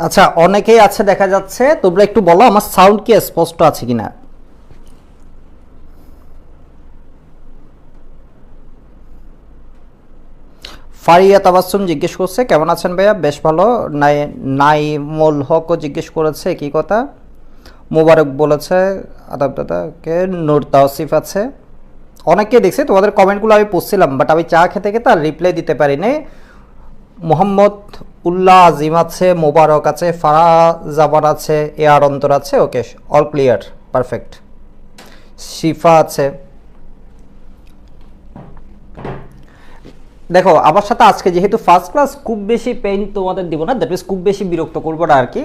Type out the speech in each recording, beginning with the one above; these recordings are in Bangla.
আচ্ছা, অনেকেই আছে দেখা যাচ্ছে, তোমরা একটু বলো আমার সাউন্ড কি স্পষ্ট আছে কিনা। ফারিয়া তাবাসসুম জিজ্ঞেস করছে কেমন আছেন ভাইয়া, বেশ ভালো। নাইমুল হকও জিজ্ঞেস করেছে কি কথা। মোবারক বলেছে আদাব দাদাকে। নূর তাওসিফ আছে, অনেকে দেখছি তোমাদের কমেন্টগুলো আমি পড়ছিলাম, বাট আমি চা খেতে খেতে আর রিপ্লাই দিতে পারিনি। মোহাম্মদ উল্লাহ আজিম আছে, মোবারক আছে, ফারা জামান আছে, এয়ার অন্তর আছে। ওকে, অল ক্লিয়ার, পারফেক্ট। শিফা আছে। দেখো আমার সাথে আজকে যেহেতু ফার্স্ট ক্লাস, খুব বেশি পেইন তোমাদের দিব না, দ্যাট মিনস খুব বেশি বিরক্ত করবো না আর কি।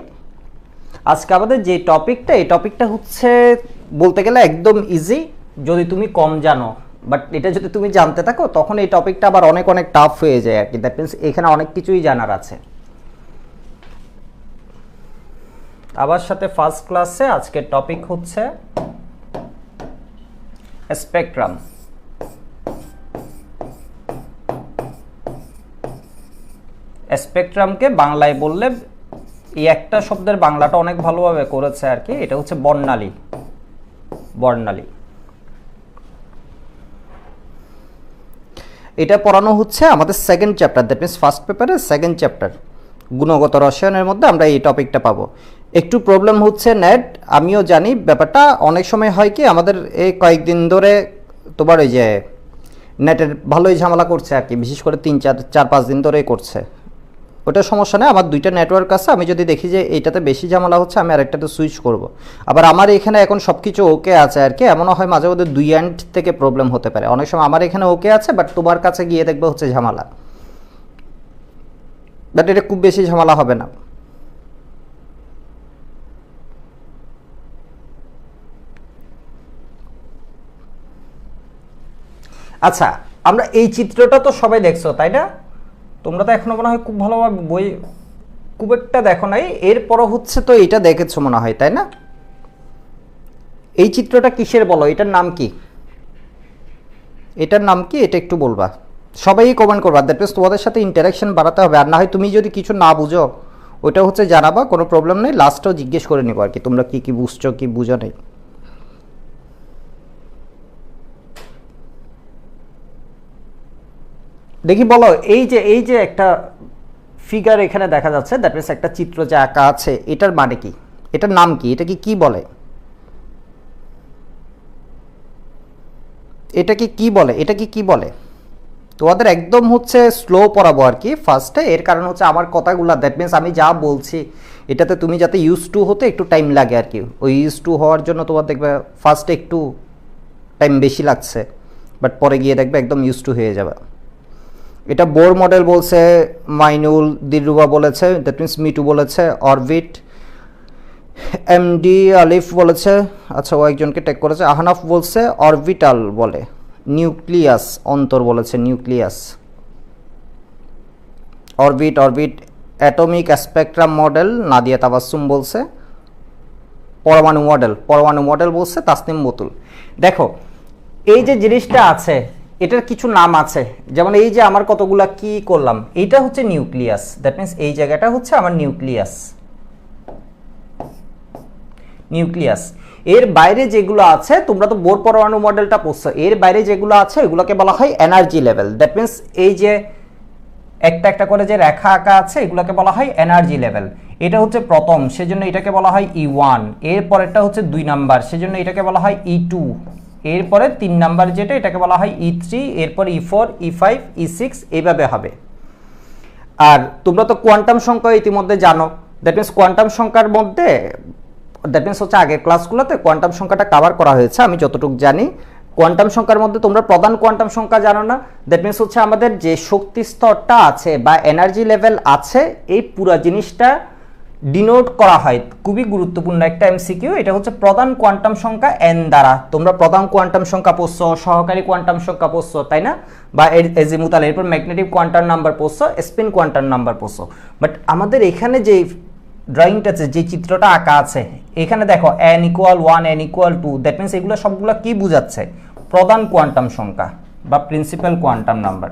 আজকে আমাদের যে টপিকটা, এই টপিকটা হচ্ছে বলতে গেলে একদম ইজি যদি তুমি কম জানো, বাট এটা যদি তুমি জানতে থাকো তখন এই টপিকটা আবার অনেক অনেক টাফ হয়ে যায় আর কি। দ্যাট মিনস এখানে অনেক কিছুই জানার আছে। আবার সাথে ফার্স্ট ক্লাসে আজকের টপিক হচ্ছে স্পেকট্রাম। স্পেকট্রামকে বাংলায় বললে এই একটা শব্দের বাংলাটা অনেক ভালোভাবে করেছে আর কি, এটা হচ্ছে বর্ণালী। বর্ণালী এটা পড়ানো হচ্ছে আমাদের second chapter, that means first পেপারের সেকেন্ড চ্যাপ্টার গুণগত রসায়নের মধ্যে আমরা এই টপিকটা পাবো। একটু প্রবলেম হচ্ছে নেট, আমিও জানি ব্যাপারটা। অনেক সময় হয় কি আমাদের এই কয়েকদিন ধরে তোমার ওই যে নেটের ভালোই ঝামেলা করছে আর কি, বিশেষ করে 3-4-5 দিন ধরেই করছে। ওটা সমস্যা নেই, আমার দুইটা নেটওয়ার্ক আছে, আমি যদি দেখি যে এইটাতে বেশি ঝামেলা হচ্ছে আমি আরেকটাতে সুইচ করব। আবার আমার এখানে এখন সব কিছু ওকে আছে আর কি, এমনও হয় মাঝে মধ্যে দুই এন্ড থেকে প্রবলেম হতে পারে। অনেক সময় আমার এখানে ওকে আছে, বাট তোমার কাছে গিয়ে দেখবে হচ্ছে ঝামেলা। বাট এটা খুব বেশি ঝামেলা হবে না। আচ্ছা, আমরা এই চিত্রটা তো সবাই দেখছো তাই না? তোমরা তো এখনো মনে হয় খুব ভালোভাবে বই খুব একটা দেখো নাই, এরপরও হচ্ছে তো এটা দেখেছো মনে হয় তাই না? এই চিত্রটা কিসের বলো, এটার নাম কি? এটার নাম কি এটা একটু বলবা, সবাই কমেন্ট করবা। দ্যাট মিনস তোমাদের সাথে ইন্টারাকশন বাড়াতে হবে। আর না হয় তুমি যদি কিছু না বুঝো ওইটা হচ্ছে জানাবা, কোনো প্রবলেম নেই, লাস্টেও জিজ্ঞেস করে নিবো আর কি তোমরা কি কি বুঝছো কি বুঝো নেই। দেখি বলো, এই যে একটা ফিগার এখানে দেখা যাচ্ছে, দ্যাট মিনস একটা চিত্র যে আঁকা আছে, এটার মানে কি, এটার নাম কি, এটা কি বলে, এটাকে কি বলে, এটাকে কি বলে? তোমাদের একদম হচ্ছে স্লো পড়াবো আর কি ফার্স্টে, এর কারণ হচ্ছে আমার কথাগুলো, দ্যাট মিনস আমি যা বলছি এটাতে তুমি যাতে ইউজ টু হতে একটু টাইম লাগে আর কি। ওই ইউজ টু হওয়ার জন্য তোমার দেখবে ফার্স্টে একটু টাইম বেশি লাগছে, বাট পরে গিয়ে দেখবে একদম ইউজ টু হয়ে যাবে। এটা বোর মডেল বলছে, মাইনুল দিলরুবা বলেছে, দ্যাট মিনস মিটু বলেছে, অরবিট, এমডি আলিফ বলেছে, আচ্ছা ও একজনকে ট্যাগ করেছে, আহনাফ বলছে অরবিটাল বলে, নিউক্লিয়াস অন্তর বলেছে, nucleus, orbit atomic spectrum model Nadia Tabassum বলছে, পরমাণু মডেল বলছে তাসনিম বতুল। দেখো এই যে জিনিসটা আছে এটার কিছু নাম আছে, যেমন এই যে আমার কতগুলা কি করলাম, এইটা হচ্ছে নিউক্লিয়াস, দ্যাট মিনস এই জায়গাটা হচ্ছে আমার নিউক্লিয়াস। এর বাইরে যেগুলো আছে, তোমরা তো বোর পরমাণু মডেলটা পড়ছো, এর বাইরে যেগুলো আছে ওগুলোকে বলা হয় এনার্জি লেভেল। দ্যাট মিনস এই যে একটা একটা করে যে রেখা আঁকা আছে এগুলোকে বলা হয় এনার্জি লেভেল। এটা হচ্ছে প্রথম, সেজন্য এটাকে বলা হয় E1। এরপরেরটা হচ্ছে 2 নাম্বার, সেজন্য এটাকে বলা হয় E2। এরপরে 3 নাম্বার যেটা এটাকে বলা হয় E3, এরপর E4, E5, E6 এইভাবে হবে। আর তোমরা তো কোয়ান্টাম সংখ্যা ইতিমধ্যে জানো, দ্যাট মিনস কোয়ান্টাম সংখ্যার মধ্যে, দ্যাট মিনস হচ্ছে আগের ক্লাসগুলোতে কোয়ান্টাম সংখ্যাটা কভার করা হয়েছে আমি যতটুকু জানি। কোয়ান্টাম সংখ্যার মধ্যে তোমরা প্রধান কোয়ান্টাম সংখ্যা জানো না, দ্যাট মিনস হচ্ছে আমাদের যে শক্তি স্তরটা আছে বা এনার্জি লেভেল আছে, এই পুরো জিনিসটা ডিনোট করা হয়। খুবই গুরুত্বপূর্ণ একটা এমসিকিউ, এটা হচ্ছে প্রধান কোয়ান্টাম সংখ্যা n দ্বারা। তোমরা প্রধান কোয়ান্টাম সংখ্যা পড়ছো, সহকারী কোয়ান্টাম সংখ্যা পড়ছো তাই না, বা এজিমুথাল, এরপর ম্যাগনেটিক কোয়ান্টাম নাম্বার পড়ছো, স্পিন কোয়ান্টাম নাম্বার পড়ছো। বাট আমাদের এখানে যে ড্রয়িংটা যে চিত্রটা আঁকা আছে এখানে দেখো n = 1 n = 2, দ্যাট মিন্স এগুলো সবগুলো কি বোঝাচ্ছে? প্রধান কোয়ান্টাম সংখ্যা বা প্রিন্সিপাল কোয়ান্টাম নাম্বার।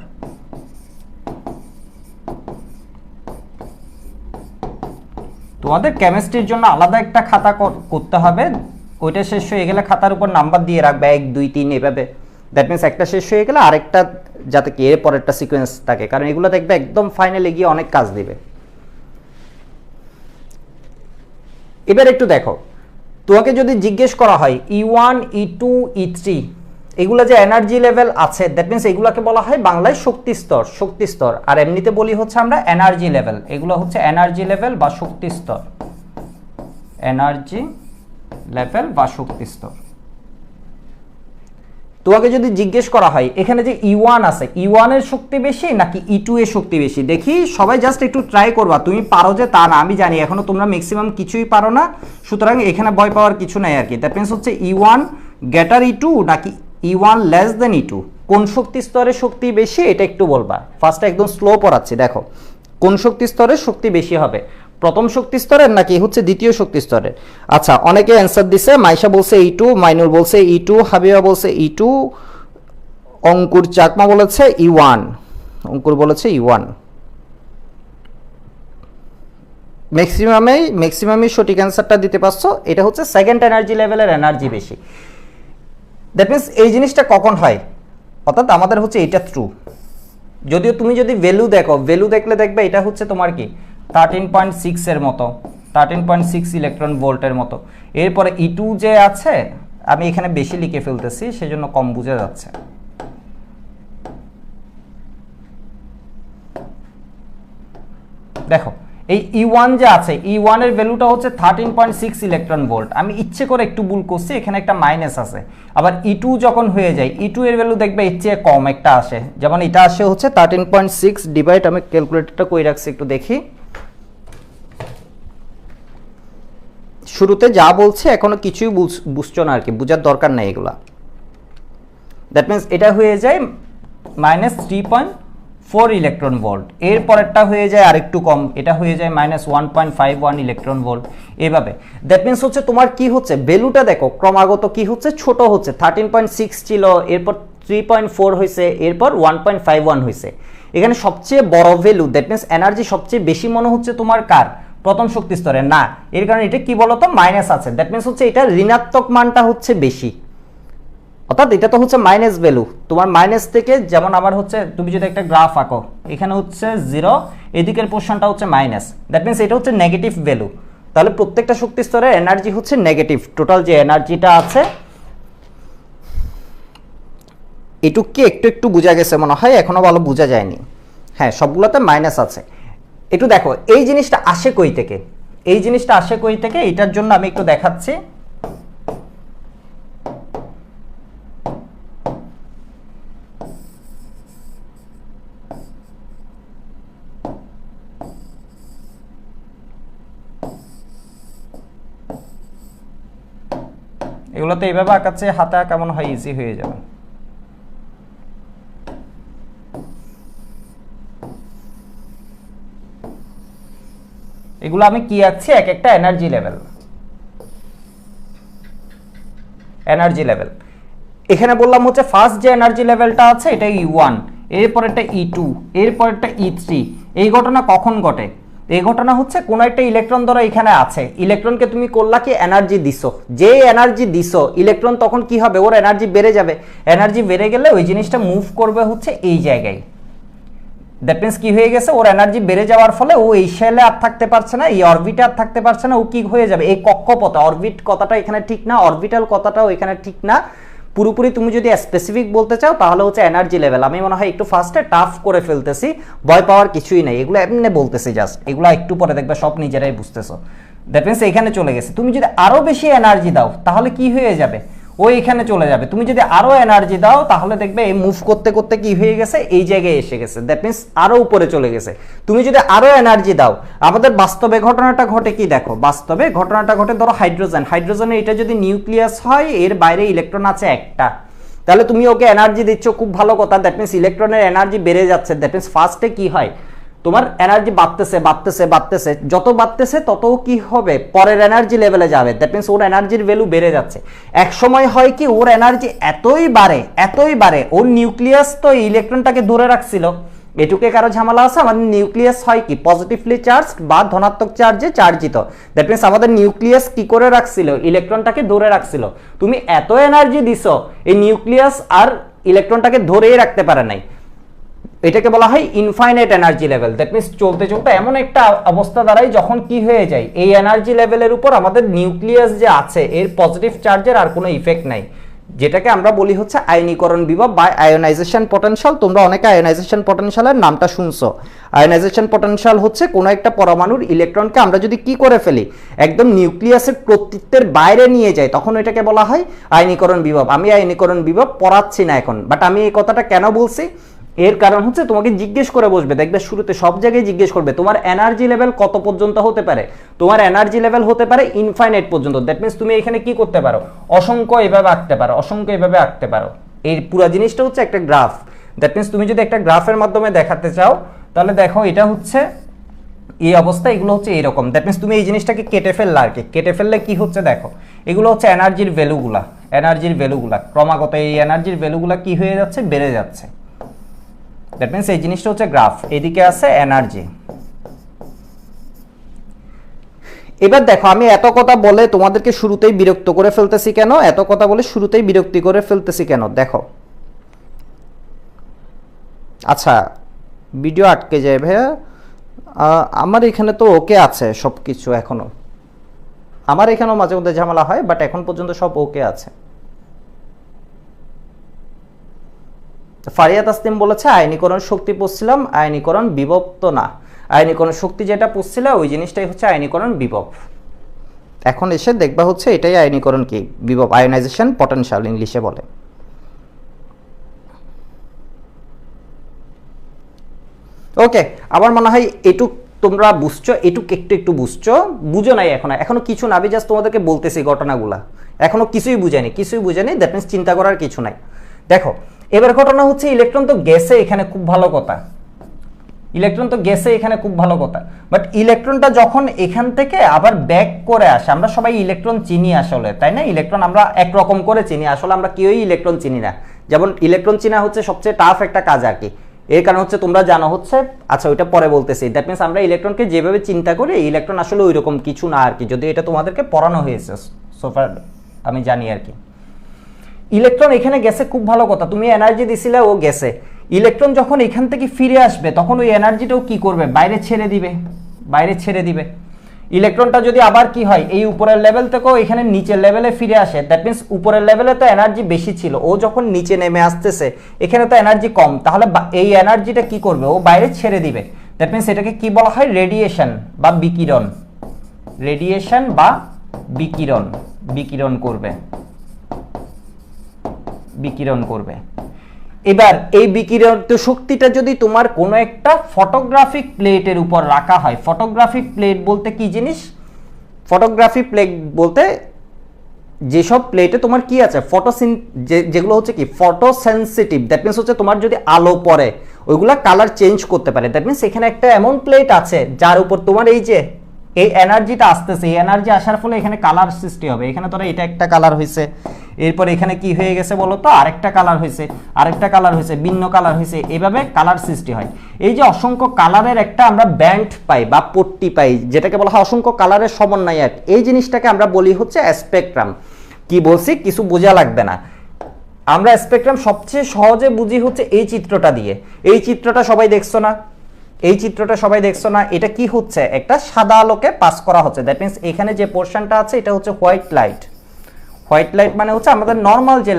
তোমাদের কেমিস্ট্রির জন্য আলাদা একটা খাতা করতে হবে, ওইটা শেষ হয়ে গেলে খাতার উপর নাম্বার দিয়ে রাখবে 1 2 3 এভাবে। দ্যাট মিন্স একটা শেষ হয়ে গেলে আরেকটা যাতে কি এর পরেরটা সিকোয়েন্স থাকে, কারণ এগুলো দেখবে একদম ফাইনালে গিয়ে অনেক কাজ দিবে। এবার একটু দেখো, তোমাকে যদি জিজ্ঞেস করা হয় E1 E2 E3 এগুলো যে এনার্জি লেভেল আছে, দ্যাট মিন্স এগুলোকে বলা হয় বাংলায় শক্তি স্তর, শক্তি স্তর। আর এমনিতে বলি হচ্ছে আমরা এনার্জি লেভেল, এগুলো হচ্ছে এনার্জি লেভেল বা শক্তি স্তর, এনার্জি লেভেল বা শক্তি স্তর। তোমাকে যদি জিজ্ঞেস করা হয় এখানে যে E1 আছে, E1 এর শক্তি বেশি নাকি E2 এর শক্তি বেশি, দেখি সবাই জাস্ট একটু ট্রাই করবা। তুমি পারো যে তা না, আমি জানি এখনো তোমরা ম্যাক্সিমাম কিছুই পারো না, সুতরাং এখানে ভয় পাওয়ার কিছু নাই আর কি। দ্যাট মিন্স হচ্ছে E1 গ্রেটার E2 নাকি E1 লেস দেন E2, কোন শক্তি স্তরের শক্তি বেশি এটা একটু বলবা। ফার্স্টে একদম স্লো পড়াচ্ছি, দেখো কোন শক্তি স্তরের শক্তি বেশি হবে, প্রথম শক্তি স্তরের নাকি হচ্ছে দ্বিতীয় শক্তি স্তরের? আচ্ছা, অনেকে অ্যান্সার দিছে, মাইশা বলছে E2, মাইনুল বলছে E2, হাবিবা বলছে E2, অঙ্কুর চাকমা বলেছে E1, অঙ্কুর বলেছে E1। ম্যাক্সিমামই সঠিক অ্যান্সারটা দিতে পারছো। এটা হচ্ছে সেকেন্ড এনার্জি লেভেলের এনার্জি বেশি। দ্যাট মিন্স এই জিনিসটা কখন হয়, অর্থাৎ আমাদের হচ্ছে এটা ট্রু। যদিও তুমি যদি ভ্যালু দেখো, ভ্যালু দেখলে দেখবে এটা হচ্ছে তোমার কি 13.6 এর মতো, 13.6 ইলেকট্রন ভোল্টের মতো। এরপরে E2 যে আছে, আমি এখানে বেশি লিখে ফেলতেছি সেজন্য কম বোঝা যাচ্ছে। দেখো এই E1 যে আছে, E1 এর ভ্যালুটা হচ্ছে 13.6 ইলেকট্রন ভোল্ট। আমি ইচ্ছে করে একটু ভুল করছি, এখানে একটা মাইনাস আছে। আবার E2 যখন হয়ে যায়, E2 এর ভ্যালু দেখবে এর চেয়ে কম একটা আসে, যেমন এটা আসে হচ্ছে 13.6 ডিভাইড, আমি ক্যালকুলেটরটা কই রাখছি একটু দেখি। শুরুতে যা বলছে এখনো কিছুই বুঝছো না আর কি, বুঝার দরকার নেই এগুলা। দ্যাট মিন্স এটা হয়ে যায় -3.4 ইলেকট্রন ভোল্ট। এর পরেরটা হয়ে যায় আরেকটু কম, এটা হয়ে যায় -1.51 ইলেকট্রন ভোল্ট। এভাবে দ্যাট মিন্স হচ্ছে তোমার কি হচ্ছে, ভ্যালুটা দেখো ক্রমাগত কি হচ্ছে, ছোট হচ্ছে। 13.6 ছিল, এরপর 3.4 হয়েছে, এরপর 1.51 হয়েছে। এখানে সবচেয়ে বড় ভ্যালু, দ্যাট মিন্স এনার্জি সবচেয়ে বেশি মনে হচ্ছে তোমার কার, প্রথম শক্তি স্তরে না। এর কারণে এটা কি বলতো, মাইনাস আছে। দ্যাট মিন্স হচ্ছে এটা ঋণাত্মক মানটা হচ্ছে বেশি, অর্থাৎ এটা তো হচ্ছে মাইনাস ভ্যালু। তোমার মাইনাস থেকে, যেমন আমার হচ্ছে তুমি যদি একটা গ্রাফ আঁকো, এখানে হচ্ছে 0, এদিকের পোর্শনটা হচ্ছে মাইনাস, দ্যাট মিন্স এটা হচ্ছে নেগেটিভ ভ্যালু। তাহলে প্রত্যেকটা শক্তি স্তরের এনার্জি হচ্ছে নেগেটিভ। টোটাল যে এনার্জিটা আছে এটুকু একটু একটু বোঝা গেছে মনে হয়, এখনো ভালো বোঝা যায়নি। হ্যাঁ, সবগুলোতে মাইনাস আছে। একটু দেখো এই জিনিসটা আসে কই থেকে, এই জিনিসটা আসে কই থেকে, এটার জন্য আমি একটু দেখাচ্ছি। এগুলোতে এইভাবে আঁকাচ্ছে, হাতে কেমন হয়, ইজি হয়ে যাবে। এগুলো আমি কি আঁকছি, এক একটা এনার্জি লেভেল, এনার্জি লেভেল। এখানে বললাম হচ্ছে ফার্স্ট যে এনার্জি লেভেলটা আছে এটা E1, এরপর একটা E2, এরপর একটা E3। এই ঘটনা কখন ঘটে, এই ঘটনা হচ্ছে কোন একটা ইলেকট্রন ধরো এখানে আছে, ইলেকট্রনকে তুমি করলা কি এনার্জি দিছো, যে এনার্জি দিছো ইলেকট্রন তখন কি হবে, ওর এনার্জি বেড়ে যাবে। এনার্জি বেড়ে গেলে ওই জিনিসটা মুভ করবে হচ্ছে এই জায়গায়। দ্যাট মিন্স কি হয়ে গেছে, ওর এনার্জি বেড়ে যাওয়ার ফলে ও এই শেলে আর থাকতে পারছে না, এই অরবিটে আর থাকতে পারছে না, ও কি হয়ে যাবে, এই কক্ষপথে। অরবিট কথাটা এখানে ঠিক না, অরবিটাল কথাটাও এখানে ঠিক না। পুরোপুরি তুমি যদি স্পেসিফিক বলতে চাও তাহলে হচ্ছে এনার্জি লেভেল। আমি মনে হয় একটু ফার্স্টে টাফ করে ফেলতেছি, ভয় পাওয়ার কিছুই নেই, এগুলো এমনি বলতেছি জাস্ট, এগুলো একটু পরে দেখবে সব নিজেরাই বুঝতেছো। দ্যাট মিন্স এখানে চলে গেছে। তুমি যদি আরো বেশি এনার্জি দাও তাহলে কি হয়ে যাবে, ও এখানে চলে যাবে। তুমি যদি আরো এনার্জি দাও তাহলে দেখবে এই মুভ করতে করতে কি হয়ে গেছে, এই জায়গায় এসে গেছে। দ্যাট মিন্স আরো উপরে চলে গেছে। তুমি যদি আরো এনার্জি দাও, আমাদের বাস্তবে ঘটনাটা ঘটে কি দেখো, বাস্তবে ঘটনাটা ঘটে ধরো হাইড্রোজেন, হাইড্রোজেনে এটা যদি নিউক্লিয়াস হয়, এর বাইরে ইলেকট্রন আছে একটা, তাহলে তুমি ওকে এনার্জি দিচ্ছ, খুব ভালো কথা। দ্যাট মিন্স ইলেকট্রনের এনার্জি বেড়ে যাচ্ছে। দ্যাট মিন্স ফার্স্টে কি হয়, তোমার এনার্জি বাড়তেছে, যত বাড়তেছে তত কি হবে, পরের এনার্জি লেভেলে যাবে। দ্যাট মিনস ওর এনার্জির ভ্যালু বেড়ে যাচ্ছে। এক সময় হয় কি ওর এনার্জি এতই বাড়ে, ওর নিউক্লিয়াস তো ইলেকট্রনটাকে ধরে রাখছিল। এটুকে কারো ঝামেলা আছে? আমাদের নিউক্লিয়াস হয় কি পজিটিভলি চার্জ বা ধনাত্মক চার্জে চার্জিত। দ্যাট মিনস আমাদের নিউক্লিয়াস কি করে রাখছিল, ইলেকট্রনটাকে ধরে রাখছিল। তুমি এত এনার্জি দিছো, এই নিউক্লিয়াস আর ইলেকট্রনটাকে ধরেই রাখতে পারে নাই। এটাকে বলা হয় infinite energy level. That means চলতে চলতে এমন একটা অবস্থা দাঁড়ায় যখন কি হয়ে যায়, এই এনার্জি লেভেলের উপর আমাদের নিউক্লিয়াস যে আছে এর পজিটিভ চার্জের আর কোনো ইফেক্ট নাই, যেটাকে আমরা বলি হচ্ছে আয়নীকরণ বিভব বা আয়োনাইজেশন পটেনশিয়াল। তোমরা অনেকে আয়োনাইজেশন পটেনশিয়ালের নামটা শুনছো। আয়োনাইজেশন পটেনশিয়াল হচ্ছে কোনো একটা পরমাণুর ইলেকট্রনকে আমরা যদি কি করে ফেলি, একদম নিউক্লিয়াসের কর্তৃত্বের বাইরে নিয়ে যাই, তখন এটাকে বলা হয় আয়নীকরণ বিভব। আমি আয়নীকরণ বিভব পড়াচ্ছি না এখন, বাট আমি এই কথাটা কেন বলছি, এর কারণ হচ্ছে তোমাকে জিজ্ঞেস করে বসবে, দেখবে শুরুতে সব জায়গায় জিজ্ঞেস করবে তোমার এনার্জি লেভেল কত পর্যন্ত হতে পারে। তোমার এনার্জি লেভেল হতে পারে ইনফাইনাইট পর্যন্ত। দ্যাট মিনস তুমি এখানে কি করতে পারো, অসংখ্য এভাবে আঁকতে পারো। এই পুরো জিনিসটা হচ্ছে একটা গ্রাফ। দ্যাট মিনস তুমি যদি একটা গ্রাফের মাধ্যমে দেখাতে চাও, তাহলে দেখো এটা হচ্ছে এই অবস্থা, এগুলো হচ্ছে এইরকম। দ্যাট মিনস তুমি এই জিনিসটাকে কেটে ফেললে আর কি, কেটে ফেললে কি হচ্ছে দেখো, এগুলো হচ্ছে এনার্জির ভ্যালুগুলা ক্রমাগত এই এনার্জির ভ্যালুগুলা কি হয়ে যাচ্ছে, বেড়ে যাচ্ছে। দ্যাট মিনস এই জিনিসটা হচ্ছে গ্রাফ, এদিকে আছে এনার্জি। এবার দেখো আমি এত কথা বলে তোমাদেরকে শুরুতেই বিরক্ত করে ফেলতেছি কেন, দেখো আচ্ছা ভিডিও আটকে যায় ভাইয়া, আমার এখানে তো ওকে আছে সব কিছু, আমার এখানেও মাঝে মধ্যে ঝামেলা হয়, বাট এখন পর্যন্ত সব ওকে আছে। ফারিয়া তাসলিম বলেছে আয়নীকরণ শক্তি পড়ছিলাম, আয়নীকরণ বিভব তো না, আয়নীকরণ শক্তি যেটা পড়ছিল ওই জিনিসটাই হচ্ছে আয়নীকরণ বিভব। এখন এসে দেখবা হচ্ছে এটাই আয়নীকরণ কি বিভব, আয়োনাইজেশন পটেনশিয়াল ইংলিশে বলে। ওকে, আমার মনে হয় এটুক তোমরা বুঝছো, একটু বুঝছো, বুঝো নাই এখনো কিছু না, আমি জাস্ট তোমাদেরকে বলতেছি ঘটনাগুলা, এখনো কিছুই বুঝানি। দ্যাট মিনস চিন্তা করার কিছু নাই। দেখো এবার ঘটনা হচ্ছে ইলেকট্রন তো গেছে এখানে, খুব ভালো কথা, বাট ইলেকট্রনটা যখন এখান থেকে আবার ব্যাক করে আসে, আমরা সবাই ইলেকট্রন চিনি আসলে, তাই না? ইলেকট্রন আমরা একরকম করে চিনি, আসলে আমরা কেউই ইলেকট্রন চিনি না। যেমন ইলেকট্রন চিনা হচ্ছে সবচেয়ে টাফ একটা কাজ আর কি, এর কারণ হচ্ছে তোমরা জানো হচ্ছে, আচ্ছা ওইটা পরে বলতেছি। দ্যাট মিনস আমরা ইলেকট্রনকে যেভাবে চিন্তা করি, ইলেকট্রন আসলে ওই রকম কিছু না আর কি, যদি এটা তোমাদেরকে পড়ানো হয়েছে সোফার আমি জানি আর কি। ইলেকট্রন এখানে গেছে, খুব ভালো কথা, তুমি এনার্জি দিছিলে, ও গেছে। ইলেকট্রন যখন এখান থেকে ফিরে আসবে তখন ওই এনার্জিটাও কি করবে, বাইরে ছেড়ে দিবে। ইলেকট্রনটা যদি আবার কি হয়, এই উপরের লেভেল থেকেও এখানে নিচের লেভেলে ফিরে আসে, দ্যাট মিনস উপরের লেভেলে তো এনার্জি বেশি ছিল, ও যখন নিচে নেমে আসতেছে এখানে তো এনার্জি কম, তাহলে এই এনার্জিটা কি করবে, ও বাইরে ছেড়ে দিবে। দ্যাট মিনস এটাকে কি বলা হয়, রেডিয়েশন বা বিকিরণ করবে। এবার এই বিকিরণিত শক্তিটা যদি তোমার কোনো একটা ফটোগ্রাফিক প্লেটের উপর রাখা হয়, ফটোগ্রাফিক প্লেট বলতে কি জিনিস, ফটোগ্রাফিক প্লেট বলতে যেসব প্লেটে তোমার কি আছে, যেগুলো হচ্ছে কি ফটোসেনসিটিভ, দ্যাট মিনস হচ্ছে তোমার যদি আলো পড়ে ওইগুলা কালার চেঞ্জ করতে পারে। দ্যাট মিনস এখানে একটা এমন প্লেট আছে যার উপর তোমার এই এনার্জিটা আসতেছে, এই এনার্জি আসার ফলে এখানে কালার সৃষ্টি হবে। এখানে ধরো এটা একটা কালার হয়েছে, এরপর এখানে কি হয়ে গেছে বলো তো, আরেকটা কালার হয়েছে, ভিন্ন কালার হয়েছে, এভাবে কালার সৃষ্টি হয়। এই যে অসংখ্য কালারের একটা আমরা ব্যান্ড পাই বা পট্টি পাই, যেটাকে বলা হয় অসংখ্য কালারের সমন্বয়, এই জিনিসটাকে আমরা বলি হচ্ছে স্পেকট্রাম। কি বলছি, কিছু বোঝা লাগবে না। আমরা স্পেকট্রাম সবচেয়ে সহজে বুঝি হচ্ছে এই চিত্রটা দিয়ে। এই চিত্রটা সবাই দেখছো না, এটা কি হচ্ছে, একটা সাদা আলোকে পাস করা হচ্ছে। দ্যাট মিনস এখানে যে পোর্শনটা আছে এটা হচ্ছে হোয়াইট লাইট মানে হচ্ছে আমাদের নর্মাল যে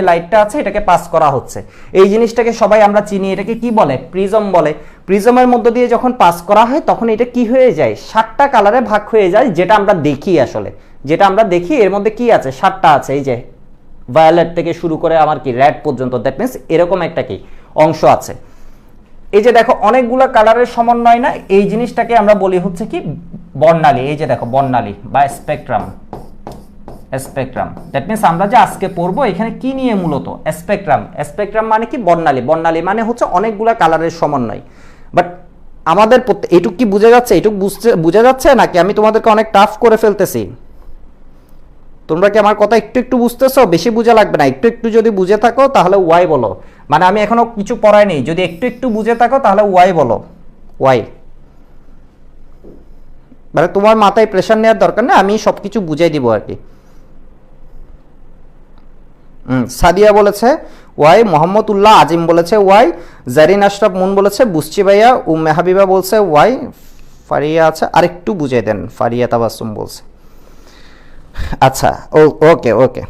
লাইটটা আছে এটাকে পাস করা হচ্ছে। এই জিনিসটাকে সবাই আমরা চিনি, এটাকে কি বলে, প্রিজম বলে। প্রিজমের মধ্য দিয়ে যখন পাস করা হয় তখন এটা কি হয়ে যায়, 7টা কালারে ভাগ হয়ে যায়, যেটা আমরা দেখি এর মধ্যে কি আছে, 7টা আছে। এই যে ভায়োলেট থেকে শুরু করে আমার কি রেড পর্যন্ত, দ্যাট মিনস এরকম একটা কি অংশ আছে। এই যে দেখো অনেকগুলো কালারের সমন্বয় না, এই জিনিসটাকে আমরা বলি হচ্ছে কি বর্ণালী। এই যে দেখো বর্ণালী বা স্পেকট্রাম, স্পেকট্রাম। দ্যাট মিন্স আমরা যে আজকে পড়বো এখানে কি নিয়ে মূলত স্পেকট্রাম। স্পেকট্রাম মানে কি বর্ণালী, বর্ণালী মানে হচ্ছে অনেকগুলা কালারের সমন্বয়। বাট আমাদের এটুক কি বুঝে যাচ্ছে, এটুক বুঝে যাচ্ছে নাকি আমি তোমাদেরকে অনেক টাফ করে ফেলতেছি? তোমরা কি আমার কথা একটু একটু বুঝতেছো? বেশি বুঝে লাগবে না, একটু একটু যদি বুঝে থাকো তাহলে ওয়াই বলো, মানে আমি এখনো কিছু পড়াইনি, যদি একটু একটু বুঝে থাকো তাহলে ওয়াই বলো, ওয়াই। মানে তোমার মাথায় প্রেশার নেওয়ার দরকার নেই, আমি সব কিছু বুঝাই দিব আর কি। সাদিয়া বলেছে ওয়াই, মোহাম্মদ উল্লাহ আজিম বলেছে ওয়াই, জারিন আশরাফ মুন বলেছে বুঝছি ভাইয়া, উম্মে হাবিবা বলছে ওয়াই, ফারিয়া আছে আরেকটু বুঝিয়ে দেন, ফারিয়া তাবাসসুম বলছে। আচ্ছা ওকে ওকে,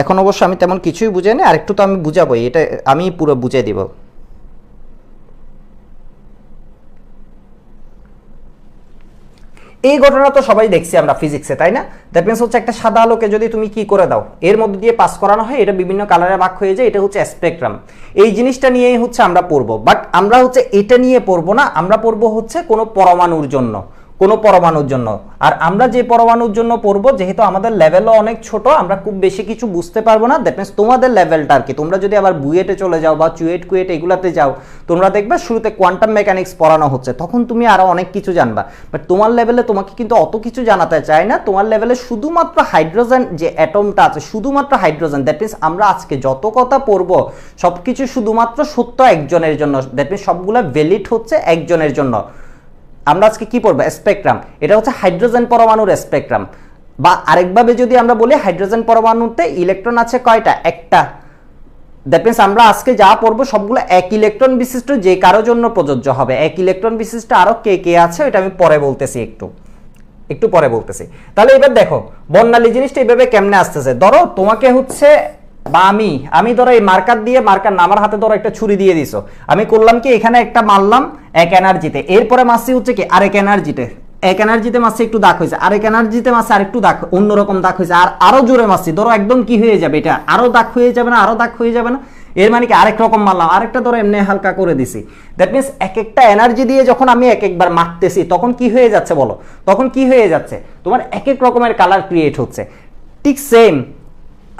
এখন অবশ্য আমি তেমন কিছুই বুঝাই না, আরেকটু তো আমি বুঝাবোই, এটা আমি পুরো বুঝিয়ে দিব। এই ঘটনা তো সবাই দেখছি আমরা ফিজিক্সে, তাই না? দ্যাট মিন্স হচ্ছে একটা সাদা আলোকে যদি তুমি কি করে দাও, এর মধ্যে দিয়ে পাস করানো হয়, এটা বিভিন্ন কালারে ভাগ হয়ে যায়, এটা হচ্ছে স্পেকট্রাম। এই জিনিসটা নিয়েই হচ্ছে আমরা পড়বো, বাট আমরা হচ্ছে এটা নিয়ে পড়বো না, আমরা পড়বো হচ্ছে কোনো পরমাণুর জন্য, কোনো পরমাণুর জন্য। আর আমরা যে পরমাণুর জন্য পড়বো, যেহেতু আমাদের লেভেলও অনেক ছোট, আমরা খুব বেশি কিছু বুঝতে পারবো না। দ্যাট মিন্স তোমাদের লেভেলটা আর কি, তোমরা যদি আবার বুয়েটে চলে যাও বা চুয়েট কুয়েট এগুলাতে যাও, তোমরা দেখবে শুরুতে কোয়ান্টাম মেকানিক্স পড়ানো হচ্ছে, তখন তুমি আরো অনেক কিছু জানবা। বাট তোমার লেভেলে তোমাকে কিন্তু অত কিছু জানাতে চায় না, তোমার লেভেলে শুধুমাত্র হাইড্রোজেন যে অ্যাটমটা আছে, শুধুমাত্র হাইড্রোজেন। দ্যাট মিন্স আমরা আজকে যত কথা পড়বো সবকিছু শুধুমাত্র সত্য একজনের জন্য, দ্যাট মিন্স সবগুলো ভ্যালিড হচ্ছে একজনের জন্য। আমরা আজকে কি পড়বো? স্পেকট্রাম। এটা হচ্ছে হাইড্রোজেন পরমাণুর স্পেকট্রাম, বা আরেকভাবে যদি আমরা বলি হাইড্রোজেন পরমাণুতে ইলেকট্রন আছে কয়টা? একটা। দ্যাট মিন্স আমরা আজকে যা পড়বো সবগুলো এক ইলেকট্রন বিশিষ্ট, যে কারোর জন্য প্রযোজ্য হবে। এক ইলেকট্রন বিশিষ্ট আরো কে কে আছে এটা আমি পরে বলতেছি, একটু পরে বলতেছি। তাহলে এবার দেখো বর্ণালী জিনিসটা এইভাবে কেমনে আসতেছে। ধরো তোমাকে হচ্ছে বা আমি ধরো এই মার্কার দিয়ে, মার্কার না আমার হাতে ধরো একটা ছুরি দিয়ে দিছো, আমি করলাম কি এখানে একটা মারলাম এক এনার্জিতে, এরপরে মারছি হচ্ছে কি আরেক এনার্জিতে, এক এনার্জিতে মারছি একটু দাগ হয়েছে, আরেক এনার্জিতে মারছি আরেকটু দাগ, অন্যরকম দাগ হয়েছে, আর আরো জোরে মারছি, ধরো একদম কি হয়ে যাবে এটা, আরো দাগ হয়ে যাবে না, আরো দাগ হয়ে যাবে না, এর মানে কি আরেক রকম মারলাম, আরেকটা ধরো এমনি হালকা করে দিছি। দ্যাট মিন্স এক একটা এনার্জি দিয়ে যখন আমি এক একবার মারতেছি তখন কি হয়ে যাচ্ছে বলো, তখন কি হয়ে যাচ্ছে, তোমার এক এক রকমের কালার ক্রিয়েট হচ্ছে। ঠিক সেম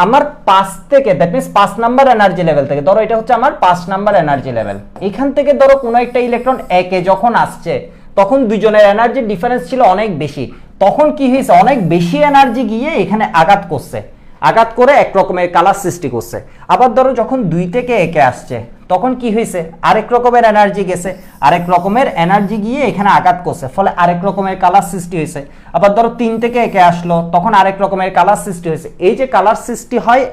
আমার 5 থেকে, that means 5 number energy level থেকে, ধরো এটা হচ্ছে আমার 5 নাম্বার এনার্জি লেভেল, এখান থেকে ধরো কোনো একটা ইলেকট্রন একে যখন আসছে তখন দুজনের এনার্জির ডিফারেন্স ছিল অনেক বেশি, তখন কি হয়েছে অনেক বেশি এনার্জি গিয়ে এখানে আঘাত করছে, আঘাত করে এক রকমের কালার সৃষ্টি করছে। আবার ধরো যখন 2 থেকে একে আসছে তখন কি হয়েছে আরেক রকমের এনার্জি গেছে, আরেক রকমের এনার্জি গিয়ে এখানে আঘাত করছে, ফলে আরেক রকমের কালার সৃষ্টি হয়েছে। আবার ধরো 3 থেকে একে আসলো তখন আরেক রকমের কালার সৃষ্টি হয়েছে। এই যে কালার সৃষ্টি হয়,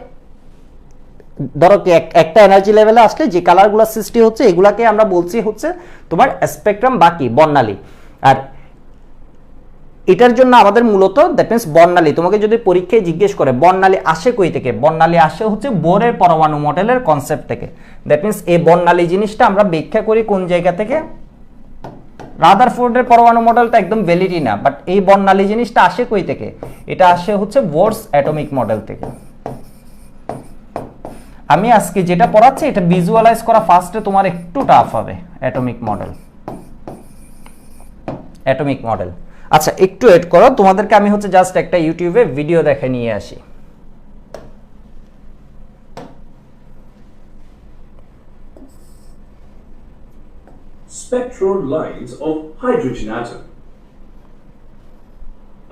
ধরো একটা এনার্জি লেভেলে আসলে যে কালারগুলো সৃষ্টি হচ্ছে এগুলাকে আমরা বলছি হচ্ছে তোমার স্পেকট্রাম বাকি বর্ণালী। আর এটার জন্য আমাদের মূলত দ্যাট মিন্স বর্ণালী, তোমাকে যদি পরীক্ষায় জিজ্ঞেস করে বর্ণালী আসে কই থেকে, বর্ণালী আসে হচ্ছে বোরের পরমাণু মডেলের কনসেপ্ট থেকে। দ্যাট মিন্স এই বর্ণালী জিনিসটা আমরা ব্যাখ্যা করি কোন জায়গা থেকে, রাদারফোর্ডের পরমাণু মডেলটা একদম ভ্যালিডই না, বাট এই বর্ণালী জিনিসটা আসে কই থেকে, এটা আসে হচ্ছে বোরস অ্যাটমিক মডেল থেকে। আমি আজকে যেটা পড়াচ্ছি এটা ভিজুয়ালাইজ করা ফার্স্টে তোমার একটু টাফ হবে। Atomic model, atomic model. আচ্ছা একটু ওয়েট করো, তোমাদেরকে আমি হচ্ছে জাস্ট একটা ইউটিউবে ভিডিও দেখে নিয়ে আসি। Spectral lines of hydrogen atom.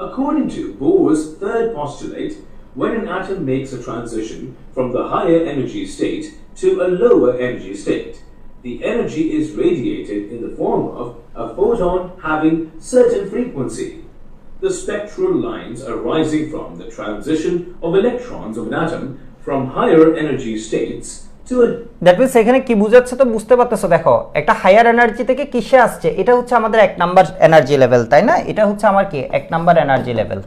According to Bohr's third postulate, when an atom makes a transition from the higher energy state to a lower energy state, the energy is radiated in the form of a photon having certain frequency. The spectral lines arising from the transition of electrons of an atom from higher energy states to a... that means এখানে কি বুঝাচ্ছে তো বুঝতে পারতেছো, দেখো একটা হায়ার এনার্জি থেকে কিসে আসছে, এটা হচ্ছে আমাদের 1 নাম্বার এনার্জি লেভেল, তাই না? এটা হচ্ছে আমার কি 1 নাম্বার এনার্জি লেভেল,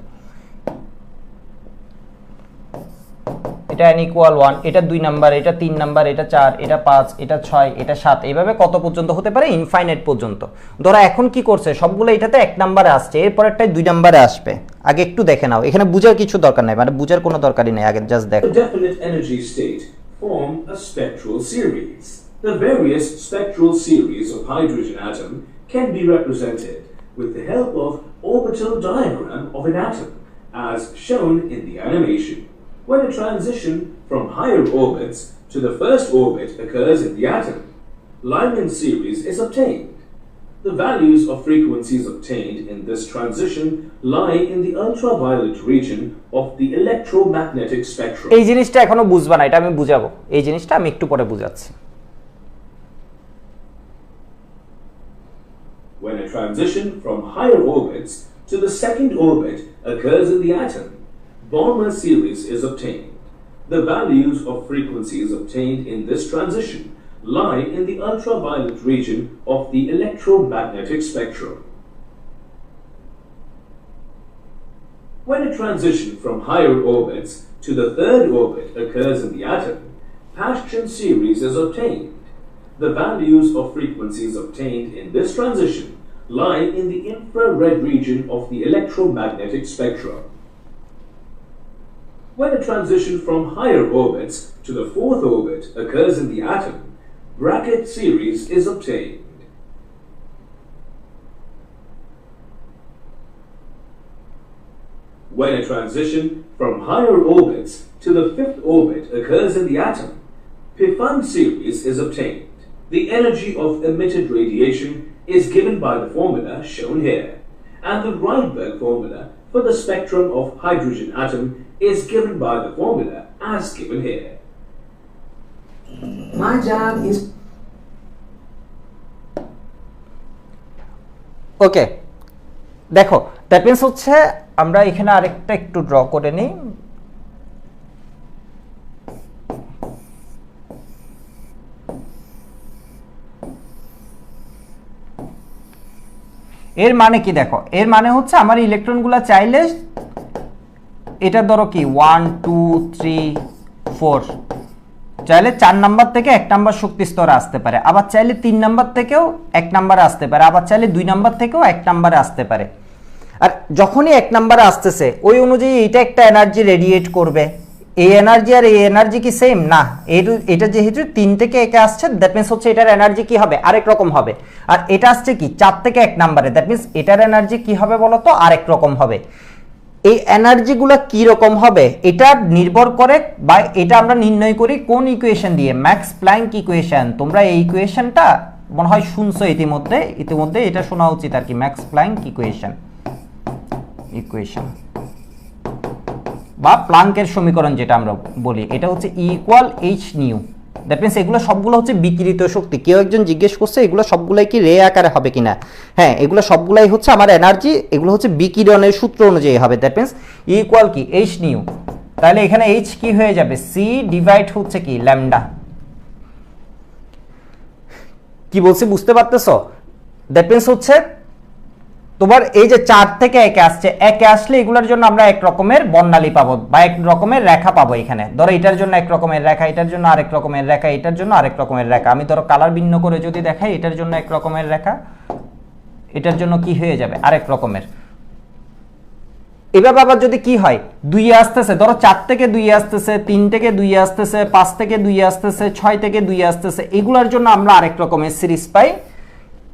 এটা n = 1, এটা 2 নাম্বার, এটা 3 নাম্বার, এটা 4, এটা 5, এটা 6, এটা 7, এইভাবে কত পর্যন্ত হতে পারে, ইনফাইনাইট পর্যন্ত। ধরো এখন কি করছে সবগুলো এটাতে 1 নাম্বারে আসছে, এরপরেরটাই 2 নাম্বারে আসবে। আগে একটু দেখে নাও, এখানে বুঝার কিছু দরকার নাই, মানে বুঝার কোনো দরকারই নেই, আগে জাস্ট দেখো। Definite energy state form a spectral series. The various spectral series of hydrogen atom can be represented with the help of orbital diagram of an atom as shown in the animation. When a transition from higher orbits to the first orbit occurs in the atom, Lyman series is obtained. The values of frequencies obtained in this transition lie in the ultraviolet region of the electromagnetic spectrum. এই জিনিসটা এখনো বুঝবা না, এটা আমি বুঝাবো। এই জিনিসটা আমি একটু পরে বুঝাচ্ছি। When a transition from higher orbits to the second orbit occurs in the atom, Balmer series is obtained. The values of frequencies obtained in this transition lie in the ultraviolet region of the electromagnetic spectrum. When a transition from higher orbits to the third orbit occurs in the atom, Paschen series is obtained. The values of frequencies obtained in this transition lie in the infrared region of the electromagnetic spectrum. When a transition from higher orbits to the fourth orbit occurs in the atom, Brackett series is obtained. When a transition from higher orbits to the fifth orbit occurs in the atom, Pfund series is obtained. The energy of emitted radiation is given by the formula shown here, and the Rydberg formula for the spectrum of hydrogen atom is given by the formula as given here. My job is ওকে, দেখো দ্যাট মিন্স হচ্ছে আমরা এখানে আরেকটা একটু ড্র করে নিই। এর মানে কি দেখো, এর মানে হচ্ছে আমার ইলেকট্রনগুলো চাইলে এটা ধরো কি 1 2 3 4 চাইলে 4 নাম্বার থেকে 1 নাম্বার শক্তি স্তরে আসতে পারে, আবার চাইলে 3 নাম্বার থেকেও 1 নাম্বারে আসতে পারে, আবার চাইলে 2 নাম্বার থেকেও 1 নাম্বারে আসতে পারে। আর যখনই 1 নাম্বারে আসতেছে ওই অনুযায়ী এটা একটা এনার্জি রেডিয়েট করবে। এই এনার্জি আর এই এনার্জি কি সেম না? এটা যেহেতু 3 থেকে 1 আসছে দ্যাট মিন্স হচ্ছে এটার এনার্জি কি হবে, আরেক রকম হবে। আর এটা আসছে কি 4 থেকে 1 নাম্বারে, দ্যাট মিন্স এটার এনার্জি কি হবে বলো তো, আরেক রকম হবে। এই এনার্জিগুলো কি রকম হবে এটা নির্ভর করে বা এটা আমরা নির্ণয় করি কোন ইকুয়েশন দিয়ে, ম্যাক্স প্ল্যাঙ্ক ইকুয়েশন। তোমরা এই ইকুয়েশনটা মনে হয় শুনছো ইতিমধ্যে এটা শোনা উচিত আর কি, ম্যাক্স প্ল্যাঙ্ক ইকুয়েশন বা প্লাঙ্কের সমীকরণ যেটা আমরা বলি, এটা হচ্ছে E = h new. That means এগুলো সবগুলো হচ্ছে বিকিরিত শক্তি। কেউ একজন জিজ্ঞেস করছে এগুলো সবগুলাই কি রে আকারে হবে কিনা? হ্যাঁ, এগুলো সবগুলাই হচ্ছে আমার এনার্জি, এগুলো হচ্ছে বিকিরণের সূত্র অনুযায়ী হবে। দ্যাট মিন্স E = কি h নিউ। তাহলে এখানে h কি হয়ে যাবে, c ডিভাইড হচ্ছে কি ল্যামডা। কি বলছি বুঝতে পারতেছো? দ্যাট মিন্স হচ্ছে তোমার এই যে 4 থেকে 1 আসছে, 1 আসলে এগুলোর জন্য আমরা এক রকমের বর্ণালী পাবো বা এক রকমের রেখা পাবো। এখানে ধরো এটার জন্য এক রকমের রেখা, এটার জন্য আরেক রকমের রেখা, এটার জন্য আরেক রকমের রেখা। আমি ধরো কালার ভিন্ন করে যদি দেখাই, এটার জন্য এক রকমের রেখা, এটার জন্য কি হয়ে যাবে আরেক রকমের। এবার আবার যদি কি হয় 2 আসতেছে, ধরো 4 থেকে 2 আসতেছে, 3 থেকে 2 আসতেছে, 5 থেকে 2 আসতেছে, 6 থেকে 2 আসতেছে, এগুলোর জন্য আমরা আরেক রকমের সিরিজ পাই।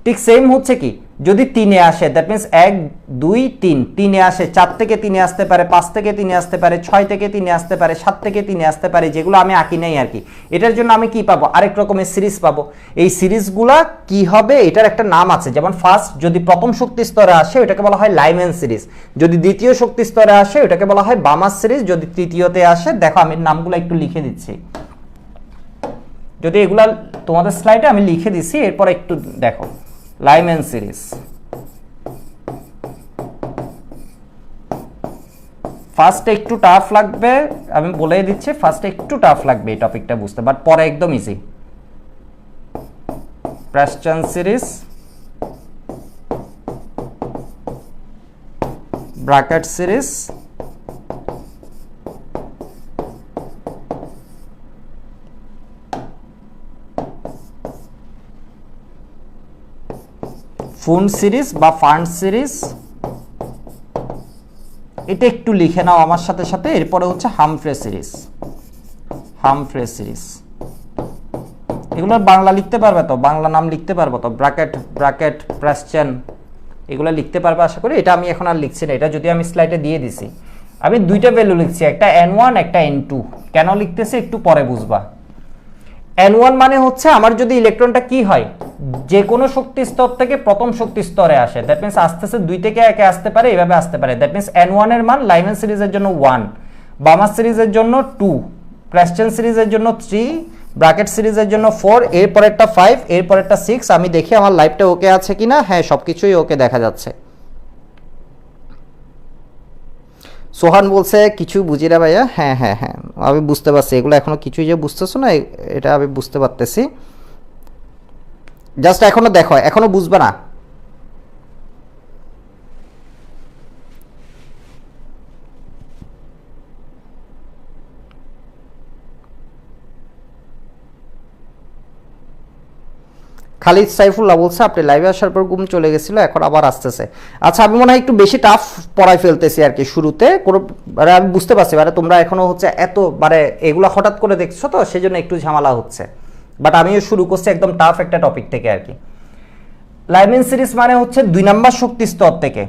ঠিক সেম হচ্ছে কি যদি 3 এ আসে, দ্যাট মিন্স 1 2 3 3 এ আসে, 4 থেকে 3 এ আসতে পারে, 5 থেকে 3 এ আসতে পারে, 6 থেকে 3 এ আসতে পারে, 7 থেকে 3 এ আসতে পারে, যেগুলো আমি আঁকি নাই আর কি। এটার জন্য আমি কি পাবো, আরেক রকমের সিরিজ পাবো। এই সিরিজগুলা কি হবে, এটার একটা নাম আছে। যেমন ফার্স্ট যদি প্রথম শক্তি স্তরে আসে ওটাকে বলা হয় লাইম্যান সিরিজ, যদি দ্বিতীয় শক্তি স্তরে আসে ওটাকে বলা হয় বামার সিরিজ, যদি তৃতীয়তে আসে, দেখো আমি নামগুলো একটু লিখে দিচ্ছি, যদি এগুলা তোমাদের স্লাইডে আমি লিখে দিছি, এরপর একটু দেখো। লাইম্যান সিরিজ ফার্স্টে একটু টাফ লাগবে, আমি বলে দিচ্ছি, ফার্স্টে একটু টাফ লাগবে এই টপিকটা বুঝতে, বাট পরে একদম easy. Paschen series, Brackett series, Pfund series বা ফান্ড সিরিজ, এটা একটু লিখে নাও আমার সাথে সাথে। এরপরে হচ্ছে হামফ্রে সিরিজ, হামফ্রে সিরিজ, এগুলোর বাংলা লিখতে পারবে তো, বাংলা নাম লিখতে পারবো তো, ব্র্যাকেট প্রেস্টন, এগুলো লিখতে পারবে আশা করি। এটা আমি এখন আর লিখছি না, এটা যদি আমি স্লাইডে দিয়ে দিছি। আমি দুইটা ভ্যালু লিখছি, একটা n1 একটা n2। কেন লিখতেছি একটু পরে বুঝবা। n1 মানে হচ্ছে আমার যদি ইলেকট্রনটা কি হয়, যে কোনো শক্তি স্তর থেকে প্রথম শক্তি স্তরে আসে, দ্যাট মিন্স আস্তে আস্তে 2 থেকে 1 এ আসতে পারে, এইভাবে আসতে পারে। দ্যাট মিন্স n1 এর মান লাইম্যান সিরিজের জন্য 1, বামার সিরিজের জন্য 2, প্রেস্টন সিরিজের জন্য 3, ব্র্যাকেট সিরিজের জন্য 4, এরপরেরটা 5, এরপরেরটা 6। আমি দেখি আমার লাইভটা ওকে আছে কিনা। হ্যাঁ, সবকিছুই ওকে দেখা যাচ্ছে। সোহান বলছে কিছু বুঝি না ভাইয়া। হ্যাঁ হ্যাঁ হ্যাঁ, আমি বুঝতে পারছি, এগুলো এখনো কিছুই যে বুঝতেছো না, এটা আমি বুঝতে পারতেছি। জাস্ট এখনো দেখো, এখনো বুঝবে না। খালিদ সাইফুল্লাহ বলছে আপনি লাইভে আসার পর ঘুম চলে গেছিল, এখন আবার আসতেছে। আচ্ছা, আমি মনে হয় একটু বেশি টাফ পড়াই ফেলতেছি আর কি শুরুতে, কোনো মানে আমি বুঝতে পারছি, মানে তোমরা এখনো হচ্ছে এত মানে এগুলো হঠাৎ করে দেখছো তো, সেই জন্য একটু ঝামেলা হচ্ছে। বাট আমিও শুরু করছি একদম টাফ একটা টপিক থেকে আর কি। লাইম্যান সিরিজ মানে হচ্ছে 2 নাম্বার শক্তি স্তর থেকে।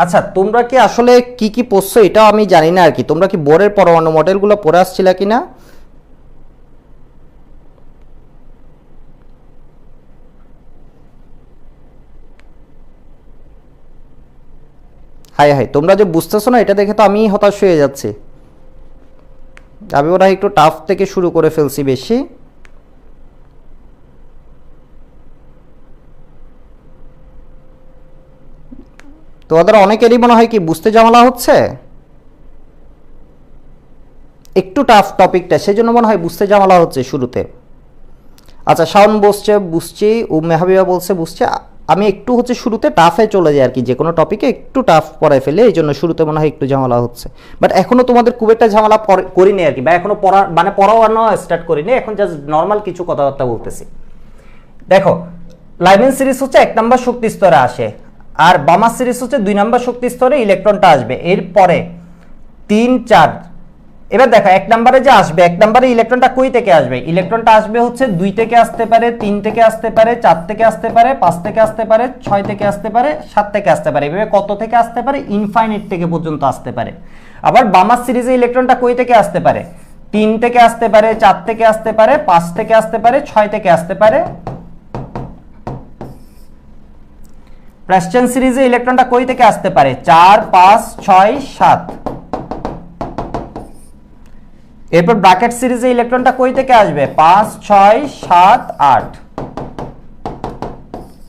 আচ্ছা, তোমরা কি আসলে কি কি পড়ছো এটাও আমি জানি না আর কি। তোমরা কি বোরের পরমাণু মডেলগুলো পড়ে আসছিলা কিনা? হাই হাই, তোমরা যে বুঝতেছো না এটা দেখে তো আমি হতাশ হয়ে যাচ্ছি। আমি ওরা একটু টাফ থেকে শুরু করে ফেলছি বেশি। তোমাদের অনেকেরই মনে হয় কি বুঝতে ঝামেলা হচ্ছে, একটু টাফ টপিকটা, সেই জন্য মনে হয় বুঝতে ঝামেলা হচ্ছে শুরুতে। আচ্ছা, শাওন বসছে বুঝছি, ও মেহাবিবা বলছে বুঝছে। আমি একটু হচ্ছে শুরুতে টাফে চলে যাই আর কি, যে কোনো টপিকে একটু টাফ পড়ায় ফেলে, এই জন্য শুরুতে মনে হয় একটু ঝামেলা হচ্ছে। বাট এখনো তোমাদের খুব একটা ঝামেলা করিনি আর কি, বা এখনো পড়া মানে পড়ানো স্টার্ট করিনি, এখন জাস্ট নর্মাল কিছু কথাবার্তা বলতেছি। দেখো, লাইম্যান সিরিজ হচ্ছে 1 নাম্বার শক্তি স্তরে আসে, আর বামার সিরিজ হচ্ছে 2 নাম্বার শক্তি স্তরে ইলেকট্রনটা আসবে, এরপরে 3, 4। এবার দেখো 1 নম্বরে যে আসবে, 1 নম্বরে ইলেকট্রনটা কই থেকে আসবে? ইলেকট্রনটা আসবে হচ্ছে 2 থেকে আসতে পারে, 3 থেকে আসতে পারে, 4 থেকে আসতে পারে, 5 থেকে আসতে পারে, 6 থেকে আসতে পারে, 7 থেকে আসতে পারে। এভাবে কত থেকে আসতে পারে? ইনফাইনাইট থেকে পর্যন্ত আসতে পারে। আবার বামার সিরিজে ইলেকট্রনটা কই থেকে আসতে পারে? 3 থেকে আসতে পারে, 4 থেকে আসতে পারে, 5 থেকে আসতে পারে, 6 থেকে আসতে পারে। প্রেস্টন সিরিজে ইলেকট্রনটা কই থেকে আসতে পারে? 4, 5, 6, 7। এরপর ব্র্যাকেট সিরিজে ইলেকট্রনটা কই থেকে আসবে? 5, 6, 7, 8।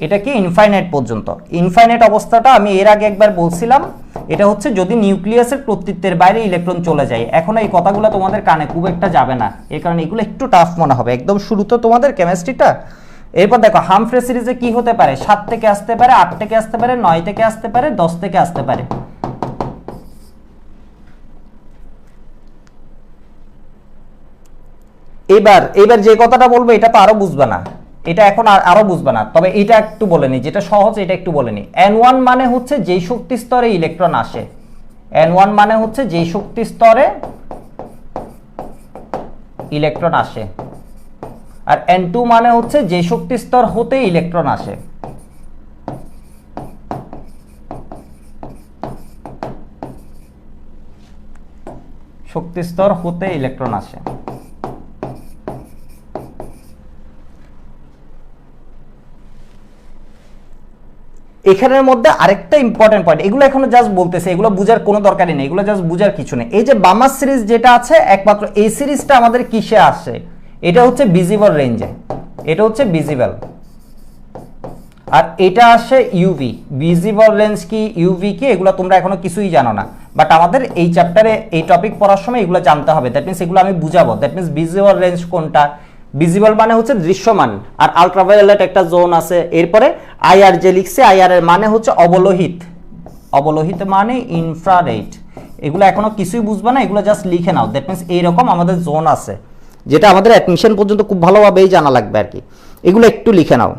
এটা কি ইনফাইনাইট পর্যন্ত। ইনফাইনাইট অবস্থাটা আমি এর আগে একবার বলছিলাম, এটা হচ্ছে যদি নিউক্লিয়াসের কর্তৃত্বের বাইরে ইলেকট্রন চলে যায়। এখন এই কথাগুলো তোমাদের কানে খুব একটা যাবে না, এই কারণে এগুলো একটু টাফ মনে হবে একদম শুরুতে তোমাদের কেমিস্ট্রিটা। এরপর দেখো হামফ্রে সিরিজে কি হতে পারে? 7 থেকে আসতে পারে, 8 থেকে আসতে পারে, 9 থেকে আসতে পারে, 10 থেকে আসতে পারে। এবার যে কথাটা বলবো এটা তো আরো বুঝবে না, এটা এখন আরো বুঝবে না, তবে এটা একটু বলে নি, যেটা সহজ এটা একটু বলে নি। n1 মানে হচ্ছে যেই শক্তি স্তরে ইলেকট্রন আসে, n1 মানে হচ্ছে যেই শক্তি স্তরে ইলেকট্রন আসে, আর n2 মানে হচ্ছে যে শক্তি স্তর হতে ইলেকট্রন আসে। শক্তি স্তর হতে ইলেকট্রন আসে। এখানের মধ্যে আরেকটা ইম্পর্টেন্ট পয়েন্ট, এগুলো এখনো জাস্ট বলতেছে, এগুলো বুঝার কোনো দরকারই নেই, এগুলো জাস্ট বুঝার কিছু নেই। এই যে বামার সিরিজ যেটা আছে, একমাত্র এই সিরিজটা আমাদের কিসে আসে? এটা হচ্ছে ভিজিবল রেঞ্জে, এটা হচ্ছে ভিজিবল, আর এটা আসে ইউভি। ভিজিবল রেঞ্জ কি, ইউভি কি, এগুলো তোমরা এখনো কিছুই জানো না, বাট আমাদের এই চ্যাপ্টারে এই টপিক পড়ার সময় এগুলো জানতে হবে। দ্যাট মিনস এগুলো আমি বুঝাবো। দ্যাট মিনস ভিজিবল রেঞ্জ কোনটা? ভিজিবল মানে হচ্ছে দৃশ্যমান, আর আলট্রাভায়োলেট একটা জোন আছে। এরপরে আইআর যে লিখছে, আইআর এর মানে হচ্ছে অবলোহিত, অবলোহিত মানে ইনফ্রারেড। এগুলো এখনো কিছুই বুঝবে না, এগুলো জাস্ট লিখে নাও। দ্যাট মিনস এইরকম আমাদের জোন আছে, যেটা আমাদের অ্যাডমিশন পর্যন্ত খুব ভালোভাবেই জানা লাগবে আর কি। এগুলো একটু লিখে নাও।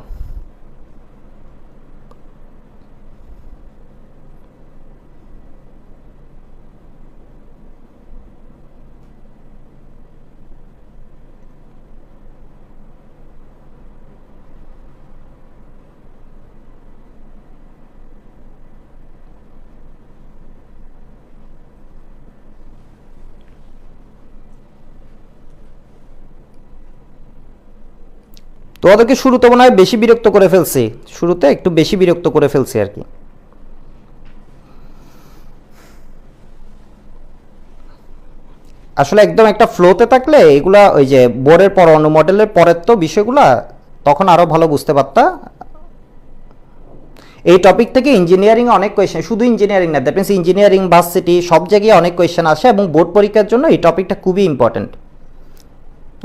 তোমাদেরকে শুরুতে মনে হয় বেশি বিরক্ত করে ফেলছি, শুরুতে একটু বেশি বিরক্ত করে ফেলছি আর কি। আসলে একদম একটা ফ্লোতে থাকলে এগুলা ওই যে বোরের পরমাণু মডেলের পরের তো বিষয়গুলা তখন আরো ভালো বুঝতে পারতা। এই টপিক থেকে ইঞ্জিনিয়ারিং অনেক কোয়েশ্চেন, শুধু ইঞ্জিনিয়ারিং না, দ্যাট মিনস ইঞ্জিনিয়ারিং, ভার্সিটি সব জায়গায় অনেক কোয়েশ্চেন আসে এবং বোর্ড পরীক্ষার জন্য এই টপিকটা খুবই ইম্পর্টেন্ট।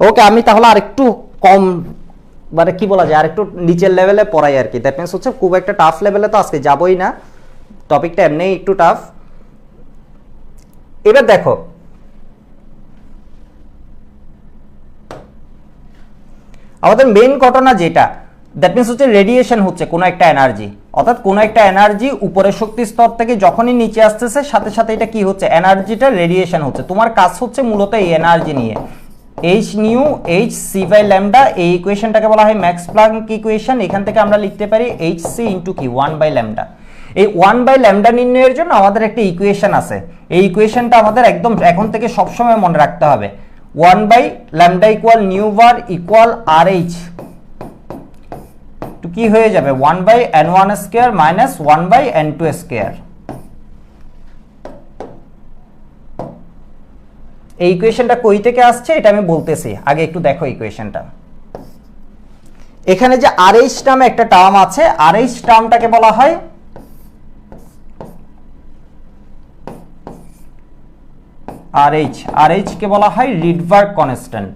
ওকে, আমি তাহলে আরেকটু কম মানে কি বলা যায় আরেকটু নিচের লেভেলে পড়াই আর কি। দ্যাট মিনস হচ্ছে খুব একটা টাফ লেভেলে তো আজকে যাবই না, টপিকটা এমনিই একটু টাফ। এবার দেখো আমাদের মেইন ঘটনা যেটা, দ্যাট মিনস হচ্ছে রেডিয়েশন হচ্ছে কোনো একটা এনার্জি, অর্থাৎ কোনো একটা এনার্জি উপরের শক্তি স্তর থেকে যখনই নিচে আসতেছে সাথে সাথে এটা কি হচ্ছে, এনার্জিটা রেডিয়েশন হচ্ছে। তোমার কাজ হচ্ছে মূলত এই এনার্জি নিয়ে H nu H C by lambda, এই ইকুয়েশনটাকে বলা হয় ম্যাক্স প্ল্যাঙ্ক ইকুয়েশন। এখান থেকে আমরা লিখতে পারি এইচ সি ইন্টু কি 1 বাই ল্যামডা। এই 1 বাই ল্যামডা নির্ণয়ের জন্য আমাদের একটা ইকুয়েশন আছে, এই ইকুয়েশনটা আমাদের একদম এখন থেকে সবসময় মনে রাখতে হবে। 1 by lambda equal nu bar equal R H, তো কি হয়ে যাবে 1 by n1 square minus 1 by n2 square. এই ইকুয়েশনটা কই থেকে আসছে এটা আমি বলতেছি, আগে একটু দেখো ইকুয়েশনটা। এখানে যে RH নামে একটা টার্ম আছে, RH টার্মটাকে বলা হয় RH কে বলা হয় রিডবার্গ কনস্ট্যান্ট।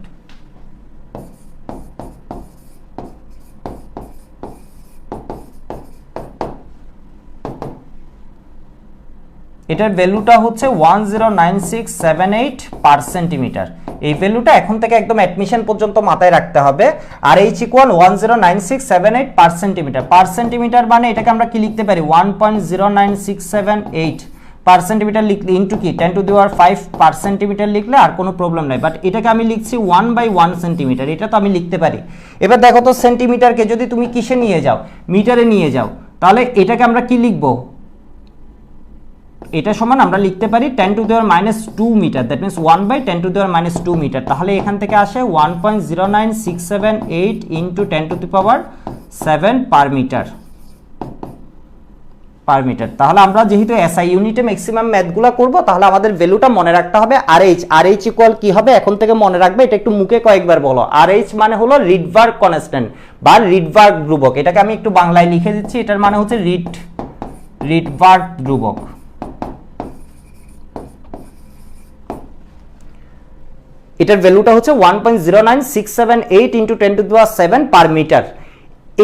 এটার ভ্যালুটা হচ্ছে 109678 পার সেন্টিমিটার। এই ভ্যালুটা এখন থেকে একদম অ্যাডমিশন পর্যন্ত মাথায় রাখতে হবে। আর H equal 109678 per centimetre. Per centimetre মানে এটাকে আমরা কি লিখতে পারি 1.09678 পার সেন্টিমিটার লিখলে ইন্টু কি 10 to the power 5 per centimetre লিখলে আর কোনো প্রবলেম নাই, বাট এটাকে আমি লিখছি 1 বাই 1 সেন্টিমিটার, এটা তো আমি লিখতে পারি। এবার দেখো তো সেন্টিমিটারকে যদি তুমি কিসে নিয়ে যাও, মিটারে নিয়ে যাও, তাহলে এটাকে আমরা কি লিখবো, এটা সমান আমরা লিখতে পারি 10 to the power minus 2 metre, that means 1 by 10 to the power minus 2 metre. তাহলে এখান থেকে আসে 1.09678 into 10 to the power 7 per metre. তাহলে আমরা যেহেতু এসআই ইউনিটে ম্যাক্সিমাম ম্যাথগুলো করব, তাহলে আমাদের ভ্যালুটা মনে রাখতে হবে RH ইকুয়াল কি হবে এখন থেকে মনে রাখবে, এটা একটু মুখে কয়েকবার বলো। RH মানে হলো রিডবার্গ কনস্ট্যান্ট বা রিডবার্গ ধ্রুবক। এটাকে আমি একটু বাংলায় লিখে দিচ্ছি, এটার মানে হচ্ছে রিডবার্গ ধ্রুবক। এটার ভ্যালুটা হচ্ছে 1.09678 into 10 to the power 7 per metre.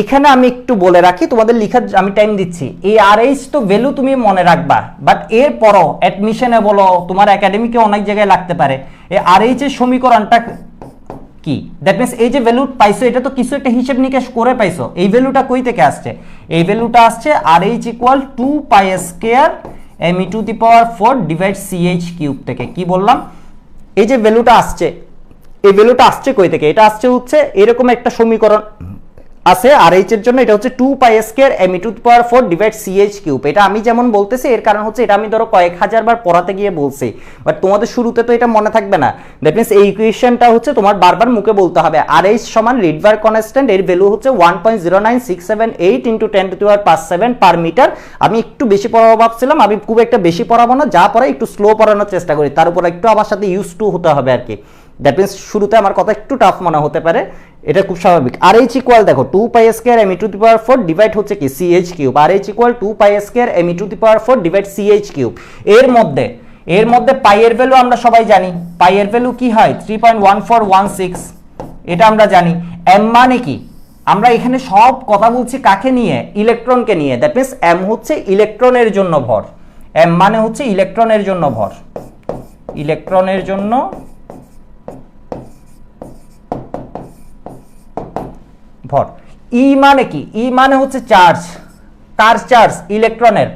এখানে আমি একটু বলে রাখি, তোমাদের লিখার আমি টাইম দিচ্ছি, এই RH তো ভ্যালু তুমি মনে রাখবা, বাট এরপরও অ্যাডমিশনে বলো তোমার একাডেমিকে অনেক জায়গায় লাগতে পারে। এই RH এর সমীকরণটা কি, দ্যাট মিন্স এই যে ভ্যালু পাইছো এটা তো কিছু একটা হিসেব নিকেশ করে পাইছো। এই ভ্যালুটা কই থেকে আসছে, এই ভ্যালুটা আসছে RH equal 2 pi square m two the power 4 divide CH cube থেকে। কি বললাম, এই যে ভ্যালুটা আসছে, এই ভ্যালুটা আসছে কই থেকে, এটা আসছে হচ্ছে এরকম একটা সমীকরণ আছে RH এর জন্য, এটা হচ্ছে 2 pi square m two the power 4 divide CH cube. এটা আমি যেমন বলতেছি এর কারণ হচ্ছে এটা আমি ধরো কয়েক হাজার বার পড়াতে গিয়ে বলছি, বাট তোমাদের শুরুতে তো এটা মনে থাকবে না। দ্যাট মিন্স এই ইকুয়েশনটা হচ্ছে তোমার বারবার মুখে বলতে হবে। RH সমান রিডবার্গ কনস্ট্যান্ট, এর ভ্যালু হচ্ছে 1.09678 into 10 to the power 7 per metre. আমি একটু বেশি পড়াবো ভাবছিলাম, আমি খুব একটা বেশি পড়াবো না, যা পড়াই একটু স্লো পড়ানোর চেষ্টা করি, তার উপর একটু আমার সাথে ইউজ টু হতে হবে আর কি। দ্যাট মিন্স শুরুতে আমার কথা একটু টাফ মনে হতে পারে, এটা খুব স্বাভাবিক। RH ইকুয়াল দেখো 2 pi square m two the power 4 divide হচ্ছে কি CH cube. RH equal 2 pi square m two the power 4 divide CH cube. এর মধ্যে পাই এর ভ্যালু আমরা সবাই জানি, পাই এর ভ্যালু কি হয় 3.1416, এটা আমরা জানি। m মানে কি, আমরা এখানে সব কথা বলছি কাকে নিয়ে, ইলেকট্রনকে নিয়ে। দ্যাট মিন্স m হচ্ছে ইলেকট্রনের জন্য ভর, m মানে হচ্ছে ইলেকট্রনের জন্য ভর, ইলেকট্রনের জন্য ভর। ই মানে কি, ই মানে হচ্ছে চার্জ, কার চার্জ, ইলেকট্রনের।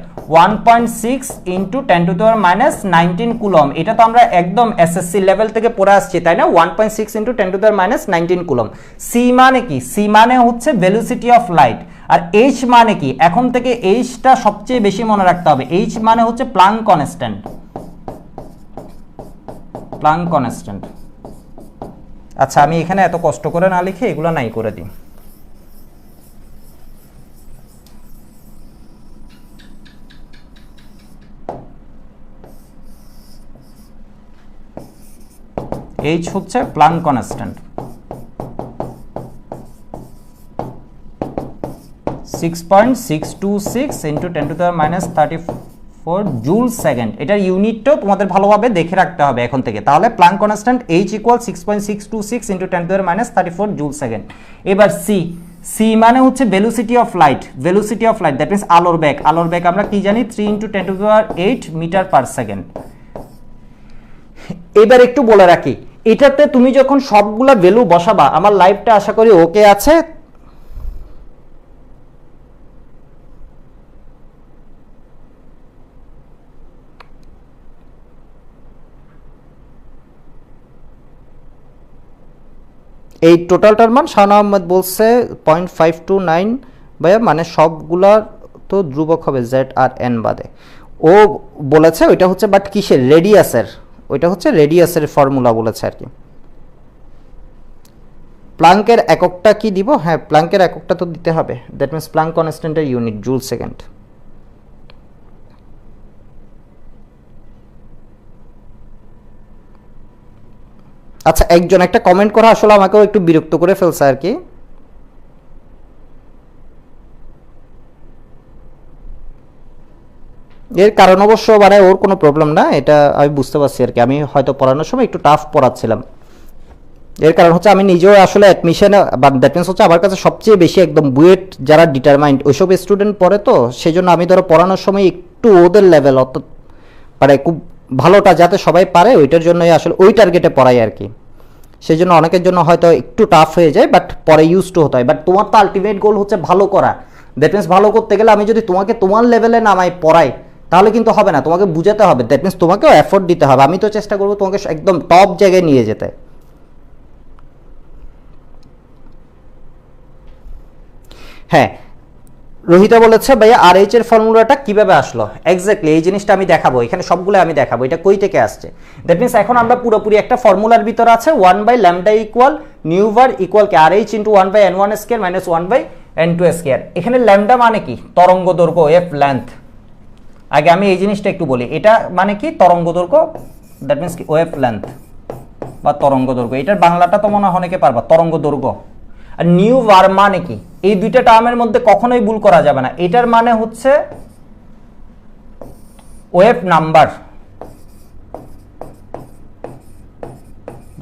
1.6 into 10 to the power minus 19 coulomb. এটা তো আমরা একদম এসএসসি লেভেল থেকে পড়ে আসছি তাই না, 1.6 into 10 to the power minus 19 coulomb. C মানে কি, সি মানে হচ্ছে ভেলোসিটি অফ লাইট। আর এইচ মানে কি, এখন থেকে এইচটা সবচেয়ে বেশি মনে রাখতে হবে, এইচ মানে হচ্ছে প্লাঙ্ক কনস্ট্যান্ট, প্লাঙ্ক কনস্ট্যান্ট। আচ্ছা আমি এখানে এত কষ্ট করে না লিখে এগুলো নাই করে দিই। এইচ হচ্ছে Planck constant, 6.626 into 10⁻³ joule second. এটার ইউনিটটাও তোমাদের ভালোভাবে দেখে রাখতে হবে এখন থেকে। তাহলে Planck constant H equal 6.626 into 10⁻³ joule second. এবার সি মানে হচ্ছে velocity of light, velocity of light that means আলোর বেগ, আলোর বেগ আমরা কি জানি 3 ইন্টু 10⁸ মিটার পার সেকেন্ড। এবার একটু বলে রাখি, এটাতে তুমি যখন সবগুলা ভ্যালু বসাবা, আমার লাইফটা আশা করি ওকে আছে। এই টোটালটার মান শাহান আহমেদ বলছে 0.529 ভাইয়া, মানে সবগুলার তো ধ্রুবক হবে জেড আর এন বাদে। ও বলেছে ওইটা হচ্ছে বাট কিসের, রেডিয়াসের, ওইটা হচ্ছে রেডিয়াসের ফর্মুলা বলেছে আর কি। প্লাঙ্কের এককটা কি দিব? হ্যাঁ, প্লাঙ্কের এককটা তো দিতে হবে, দ্যাট মিন্স প্লাঙ্ক কনস্ট্যান্টের ইউনিট জুল সেকেন্ড। আচ্ছা, একজন একটা কমেন্ট করা আসলে আমাকেও একটু বিরক্ত করে ফেলছে আর কি। এর কারণ অবশ্য মানে ওর কোনো প্রবলেম না, এটা আমি বুঝতে পারছি আর কি। আমি হয়তো পড়ানোর সময় একটু টাফ পড়াচ্ছিলাম। এর কারণ হচ্ছে আমি নিজেও আসলে অ্যাডমিশনে বা দ্যাট মিন্স হচ্ছে আমার কাছে সবচেয়ে বেশি একদম বুয়েট যারা ডিটারমাইন্ড ওইসব স্টুডেন্ট পড়ে, তো সেই জন্য আমি ধরো পড়ানোর সময় একটু ওদের লেভেল অত মানে খুব ভালোটা যাতে সবাই পারে ওইটার জন্যই আসলে ওই টার্গেটে পড়াই আর কি। সেই জন্য অনেকের জন্য হয়তো একটু টাফ হয়ে যায়, বাট পরে ইউজ টু হতে হয়। বাট তোমার তো আলটিমেট গোল হচ্ছে ভালো করা, দ্যাট মিন্স ভালো করতে গেলে আমি যদি তোমাকে তোমার লেভেলে নামাই পড়াই তাহলে কিন্তু হবে না, তোমাকে বুঝাতে হবে, দ্যাট মিন্স তোমাকেও এফোর্ট দিতে হবে। আমি তো চেষ্টা করবো তোমাকে একদম টপ জায়গায় নিয়ে যেতে। হ্যাঁ, রোহিতা বলেছে ভাইয়া আর এইচ এর ফর্মুলাটা কিভাবে আসলো? এক্স্যাক্টলি এই জিনিসটা আমি দেখাবো, এখানে সবগুলো আমি দেখাবো এটা কই থেকে আসছে। দ্যাট মিন্স এখন আমরা পুরোপুরি একটা ফর্মুলার ভিতরে আছে 1/λ ইকুয়াল নিউ ভার ইকুয়াল কি R H into 1/n1 square minus 1/n2 square. এখানে ল্যামডা মানে কি? তরঙ্গ দৈর্ঘ্য, এফ লেন্থ। আগে আমি এই জিনিসটা একটু বলি, এটা মানে কি তরঙ্গ দৈর্ঘ্য, দ্যাট মিন্স কি ওয়েভ লেন্থ বা তরঙ্গ দৈর্ঘ্য। এটার বাংলাটা তো মনে হয় অনেকে পারবা, তরঙ্গ দৈর্ঘ্য। আর নিউ ভার মানে কি? এই দুইটা টার্মের মধ্যে কখনোই ভুল করা যাবে না। এটার মানে হচ্ছে ওয়েভ নাম্বার।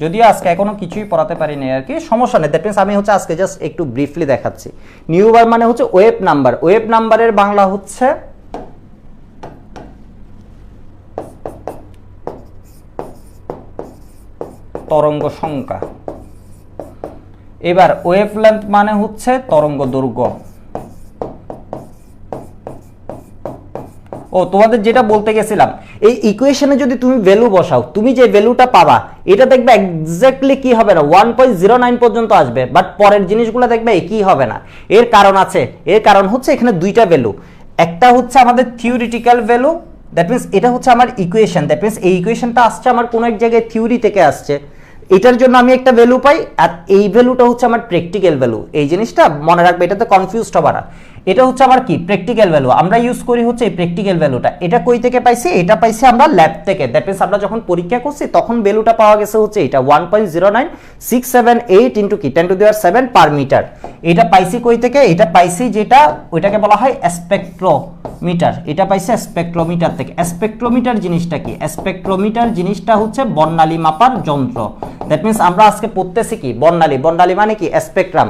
যদিও আজকে এখনো কিছুই পড়াতে পারিনি আর কি, সমস্যা নেই। দ্যাট মিন্স আমি হচ্ছে আজকে জাস্ট একটু ব্রিফলি দেখাচ্ছি। নিউ ভার মানে হচ্ছে ওয়েভ নাম্বার, ওয়েভ নাম্বারের বাংলা হচ্ছে তরঙ্গ সংখ্যা। এবার ওয়েভ লেন্থ মানে হচ্ছে তরঙ্গ দৈর্ঘ্য। ও তোমাদের যেটা বলতে গেছিলাম, এই ইকুয়েশনে যদি তুমি ভ্যালু বসাও, তুমি যে ভ্যালুটা পাবা এটা দেখবে এক্স্যাক্টলি কি হবে না 1.09 পর্যন্ত আসবে, বাট পরের জিনিসগুলো দেখবে একই হবে না। এর কারণ আছে, এর কারণ হচ্ছে এখানে দুইটা ভ্যালু, একটা হচ্ছে আমাদের থিওরিটিক্যাল ভ্যালু, দ্যাট মিন্স এটা হচ্ছে আমার ইকুয়েশন, দ্যাট মিন্স এই ইকুয়েশনটা আসছে আমার কোনো এক জায়গায় থিওরি থেকে আসছে, এটার জন্য আমি একটা ভ্যালু পাই, আর এই ভ্যালুটা হচ্ছে আমার প্র্যাকটিক্যাল ভ্যালু। এই জিনিসটা মনে রাখবে, এটাতে কনফিউজড হবা না। এটা হচ্ছে আমার কি প্র্যাকটিক্যাল ভ্যালু, আমরা ইউজ করি হচ্ছে এই প্র্যাকটিক্যাল ভ্যালুটা। এটা কই থেকে পাইছি? এটা পাইছি আমরা ল্যাব থেকে, দ্যাট মিন্স আমরা যখন পরীক্ষা করছি তখন ভ্যালুটা পাওয়া গেছে হচ্ছে এটা 1.09678 ইন্টু কি 10⁷ পার মিটার। এটা পাইছি কই থেকে? এটা পাইছি যেটা ওইটাকে বলা হয় স্পেকট্রোমিটার, এটা পাইছি স্পেকট্রোমিটার থেকে। স্পেকট্রোমিটার জিনিসটা কি? স্পেকট্রোমিটার জিনিসটা হচ্ছে বর্ণালী মাপার যন্ত্র। দ্যাট মিন্স আমরা আজকে পড়তেছি কি বর্ণালী, বর্ণালী মানে কি স্পেকট্রাম,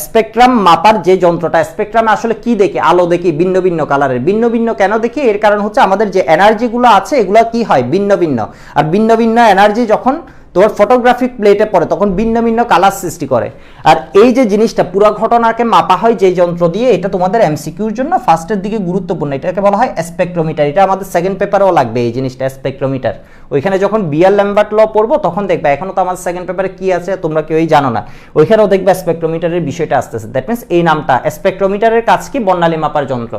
স্পেকট্রাম মাপার যে যন্ত্রটা। স্পেকট্রামে আসলে কি দেখি? আলো দেখি ভিন্ন ভিন্ন কালারের। ভিন্ন ভিন্ন কেন দেখি? এর কারণ হচ্ছে আমাদের যে এনার্জিগুলো আছে এগুলো কি হয় ভিন্ন ভিন্ন, আর ভিন্ন ভিন্ন এনার্জি যখন তোমার ফটোগ্রাফিক প্লেটে পড়ে তখন ভিন্ন ভিন্ন কালার সৃষ্টি করে। আর এই যে জিনিসটা পুরো ঘটনাকে মাপা হয় যে যন্ত্র দিয়ে, এটা তোমাদের এমসিকিউর জন্য ফার্স্টের দিকে গুরুত্বপূর্ণ, এটাকে বলা হয় স্পেকট্রোমিটার। এটা আমাদের সেকেন্ড পেপারেও লাগবে এই জিনিসটা স্পেকট্রোমিটার। ওইখানে যখন বিয়ার ল্যাম্বার্ট ল পড়বো তখন দেখবে, এখনো তো আমার সেকেন্ড পেপারে কি আছে তোমরা কেউই জানো না, ওইখানেও দেখবে স্পেকট্রোমিটারের বিষয়টা আসতেছে। দ্যাট মিন্স এই নামটা স্পেকট্রোমিটারের কাজ কি? বর্ণালী মাপার যন্ত্র।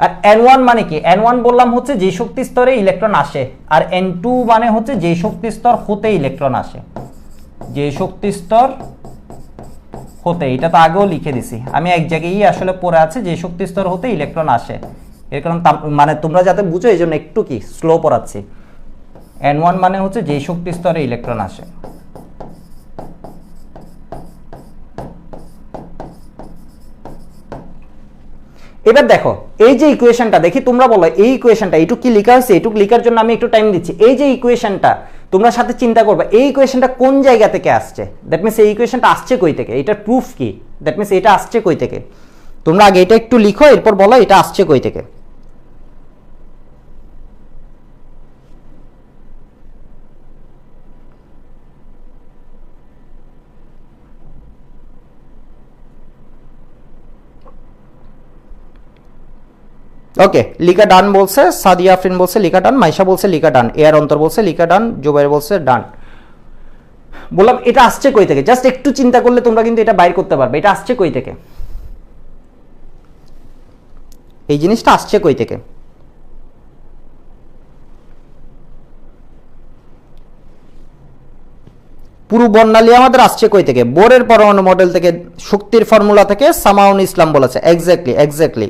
আর N1 মানে কি? N1 বললাম হচ্ছে যে শক্তি স্তরে ইলেকট্রন আসে, আর N2 মানে হচ্ছে যে শক্তি স্তর হতে ইলেকট্রন আসে, যে শক্তি স্তর হতে। এটা তো আগেও লিখে দিছি আমি, এক জায়গায় আসলে পড়ে আছে যে শক্তি স্তর হতে ইলেকট্রন আসে। এর কারণ মানে তোমরা যাতে বুঝো এই জন্য একটু কি স্লো পড়াচ্ছি। N1 মানে হচ্ছে যে শক্তি স্তরে ইলেকট্রন আসে। এবার দেখো এই যে ইকুয়েশনটা দেখি, তোমরা বলো এই ইকুয়েশনটা এইটুকু কি লেখা হয়েছে, এইটুকু লেখার জন্য আমি একটু টাইম দিচ্ছি। এই যে ইকুয়েশনটা তোমরা সাথে চিন্তা করবে, এই ইকুয়েশনটা কোন জায়গা থেকে আসছে, দ্যাট মিনস এই ইকুয়েশনটা আসছে কই থেকে, এটার প্রুফ কি, দ্যাট মিনস এটা আসছে কই থেকে। তোমরা আগে এটা একটু লিখো, এরপর বলো এটা আসছে কই থেকে। ওকে, লিখা ডান বলছে, সাদিয়া আফরিন বলছে লিখা ডান, মাইশা বলছে লিখা ডান, এয়ার অন্তর বলছে লিখা ডান, জুবাইর বলছে ডান। বললাম এটা আসছে কই থেকে, জাস্ট একটু চিন্তা করলে তোমরা কিন্তু এটা বাইর করতে পারবে, এটা আসছে কই থেকে, এই জিনিসটা আসছে কই থেকে। পুরো বর্ণালী আমাদের আসছে কই থেকে, বোরের পরমাণু মডেল থেকে, শক্তির ফর্মুলা থেকে, সামাউন ইসলাম বলেছে। এক্স্যাক্টলি।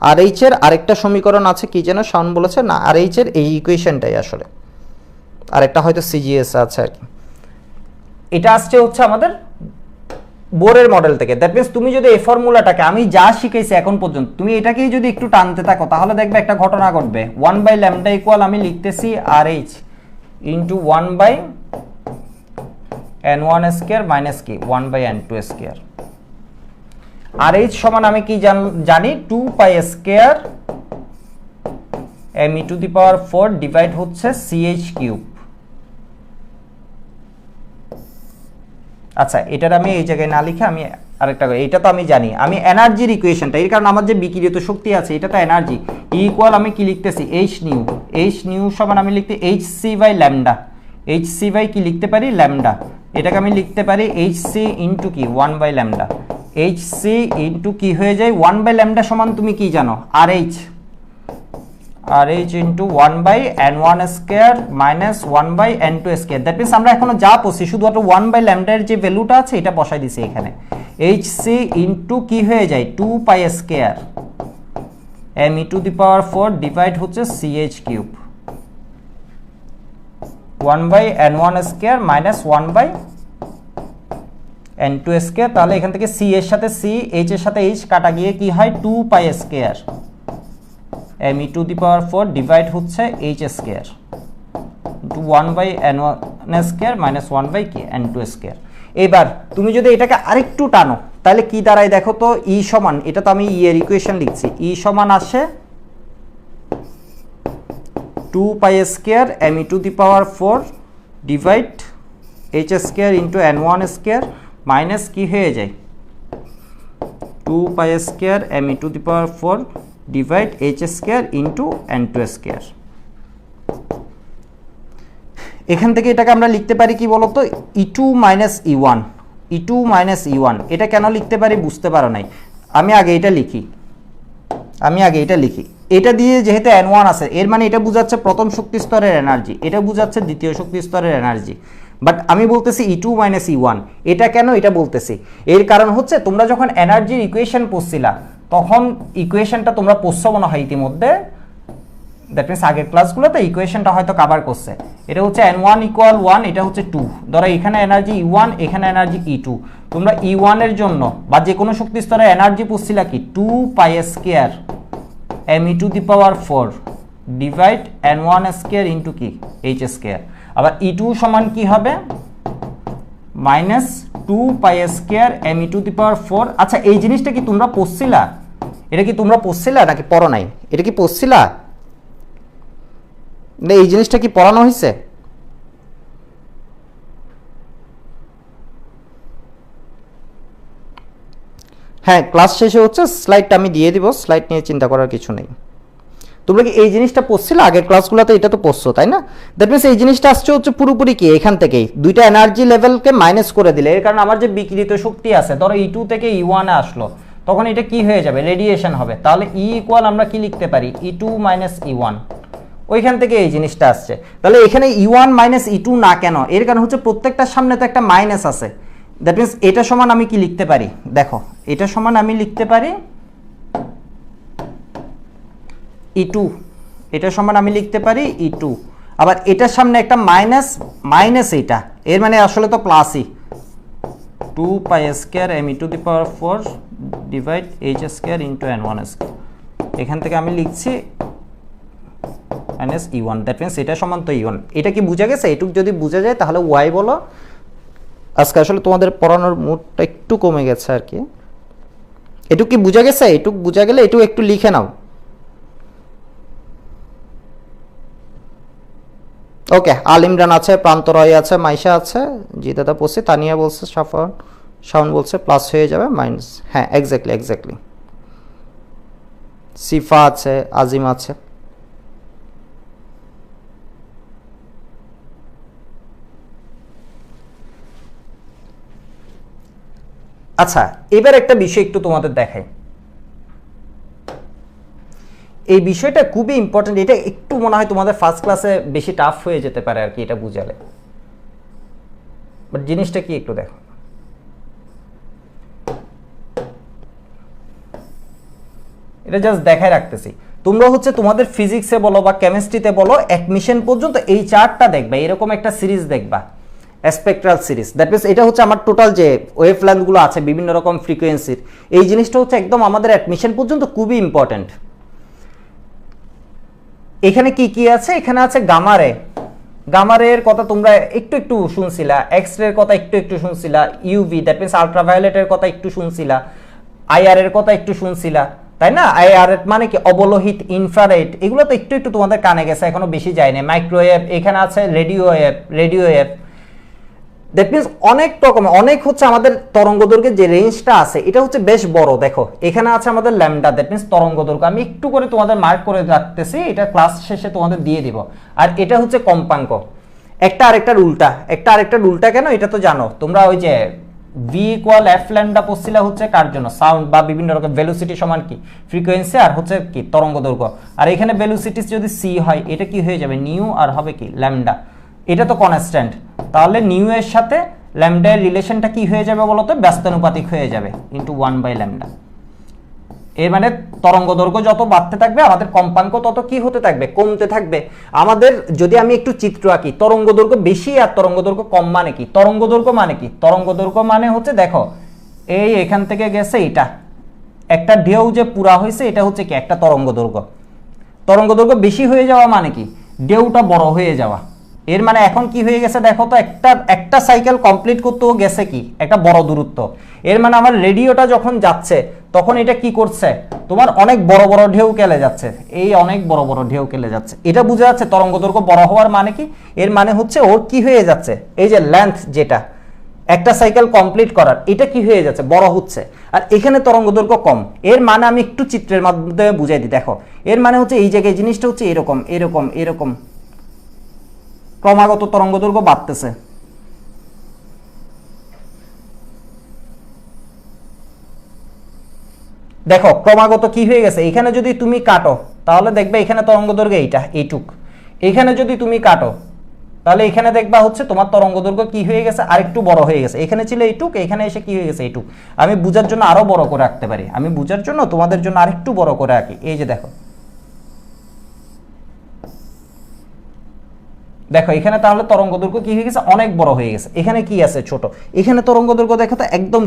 আর এইচ এর আরেকটা সমীকরণ আছে কি যেন শাওন বলেছে, না আর এইচ এর এই ইকুয়েশনটাই আসলে, আরেকটা হয়তো সিজিএস আছে আর কি। এটা আসছে হচ্ছে আমাদের বোরের মডেল থেকে। দ্যাট মিনস তুমি যদি এই ফর্মুলাটাকে আমি যা শিখেছি এখন পর্যন্ত তুমি এটাকেই যদি একটু টানতে থাকো তাহলে দেখবে একটা ঘটনা ঘটবে। 1/λ ইকুয়াল আমি লিখতেছি RH into 1/n1 square minus কি 1/n2 স্কয়ার। RH সমান আমি কি জানি 2 square me to the power 4 divide হচ্ছে CH কিউব। আচ্ছা, এটার আমি এই জায়গায় না লিখে আমি আরেকটা, এটা তো আমি জানি, আমি এনার্জির ইকুয়েশনটা, এর কারণ আমার যে বিকিরিত শক্তি আছে এটা তো এনার্জি, ইকুয়াল আমি কি লিখতেছি h নিউ সমান আমি লিখতে hc/λ, hc বাই কি লিখতে পারি ল্যামডা, এটাকে আমি লিখতে পারি hc ইনটু কি 1/λ, hc ইনটু কি হয়ে যায় 1/λ সমান তুমি কি জানো RH into 1/n1 square minus 1/n2 square. That means আমরা এখনো যা পড়ছি শুধুমাত্র 1/λ এর যে ভ্যালুটা আছে এটা বসাই দিছি এখানে। hc ইন্টু কি হয়ে যায় 2 square me to the power 4 divide হচ্ছে ch cube 1/n1 square minus 1/n2 square. তাহলে এখান থেকে c এর সাথে c, h এর সাথে h কাটা গিয়ে কি হয় 2 square me to the power 4 divide হচ্ছে h square into 1/n1 square minus 1/n2 square. এবার তুমি যদি এটাকে আরেকটু টানো তাহলে কি দাঁড়ায় দেখো তো, E সমান, এটা তো আমি E এর ইকুয়েশন লিখছি, E সমান আসে 2 square me to the power 4 divide h square into n1 square minus কি হয়ে যায় 2 square me to the power 4 divide h square into n2 square. এখান থেকে এটাকে আমরা লিখতে পারি কি বলতো E2 minus E1, E2 minus E1। এটা কেন লিখতে পারি বুঝতে পারো নাই, আমি আগে এটা লিখি, এটা দিয়ে যেহেতু n1 আছে এর মানে এটা বোঝাচ্ছে প্রথম শক্তি স্তরের এনার্জি, এটা বোঝাচ্ছে দ্বিতীয় শক্তি স্তরের এনার্জি, বাট আমি বলতেছি E2 মাইনাস E1। এটা কেন এটা বলতেছি, এর কারণ হচ্ছে তোমরা যখন এনার্জির ইকুয়েশন পড়ছিলা তখন ইকুয়েশনটা তোমরা পড়ছো মনে হয় ইতিমধ্যে, দ্যাট মিনস আগের ক্লাসগুলোতে ইকুয়েশনটা হয়তো কভার করছে। এটা হচ্ছে n1 ইকুয়াল 1, এটা হচ্ছে 2, ধরো এখানে এনার্জি E1 এখানে এনার্জি E2। তোমরা E1 এর জন্য বা যে কোনো শক্তি স্তরে এনার্জি পড়ছিলা কি 2 square me to the power 4 divide n1 square into কি h স্কয়ার। আবার E2 সমান কি হবে minus 2 square me to the power 4। আচ্ছা, এই জিনিসটা কি তোমরা পড়ছিলা, এটা কি তোমরা পড়ছিলা নাকি পড়ো নাই, এটা কি পড়ছিলা না, এই জিনিসটা কি পড়ানো হয়েছে? হ্যাঁ, ক্লাস শেষে হচ্ছে স্লাইডটা আমি দিয়ে দিব, স্লাইড নিয়ে চিন্তা করার কিছু নেই। তোমরা কি এই জিনিসটা পড়ছিলে আগের ক্লাসগুলোতে, এটা তো পড়ছো তাই না? দ্যাট মিনস এই জিনিসটা আসছে হচ্ছে পুরোপুরি কি এখান থেকেই দুইটা এনার্জি লেভেলকে মাইনাস করে দিলে, এর কারণে আমার যে বিকিরিত শক্তি আছে ধরো E2 থেকে E1 এ আসলো, তখন এটা কি হয়ে যাবে রেডিয়েশন হবে। তাহলে E ইকুয়াল আমরা কি লিখতে পারি E2 মাইনাস E1, ওইখান থেকে এই জিনিসটা আসছে। তাহলে এখানে E1 মাইনাস E2 না কেন, এর কারণ হচ্ছে প্রত্যেকটার সামনে তো একটা মাইনাস আছে। দ্যাট মিনস এটা সমান আমি কি লিখতে পারি, দেখো এটা সমান আমি লিখতে পারি E2, এটা সমান আমি লিখতে পারি E2। আবার এটার সামনে একটা মাইনাস এটা, এর মানে আসলে তো প্লাসই 2 square me to the power 4 divide H square into N one square. এখান থেকে আমি লিখছি minus E one, that means এটা সমান তো ই ওয়ান। এটা কি বোঝা গেছে? এটুক যদি বোঝা যায় তাহলে ওয়াই বলো। আজকে আসলে তোমাদের পড়ানোর মুডটা একটু কমে গেছে আর কি। এটুক কি বোঝা গেছে? এটুক বোঝা গেলে এটুক একটু লিখে নাও। ওকে, আল ইমরান আছে, প্রান্ত রয় আছে, মাইশা আছে, জি দাদা বলছে, তানিয়া বলছে, শাওন বলছে প্লাস হয়ে যাবে মাইনাস। হ্যাঁ এক্স্যাক্টলি। সিফা আছে, আজিম আছে। আচ্ছা, এবার একটা বিষয় একটু তোমাদের দেখাই। এই বিষয়টা খুবই ইম্পর্টেন্ট। এটা একটু মনে হয় তোমাদের ফার্স্ট ক্লাসে বেশি টাফ হয়ে যেতে পারে আর কি এটা বুঝালে, বাট জিনিসটা কি একটু দেখো। এটা জাস্ট দেখাই রাখতেছি। তোমরা হচ্ছে তোমাদের ফিজিক্সে বলো বা কেমিস্ট্রিতে বলো অ্যাডমিশন পর্যন্ত এই চার্টটা দেখবা, এরকম একটা সিরিজ দেখবা, স্পেকট্রাল সিরিজ। দ্যাট মিনস এটা হচ্ছে আমার টোটাল যে ওয়েভ লেন্থগুলো আছে বিভিন্ন রকম ফ্রিকোয়েন্সির, এই জিনিসটা হচ্ছে একদম আমাদের অ্যাডমিশন পর্যন্ত খুবই ইম্পর্টেন্ট। এখানে কি কি আছে? এখানে আছে গামা রে। গামা রে এর কথা তোমরা একটু শুনছিলা, এক্স রে এর কথা একটু শুনছিলা, ইউভি দ্যাট মিনস আল্ট্রাভায়োলেটের কথা একটু শুনছিলা, আইআর এর কথা একটু শুনছিলা, তাই না? আইআর মানে কি? অবলোহিত, ইনফ্রারেড, এগুলো তো একটু তোমাদের কানে গেছে, এখনো বেশি যায়নি। মাইক্রোওয়েভ, এখানে আছে রেডিও ওয়েভ। দ্যাট মিনস অনেক রকম, অনেক হচ্ছে আমাদের তরঙ্গদৈর্ঘ্যের যে রেঞ্জটা আছে এটা হচ্ছে বেশ বড়। দেখো এখানে আছে আমাদের ল্যামডা, দ্যাট মিনস তরঙ্গদৈর্ঘ্য। আমি একটু করে তোমাদের মার্ক করে রাখতেছি, এটা ক্লাস শেষে তোমাদের দিয়ে দিব। আর এটা হচ্ছে কম্পাঙ্ক, একটা আরেকটার উল্টা কেন এটা তো জানো তোমরা। ওই যে ভি ইকুয়াল এফ ল্যামডা পড়ছিলা হচ্ছে কার জন্য? সাউন্ড বা বিভিন্ন রকম ভেলোসিটি সমান কি? ফ্রিকোয়েন্সি আর হচ্ছে কি? তরঙ্গদৈর্ঘ্য। আর এখানে ভেলোসিটি যদি সি হয় এটা কি হয়ে যাবে? নিউ আর হবে কি? ল্যামডা। এটা তো কনস্ট্যান্ট, তাহলে নিউ এর সাথে ল্যামডা এর রিলেশনটা কি হয়ে যাবে বলতো? ব্যস্তানুপাতিক হয়ে যাবে, ইনটু 1/λ। এর মানে তরঙ্গদৈর্ঘ্য যত বাড়তে থাকবে আমাদের কম্পাঙ্ক তত কি হতে থাকবে? কমতে থাকবে। আমাদের যদি আমি একটু চিত্র আঁকি, তরঙ্গদৈর্ঘ্য বেশি আর তরঙ্গদৈর্ঘ্য কম মানে কি? তরঙ্গদৈর্ঘ্য মানে কি? তরঙ্গদৈর্ঘ্য মানে হচ্ছে দেখো এই এখান থেকে গেছে এটা একটা ঢেউ যে পুরা হয়েছে, এটা হচ্ছে কি? একটা তরঙ্গদৈর্ঘ্য। তরঙ্গদৈর্ঘ্য বেশি হয়ে যাওয়া মানে কি? ঢেউটা বড় হয়ে যাওয়া। এর মানে এখন কি হয়ে গেছে দেখো তো, একটা সাইকেল কমপ্লিট করতেও গেছে কি? একটা বড় দূরত্ব। এর মানে আমার রেডিওটা যখন যাচ্ছে তখন এটা কি করছে? তোমার অনেক বড় বড় ঢেউ কেলে যাচ্ছে, এই অনেক বড় বড় ঢেউ কেলে যাচ্ছে। এটা বুঝা যাচ্ছে তরঙ্গদৈর্ঘ্য বড় হওয়ার মানে কি? এর মানে হচ্ছে ওর কি হয়ে যাচ্ছে? এই যে লেন্থ যেটা একটা সাইকেল কমপ্লিট করার, এটা কি হয়ে যাচ্ছে? বড় হচ্ছে। আর এখানে তরঙ্গদৈর্ঘ্য কম। এর মানে আমি একটু চিত্রের মাধ্যমে বুঝাই দিই। দেখো এর মানে হচ্ছে এই জায়গায় জিনিসটা হচ্ছে এরকম ক্রমাগত তরঙ্গদৈর্ঘ্য বাড়তেছে। দেখো ক্রমাগত কি হয়ে গেছে? এখানে যদি তুমি কাটো তাহলে দেখবে এখানে তরঙ্গদৈর্ঘ্য এইটুক। এখানে যদি তুমি কাটো তাহলে এখানে দেখবা হচ্ছে তোমার তরঙ্গদৈর্ঘ্য কি হয়ে গেছে? আরেকটু বড় হয়ে গেছে। এখানে ছিল এইটুক, এখানে এসে কি হয়ে গেছে? এইটুক। আমি বুঝার জন্য আরো বড় করে রাখতে পারি, আমি বুঝার জন্য তোমাদের জন্য আরেকটু বড় করে রাখি। এই যে দেখো এখানে তাহলে তরঙ্গদৈর্ঘ্য কি হয়ে গেছে? অনেক বড় হয়ে গেছে। এখানে কি আছে? ছোট। এখানে তরঙ্গদৈর্ঘ্য দেখো তো একদম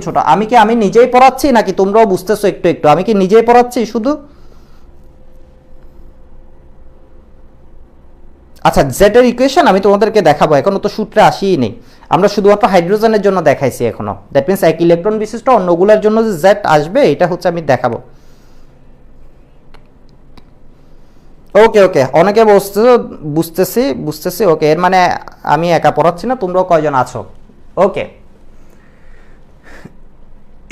ছোট। আমি নিজেই পড়াচ্ছি নাকি তোমরাও বুঝতেছো একটু? আমি কি নিজেই পড়াচ্ছি শুধু? আচ্ছা, জেড এর ইকুয়েশন আমি তোমাদেরকে দেখাবো, এখনো তো সূত্রে আসিই নেই। আমরা শুধুমাত্র হাইড্রোজেনের জন্য দেখাইছি এখনো। দ্যাট মিনস এক ইলেকট্রন বিশিষ্ট অন্যগুলোর জন্য যে জেড আসবে এটা হচ্ছে আমি দেখাবো। ওকে অনেকে বুঝতেছি। ওকে, এর মানে আমি একা পড়াচ্ছি না, তোমরাও কয়জন আছো? ওকে,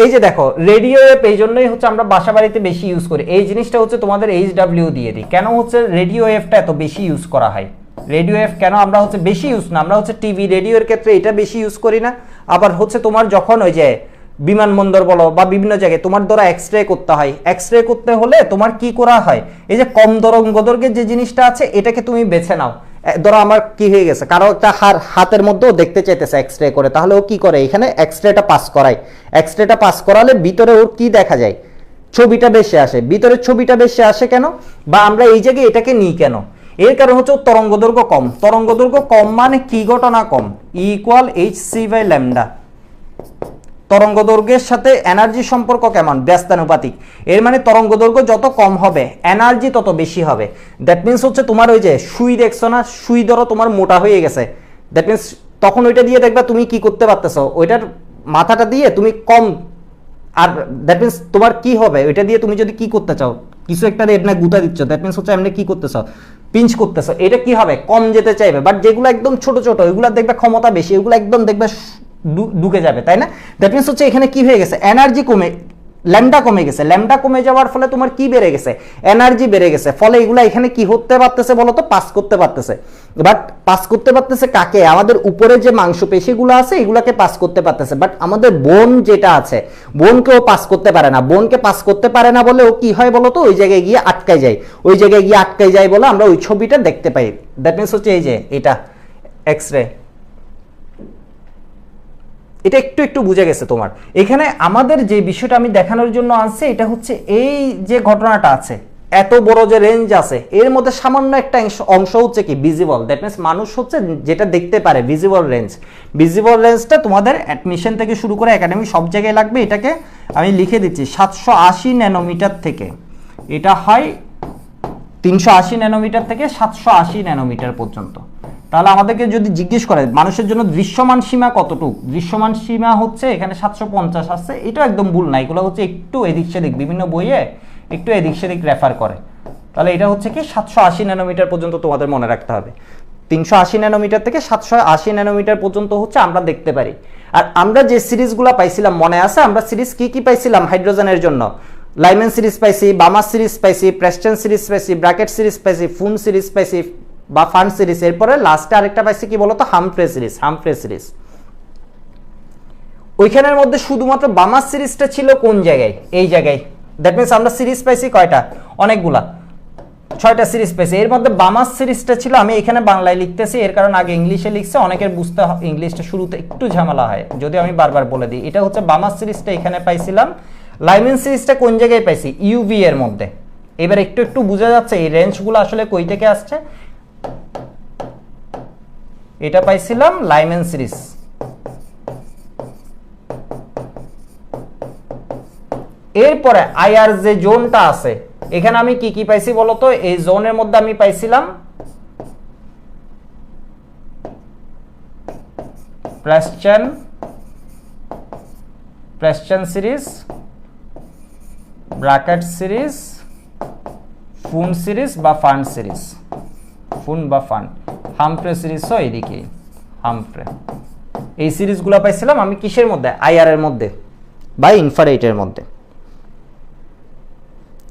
এই যে দেখো রেডিও ওয়েভ এই জন্যই হচ্ছে আমরা বাসা বাড়িতে বেশি ইউজ করি। এই জিনিসটা হচ্ছে তোমাদের HW দিয়ে দিই। কেন হচ্ছে রেডিও ওয়েভটা এত বেশি ইউজ করা হয়? রেডিও ওয়েভ কেন আমরা হচ্ছে বেশি ইউজ না? আমরা হচ্ছে টিভি রেডিওর ক্ষেত্রে এটা বেশি ইউজ করি না। আবার হচ্ছে তোমার যখন ওই যে বিমানবন্দর বলো বা বিভিন্ন জায়গায় তোমার দ্বারা এক্সরে করতে হয়, এক্সরে করতে হলে তোমার কি করা হয়? এই যে কম তরঙ্গদৈর্ঘ্যের যে জিনিসটা আছে এটাকে তুমি বেছে নাও। ধরো আমার কি হয়ে গেছে, কারো একটা হাতের মধ্যেও দেখতে চাইতেছে এক্সরে করে, তাহলে ও কি করে? এখানে এক্সরেটা পাস করায়। এক্সরেটা পাস করালে ভিতরে ওর কি দেখা যায়? ছবিটা বেশি আসে। ভিতরের ছবিটা বেশি আসে কেন? বা আমরা এই জায়গায় এটাকে নিই কেন? এর কারণ হচ্ছে তরঙ্গদৈর্ঘ্য কম। তরঙ্গদৈর্ঘ্য কম মানে কি ঘটনা? কম, E = hc/λ। তরঙ্গদৈর্ঘ্যের সাথে এনার্জি সম্পর্ক কেমন? ব্যস্তানুপাতিক। এর মানে তরঙ্গদৈর্ঘ্য যত কম হবে এনার্জি তত বেশি হবে। দ্যাট মিনস হচ্ছে তোমার ওই যে সুই দেখছো না, সুই ধরো তোমার মোটা হয়ে গেছে, দ্যাট মিনস তখন ওইটা দিয়ে দেখবা তুমি কি করতে পারতেছো, ওইটার মাথাটা দিয়ে তুমি কম, আর দ্যাট মিনস তোমার কি হবে ওইটা দিয়ে তুমি যদি কি করতে চাও, কিছু একটা এমনি গুতা দিচ্ছ, দ্যাট মিনস হচ্ছে এমনি কি করতেছ, পিঞ্চ করতেছ, এটা কি হবে? কম যেতে চাইবে। বাট যেগুলো একদম ছোট ছোট ওইগুলো দেখবে ক্ষমতা বেশি, ওইগুলো একদম দেখবে ঢুকে যাবে, তাই না? দ্যাট মিনস হচ্ছে এখানে কি হয়ে গেছে, এনার্জি কমে, ল্যামডা কমে গেছে। ল্যামডা কমে যাওয়ার ফলে তোমার কি বেড়ে গেছে? এনার্জি বেড়ে গেছে। ফলে এগুলো এখানে কি হতে পারতেছে বলো তো? পাস করতে পারতেছে। বাট পাস করতে পারতেছে কাকে? আমাদের উপরে যে মাংসপেশিগুলো আছে এগুলাকে পাস করতে পারতেছে। বাট আমাদের বোন যেটা আছে, বোনকেও পাস করতে পারে না। বোনকে পাস করতে পারে না বলে ও কি হয় বলো তো? ওই জায়গায় গিয়ে আটকায় যায়। ওই জায়গায় গিয়ে আটকায় যায় বলে আমরা ওই ছবিটা দেখতে পাই। দ্যাট মিনস হচ্ছে এই যে এটা এক্স রে, এটা একটু একটু বুঝে গেছে তোমার। এখানে আমাদের যে বিষয়টা আমি দেখানোর জন্য আনছি এটা হচ্ছে এই যে ঘটনাটা আছে, এত বড় যে রেঞ্জ আছে এর মধ্যে সামান্য একটা অংশ হচ্ছে কি ভিজিবল। দ্যাট মিনস মানুষ হচ্ছে যেটা দেখতে পারে, ভিজিবল রেঞ্জ। ভিজিবল রেঞ্জটা তোমাদের অ্যাডমিশন থেকে শুরু করে একাডেমি সব জায়গায় লাগবে। এটাকে আমি লিখে দিচ্ছি 780 ন্যানোমিটার থেকে, এটা হয় 380 ন্যানোমিটার থেকে 780 ন্যানোমিটার পর্যন্ত। তাহলে আমাদেরকে যদি জিজ্ঞেস করে মানুষের জন্য দৃশ্যমান সীমা কতটুকু, দৃশ্যমান সীমা হচ্ছে এখানে 750 আসছে। এটা একদম ভুল না, এগুলো হচ্ছে একটু এদিক সেদিক, বিভিন্ন বইয়ে একটু এদিক সেদিক রেফার করে। তাহলে এটা হচ্ছে কি 780 ন্যানোমিটার পর্যন্ত তোমাদের মনে রাখতে হবে। 380 ন্যানোমিটার থেকে 780 ন্যানোমিটার পর্যন্ত হচ্ছে আমরা দেখতে পারি। আর আমরা যে সিরিজগুলো পাইছিলাম মনে আছে? আমরা সিরিজ কি কি পাইছিলাম হাইড্রোজেনের জন্য? লাইমেন সিরিজ পাইছি, বামাস সিরিজ পাইছি, প্রেস্টন সিরিজ পাইছি, ব্র্যাকেট সিরিজ পাইছি, ফুন সিরিজ পাইছি বা ফান সিরিজ। এরপরে লাস্টে আরেকটা পাইছি কি বলতো? Humphry series. হামফ্রে সিরিজ ওইখানের মধ্যে শুধুমাত্র বামাস সিরিজটা ছিল কোন জায়গায়? এই জায়গায়। দ্যাট মিনস আমরা সিরিজ পাইছি কয়টা? অনেকগুলা, 6টা সিরিজ পাইছি। এর মধ্যে বামাস সিরিজটা ছিল, আমি এখানে বাংলায় লিখতেছি এর কারণ আগে ইংলিশে লিখছে, অনেকের বুঝতে ইংলিশটা শুরুতে একটু ঝামেলা হয়, যদি আমি বারবার বলে দিই। এটা হচ্ছে বামাস সিরিজটা এখানে পাইছিলাম। লাইমেন সিরিজটা কোন জায়গায় পাইছি? ইউভি এর মধ্যে। এবার একটু একটু বোঝা যাচ্ছে এই রেঞ্জগুলো আসলে কই থেকে আসছে। এটা পাইছিলাম লাইমেন সিরিজ। এরপরে আইআর যে জোনটা আছে এখানে আমি কি কি পাইছি বলতো? এই জোনের মধ্যে আমি পাইছিলাম Paschen series, Brackett series, Pfund series বা ফান সিরিজ, ফুন বা ফান, হামফ্রে সিরিজও এইদিকে, হামফ্রে। এই সিরিজগুলো পাইছিলাম আমি কিসের মধ্যে? আইআর এর মধ্যে বা ইনফ্রারেডের মধ্যে।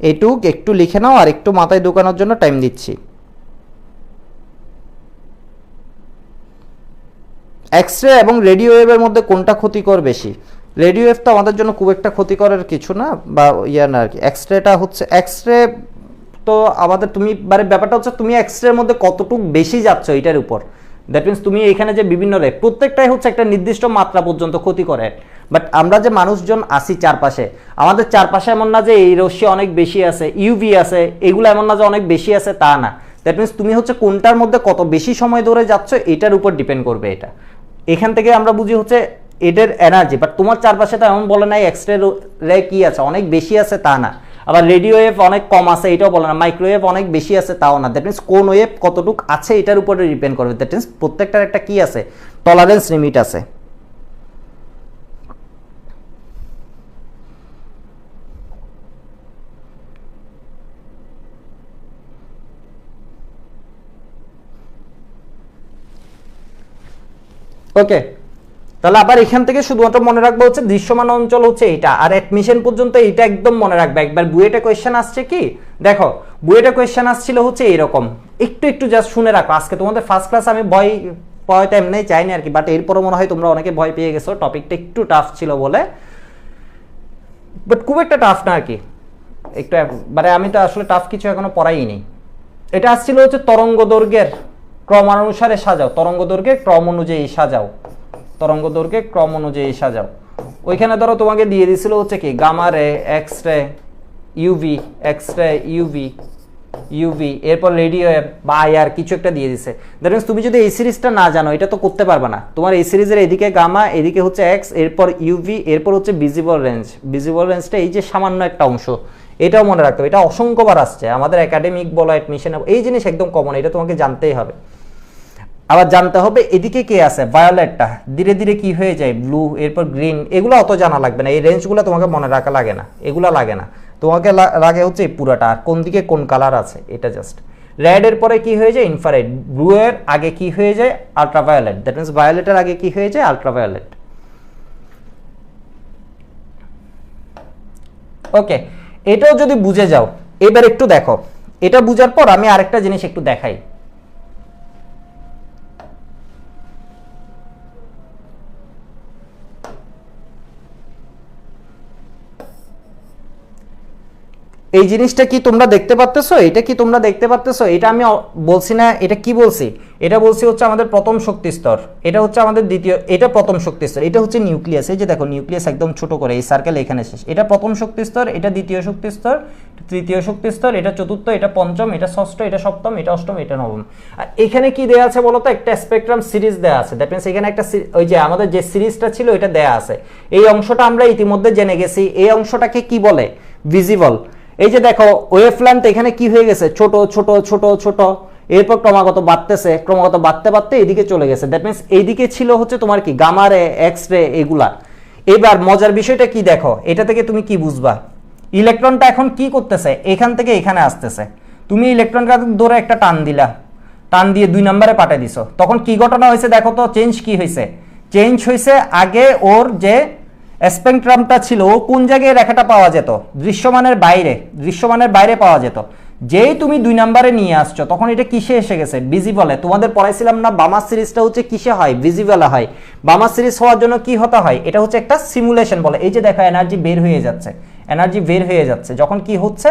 এইটুক একটু লিখে নাও আর একটু মাথায় ঢোকানোর জন্য টাইম দিচ্ছি। এক্স-রে এবং রেডিও ওয়েভের মধ্যে কোনটা ক্ষতিকর বেশি? রেডিও ওয়েভ তো আমাদের জন্য খুব একটা ক্ষতিকরের কিছু না, বা ইয়া না আর কি। এক্স-রেটা হচ্ছে, এক্স-রে তো আমাদের, তুমি মানে ব্যাপারটা হচ্ছে তুমি এক্স-রের মধ্যে কতটুকু বেশি যাচ্ছ এটার উপর। দ্যাট মিনস তুমি এখানে যে বিভিন্ন রে, প্রত্যেকটাই হচ্ছে একটা নির্দিষ্ট মাত্রা পর্যন্ত ক্ষতি করে। বাট আমরা যে মানুষজন আসি চারপাশে, আমাদের চারপাশে এমন না যে এই রশ্মি অনেক বেশি আছে, ইউভি আছে, এগুলো এমন না যে অনেক বেশি আছে, তা না। দ্যাট মিনস তুমি হচ্ছে কোনটার মধ্যে কত বেশি সময় ধরে যাচ্ছ এটার উপর ডিপেন্ড করবে এটা। এখান থেকে আমরা বুঝি হচ্ছে এটার এনার্জি। বাট তোমার চারপাশে তো এমন বলে নাই এক্স রে কি আছে অনেক বেশি আছে, তা না। আবার রেডিও ওয়েভ অনেক কম আছে এটাও বলে না, মাইক্রোওয়েভ অনেক বেশি আছে তাও না। দ্যাট মিনস কোন ওয়েভ কতটুকু আছে এটার উপরে ডিপেন্ড করবে। দ্যাট মিনস প্রত্যেকটার একটা কি আছে? টলারেন্স লিমিট আছে। ওকে, তাহলে আবার এখান থেকে শুধুমাত্র মনে রাখবো হচ্ছে দৃশ্যমান অঞ্চল হচ্ছে এটা, আর অ্যাডমিশন পর্যন্ত এটা একদম মনে রাখবে। একবার বুয়েটে কোয়েশ্চেন আসছে কি, দেখো বুয়েটে কোয়েশ্চেন আসছিল হচ্ছে এরকম, একটু একটু জাস্ট শুনে রাখো। আজকে তোমাদের ফার্স্ট ক্লাস আমি ভয় পাওয়াতে এমনি চাইনি আর কি, বাট এরপরও মনে হয় তোমরা অনেকে ভয় পেয়ে গেছো, টপিকটা একটু টাফ ছিল বলে। বাট খুব একটা টাফ না আর কি, একটু মানে আমি তো আসলে টাফ কিছু এখনো পড়াইনি। এটা আসছিল হচ্ছে তরঙ্গ দৈর্ঘ্যের ক্রমানুসারে সাজাও, তরঙ্গ দৈর্ঘ্যের ক্রম অনুযায়ী সাজাও, তরঙ্গ দৈর্ঘ্যের ক্রম অনুযায়ী সাজাও। ওইখানে ধরো তোমাকে দিয়ে দিছিল হচ্ছে কি গামা রে, X ray, UV, X ray, UV, UV, এরপর রেডিও ওয়েভ বা আইআর কিছু একটা দিয়ে দিছে। দ্যাট মিনস তুমি যদি এই সিরিজটা না জানো এটা তো করতে পারবে না। তোমার এই সিরিজের এদিকে গামা, এদিকে হচ্ছে এক্স, এরপর ইউভি, এরপর হচ্ছে ভিজিবল রেঞ্জ। ভিজিবল রেঞ্জটা এই যে সামান্য একটা অংশ, এটাও মনে রাখতে হবে। এটা অসংখ্যবার আসছে আমাদের একাডেমিক বলো, অ্যাডমিশন, এই জিনিস একদম কমন, এটা তোমাকে জানতেই হবে। আবার জানতে হবে এদিকে কে আছে, ভায়োলেটটা ধীরে ধীরে কি হয়ে যায় ব্লু, এরপর গ্রিন, এগুলো অত জানা লাগবে না, এই রেঞ্জগুলো তোমাকে মনে রাখা লাগে না, এগুলো লাগে না, তোমাকে লাগে হচ্ছে এই পুরাটা আর কোন দিকে কোন কালার আছে এটা জাস্ট। রেড এর পরে কি হয়ে যায় ইনফ্রারেড, ব্লু এর আগে কি হয়ে যায় আল্ট্রাভায়োলেট, দ্যাট মিনস ভায়োলেটের আগে কি হয়ে যায় আল্ট্রাভায়োলেট। ওকে, এটাও যদি বুঝে যাও, এবার একটু দেখো, এটা বুঝার পর আমি আরেকটা জিনিস একটু দেখাই। এই জিনিসটা কি তোমরা দেখতে পাচ্তেছো, এটা কি তোমরা দেখতে পাচ্তেছো, এটা আমি বলছি না, এটা কি বলছি, এটা বলছি হচ্ছে আমাদের প্রথম শক্তি স্তর, এটা হচ্ছে আমাদের দ্বিতীয়, এটা প্রথম শক্তি স্তর, এটা হচ্ছে নিউক্লিয়াস। এই যে দেখো নিউক্লিয়াস একদম ছোট করে এই সার্কেল এখানে শেষ, এটা প্রথম শক্তি স্তর, এটা দ্বিতীয় শক্তি স্তর, তৃতীয় শক্তি স্তর, এটা চতুর্থ, এটা পঞ্চম, এটা ষষ্ঠ, এটা সপ্তম, এটা অষ্টম, এটা নবম। আর এখানে কি দেয়া আছে বলতো, একটা স্পেকট্রাম সিরিজ দেয়া আছে, দ্যাট মিন্স এখানে একটা ওই যে আমাদের যে সিরিজটা ছিল এটা দেয়া আছে। এই অংশটা আমরা ইতিমধ্যে জেনে গেছি, এই অংশটাকে কি বলে ভিজিবল। এই যে দেখো ওয়েভ লেন্থ এখানে কি হয়ে গেছে ছোট ছোট ছোট ছোট, এরপর ক্রমাগত বাড়তেছে, ক্রমাগত বাড়তে বাড়তে এদিকে চলে গেছে, দ্যাট মিন্স এইদিকে ছিল হচ্ছে তোমার কি গামা রে, এক্স রে, এগুলা। এবার মজার বিষয়টা কি দেখো, এটা থেকে তুমি কি বুঝবা, ইলেকট্রনটা এখন কি করতেছে, এখান থেকে এখানে আসতেছে, তুমি ইলেকট্রনটা ধরে একটা টান দিলা, টান দিয়ে 2 নম্বরে পাঠিয়ে দিছো, তখন কি ঘটনা হয়েছে দেখো তো, চেঞ্জ কি হয়েছে, চেঞ্জ হয়েছে আগে ওর যে স্পেকট্রামটা ছিল ও কোন জায়গায় রেখাটা পাওয়া যেত, দৃশ্যমানের বাইরে, দৃশ্যমানের বাইরে পাওয়া যেত। যেই তুমি 2 নম্বরে নিয়ে আসছো তখন এটা কিসে এসে গেছে, ভিজিবলে। তোমাদের পড়াইছিলাম না বামার সিরিজটা হচ্ছে কিসে হয়, ভিজিবলে হয়। বামার সিরিজ হওয়ার জন্য কি হতে হয়, এটা হচ্ছে একটা সিমুলেশন বলে। এই যে দেখো এনার্জি বের হয়ে যাচ্ছে, এনার্জি বের হয়ে যাচ্ছে যখন কি হচ্ছে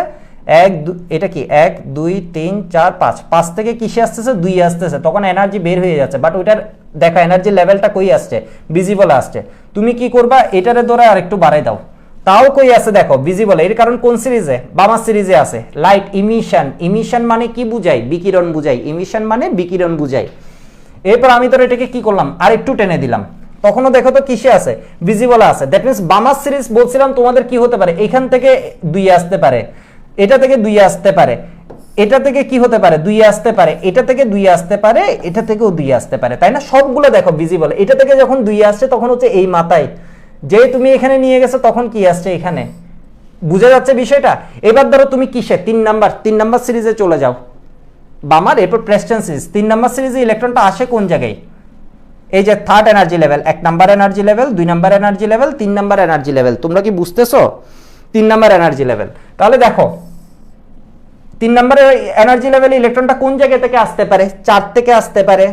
এটা কি 1 2 3 4 5, 5 থেকে কিসে আসতেছে 2 আসতেছে, তখন এনার্জি বের হয়ে যাচ্ছে। বাট ওইটার দেখো এনার্জি লেভেলটা কই আসছে, ভিজিবল আসছে। তুমি কি করবা, এটারে ধরে আর একটু বাড়াই দাও, তাও কই আছে দেখো ভিজিবল। এর কারণ কোন সিরিজে, বামার সিরিজে আছে। লাইট ইমিশন, ইমিশন মানে কি বুঝাই, বিকিরণ বুঝাই, ইমিশন মানে বিকিরণ বুঝাই। এরপর আমি তোর এটাকে কি করলাম আর একটু টেনে দিলাম, তখনও দেখো তো কিসে আছে, ভিজিবল আছে। দ্যাট মিন্স বামার সিরিজ বলছিলাম তোমাদের কি হতে পারে, এখান থেকে 2 আসতে পারে, এটা থেকে 2 আসতে পারে, এটা থেকে কি হতে পারে 2 আসতে পারে, এটা থেকে 2 আসতে পারে, এটা থেকেও 2 আসতে পারে, তাই না? সবগুলো দেখো ভিজিবল। এটা থেকে যখন 2 আসছে তখন হচ্ছে এই মাথায়, যে তুমি এখানে নিয়ে গেছো তখন কি আসছে এখানে, বুঝা যাচ্ছে বিষয়টা? এবার ধরো তুমি কিসে 3 নাম্বার সিরিজে চলে যাও বামার, এরপর প্রেস্টন সিরিজ। 3 নাম্বার সিরিজে ইলেকট্রনটা আসে কোন জায়গায়, এই যে third energy level, 1 number energy level, 2 number energy level, 3 number energy level. তোমরা কি বুঝতেছো? 3 নাম্বার এনার্জি লেভেল। তাহলে দেখো 3 নম্বরের এনার্জি লেভেলে ইলেকট্রনটা কোন জায়গা থেকে আসতে পারে, 4 থেকে আসতে পারে,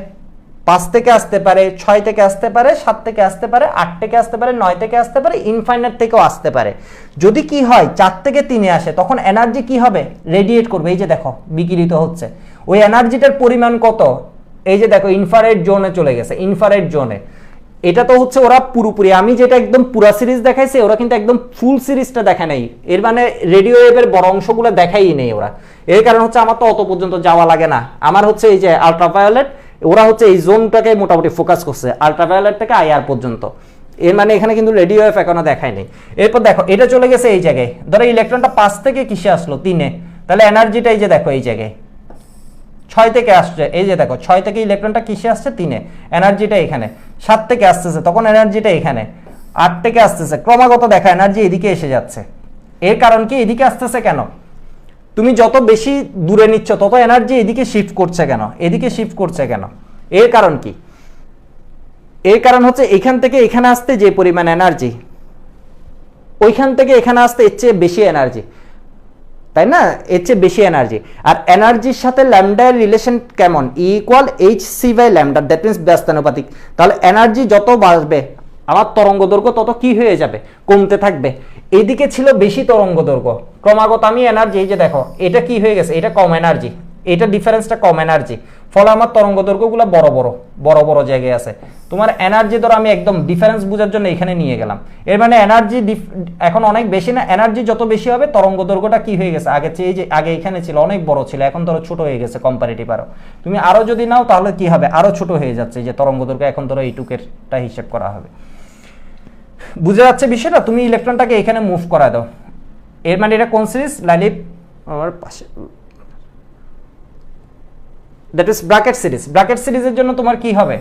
5 থেকে আসতে পারে, 6 থেকে আসতে পারে, 7 থেকে আসতে পারে, 8 থেকে আসতে পারে, 9 থেকে আসতে পারে, ইনফাইনাইট থেকেও আসতে পারে। যদি কি হয় 4 থেকে 3 আসে তখন এনার্জি কি হবে, রেডিয়েট করবে। এই যে দেখো বিকিরিত হচ্ছে, ওই এনার্জিটার পরিমাণ কত, এই যে দেখো ইনফ্রারেড জোনে চলে গেছে, ইনফ্রারেড জোনে। এটা তো হচ্ছে ওরা পুরোপুরি, আমি যেটা একদম পুরা সিরিজ দেখাইছি ওরা কিন্তু একদম ফুল সিরিজটা দেখা নাই, এর মানে রেডিও ওয়েভের বড় অংশগুলো দেখাই নেই ওরা। এর কারণ হচ্ছে আমার তো অত পর্যন্ত যাওয়া লাগে না, আমার হচ্ছে এই যে আল্ট্রাভায়োলেট, ওরা হচ্ছে এই জোনটাকে মোটামুটি ফোকাস করছে আল্ট্রাভায়োলেট থেকে আইআর পর্যন্ত। এর মানে এখানে কিন্তু রেডিও ওয়েভ এখনো দেখায় নেই। এরপর দেখো এটা চলে গেছে এই জায়গায়, ধরো ইলেকট্রনটা 5 থেকে কিসে আসলো 3-এ, তাহলে এনার্জিটা এই যে দেখো এই জায়গায় 6 থেকে আসছে, এই যে দেখো 6 থেকে ইলেকট্রনটা কিসে আসছে 3-এ, এনার্জিটা এখানে। 7 থেকে আসতেছে তখন এনার্জিটা এখানে, 8 থেকে আসতেছে, ক্রমাগত দেখা এনার্জি এদিকে এসে যাচ্ছে। এর কারণ কি, এদিকে আসতেছে কেন, তুমি যত বেশি দূরে নিচ্ছ তত এনার্জি এদিকে শিফট করছে কেন, এদিকে শিফট করছে কেন, এর কারণ কি, এর কারণ হচ্ছে এখান থেকে এখানে আসতে যে পরিমাণ এনার্জি, ওইখান থেকে এখানে আসতে এর চেয়ে বেশি এনার্জি, তাই না? এর চেয়ে বেশি এনার্জি। আর এনার্জির সাথে ল্যামডার রিলেশন কেমন, E equal HC by lambda, that means ব্যস্তানুপাতিক। তাহলে এনার্জি যত বাড়বে আমার তরঙ্গ দৈর্ঘ্য তত কি হয়ে যাবে, কমতে থাকবে। এদিকে ছিল বেশি তরঙ্গ দৈর্ঘ্য, ক্রমাগত আমি এনার্জি, এই যে দেখো এটা কি হয়ে গেছে, এটা কম এনার্জি, এটা ডিফারেন্সটা কম এনার্জি, ফলে আমার তরঙ্গ দৈর্ঘ্যগুলো বড় বড় জায়গায় আছে। তোমার এনার্জি ধরো আমি একদম ডিফারেন্স বোঝার জন্য এখানে নিয়ে গেলাম, এর মানে এনার্জি এখন অনেক বেশি না, এনার্জি যত বেশি হবে তরঙ্গ দৈর্ঘ্যটা কি হয়ে গেছে আগে চেয়ে, যে আগে এখানে ছিল অনেক বড় ছিল, এখন ধরো ছোট হয়ে গেছে কম্পারেটিভ। আরো তুমি আরো যদি নাও তাহলে কি হবে, আরো ছোট হয়ে যাচ্ছে, যে তরঙ্গ দৈর্ঘ্য এখন ধরো এইটুকেরটা হিসেব করা হবে। বুঝে যাচ্ছে বিষয়টা? তুমি ইলেকট্রনটাকে এখানে মুভ করা দাও, এর মানে এটা কোন সিরিজ, লাইলিপ আমার পাশে, that is bracket series. Bracket সিরিজের জন্য তোমার কি হবে,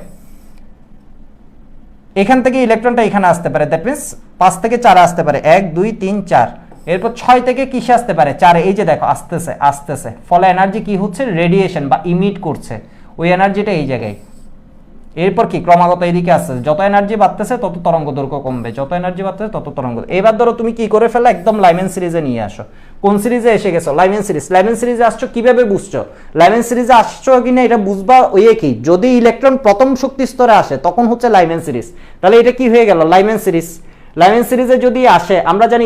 এখান থেকে ইলেকট্রনটা এখানে আসতে পারে, দ্যাট মিন্স 5 থেকে 4 আসতে পারে, 1 2 3 4, এরপর 6 থেকে কিসে আসতে পারে, 4, এই যে দেখো আসতেছে, ফলে এনার্জি কি হচ্ছে, রেডিয়েশন বা ইমিট করছে, ওই এনার্জিটা এই জায়গায়। এরপর কি ক্রমাগত এদিকে আসছে, যত এনার্জি বাড়তেছে তত তরঙ্গ দৈর্ঘ্য কমবে, যত এনার্জি বাড়তেছে তত তরঙ্গ। এবার ধরো তুমি কি করে ফেলা, একদম লাইমেন সিরিজে নিয়ে আসো। কোন সিরিজে এসে গেছো, লাইমেন সিরিজ। লাইমেন সিরিজে আসছো, কিভাবে বুঝছো লাইমেন সিরিজে আসছো কিনা এটা বুঝবা ওই কি, যদি ইলেকট্রন প্রথম শক্তি স্তরে আসে তখন হচ্ছে লাইমেন সিরিজ, তাহলে এটা কি হয়ে গেল, লাইমেন সিরিজ। লাইমেন সিরিজে যদি আসে, আমরা জানি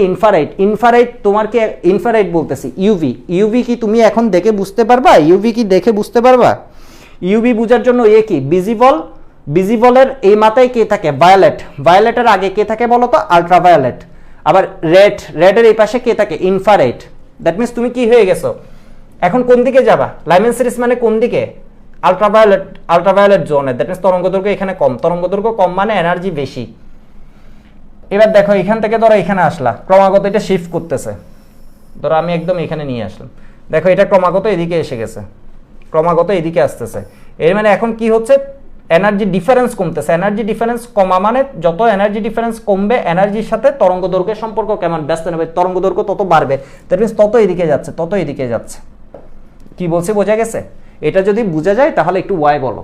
ইনফ্রারেড, তোমার কি ইনফ্রারেড বলতেছি, ইউভি কি তুমি এখন দেখে বুঝতে পারবা, ইউভি কি দেখে বুঝতে পারবা? ইউভি বোঝার জন্য কি ভিজিবলের এই মাথায় কে থাকে, ভায়োলেটের আগে কে থাকে বলো তো, আল্ট্রাভায়োলেট। আবার রেডের এই পাশে কে থাকে, ইনফ্রারেড। দ্যাট মিন্স তুমি কি হয়ে গেছো, এখন কোন দিকে যাবা, লাইমেন সিরিজ মানে কোন দিকে, আল্ট্রাভায়োলেট জোনে। দ্যাট মিন্স তরঙ্গ দৈর্ঘ্য এখানে কম, তরঙ্গ দৈর্ঘ্য কম মানে এনার্জি বেশি। এবার দেখো এখান থেকে ধরো এখানে আসলা, ক্রমাগত এটা শিফট করতেছে, ধরো আমি একদম এখানে নিয়ে আসলাম, দেখো এটা ক্রমাগত এদিকে এসে গেছে, ক্রমাগত এদিকে আসতেছে, এর মানে এখন কি হচ্ছে, এনার্জি ডিফারেন্স কমতেছে। এনার্জি ডিফারেন্স কমা মানে যত এনার্জি ডিফারেন্স কমবে, এনার্জির সাথে তরঙ্গ দৈর্ঘ্যের সম্পর্ক কেমন, ব্যস্ত নেবে, তরঙ্গ দৈর্ঘ্য তত বাড়বে, দ্যাট মিন্স তত এদিকে যাচ্ছে। কি বলছে বোঝা গেছে? এটা যদি বোঝা যায় তাহলে একটু ওয়াই বলো।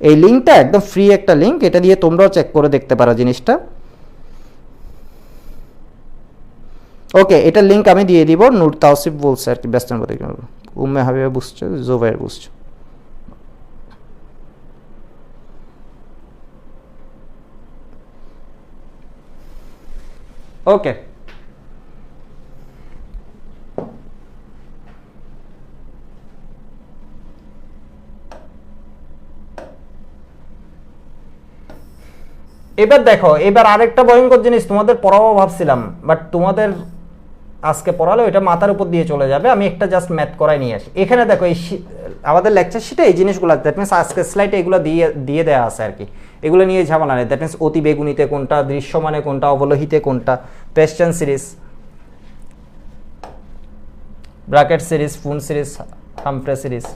এই লিঙ্কটা একদম ফ্রি একটা লিঙ্ক, এটা দিয়ে তোমরাও চেক করে দেখতে পারো জিনিসটা। ওকে, এটা লিঙ্ক আমি দিয়ে দিব। নূর তাওসিফ বলছে আর কি, ব্যস্ত উম্মে হাবিবা বুঝছো, জোবাইর বুঝছো। ওকে, এবার দেখো, এবার আরেকটা ভয়ঙ্কর জিনিস তোমাদের পড়াবো ভাবছিলাম, বাট তোমাদের আজকে পড়ালে ওইটা মাথার উপর দিয়ে চলে যাবে। আমি একটা জাস্ট ম্যাথ করাই নিয়ে আসি। এখানে দেখো এই আমাদের লেকচার শিটে এই জিনিসগুলো, দ্যাট মিনস আজকে স্লাইডে এগুলো দিয়ে দেওয়া আছে আর কি, এগুলো নিয়ে ঝামেলা নেই। দ্যাট মিনস অতি বেগুনিতে কোনটা, দৃশ্যমানে কোনটা, অবলোহিতে কোনটা, Paschen series, Brackett series, Pfund series, Humphreys series.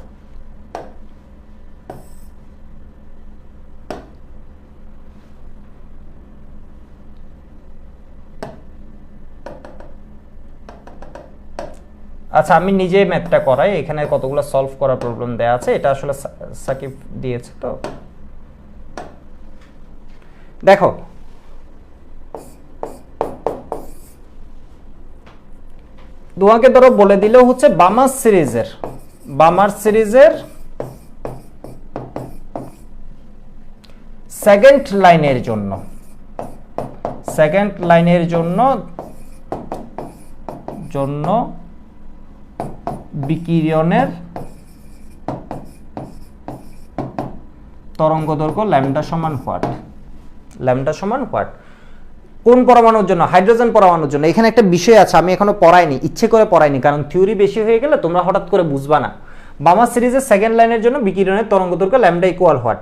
আচ্ছা, আমি নিজে ম্যাথটা করাই, এখানে কতগুলো সলভ করার প্রবলেম দেয়া আছে, এটা আসলে সাকিব দিয়েছে। তো দেখো, তোমাকে ধরো বলে দিলেও হচ্ছে বামার সিরিজের সেকেন্ড লাইনের জন্য বিকিরণের তরঙ্গ দৈর্ঘ্য ল্যামডা সমান হোয়াট। কোন পরমাণুর জন্য? হাইড্রোজেন পরমাণুর জন্য। এখানে একটা বিষয় আছে, আমি এখনো পড়াইনি, ইচ্ছে করে পড়াইনি, কারণ থিওরি বেশি হয়ে গেলে তোমরা হঠাৎ করে বুঝবা না। বামার সিরিজের সেকেন্ড লাইনের জন্য বিকিরণের তরঙ্গ দৈর্ঘ্য ল্যামডা ইকুয়াল হোয়াট।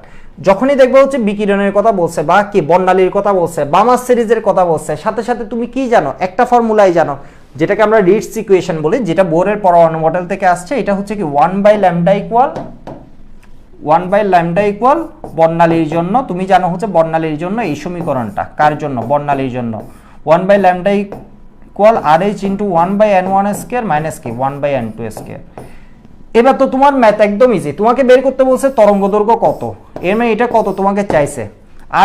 যখনই দেখবে হচ্ছে বিকিরণের কথা বলছে বা কি বর্ণালীর কথা বলছে, বামার সিরিজের কথা বলছে, সাথে সাথে তুমি কি জানো, একটা ফর্মুলাই জানো, যেটাকে আমরা রিটস ইকুয়েশন বলি, যেটা বোরের পরমাণু মডেল থেকে আসছে। এটা হচ্ছে কি 1/λ ইকুয়াল বর্ণালীর জন্য, তুমি জানো হচ্ছে বর্ণালীর জন্য এই সমীকরণটা, কার জন্য? বর্ণালীর জন্য। 1/λ equal RH into 1/n1 square minus কি 1/n2 স্কয়ার। এবার তো তোমার ম্যাথ একদম ইজি, তোমাকে বের করতে বলছে তরঙ্গ দৈর্ঘ্য কত, এর মানে এটা কত তোমাকে চাইছে।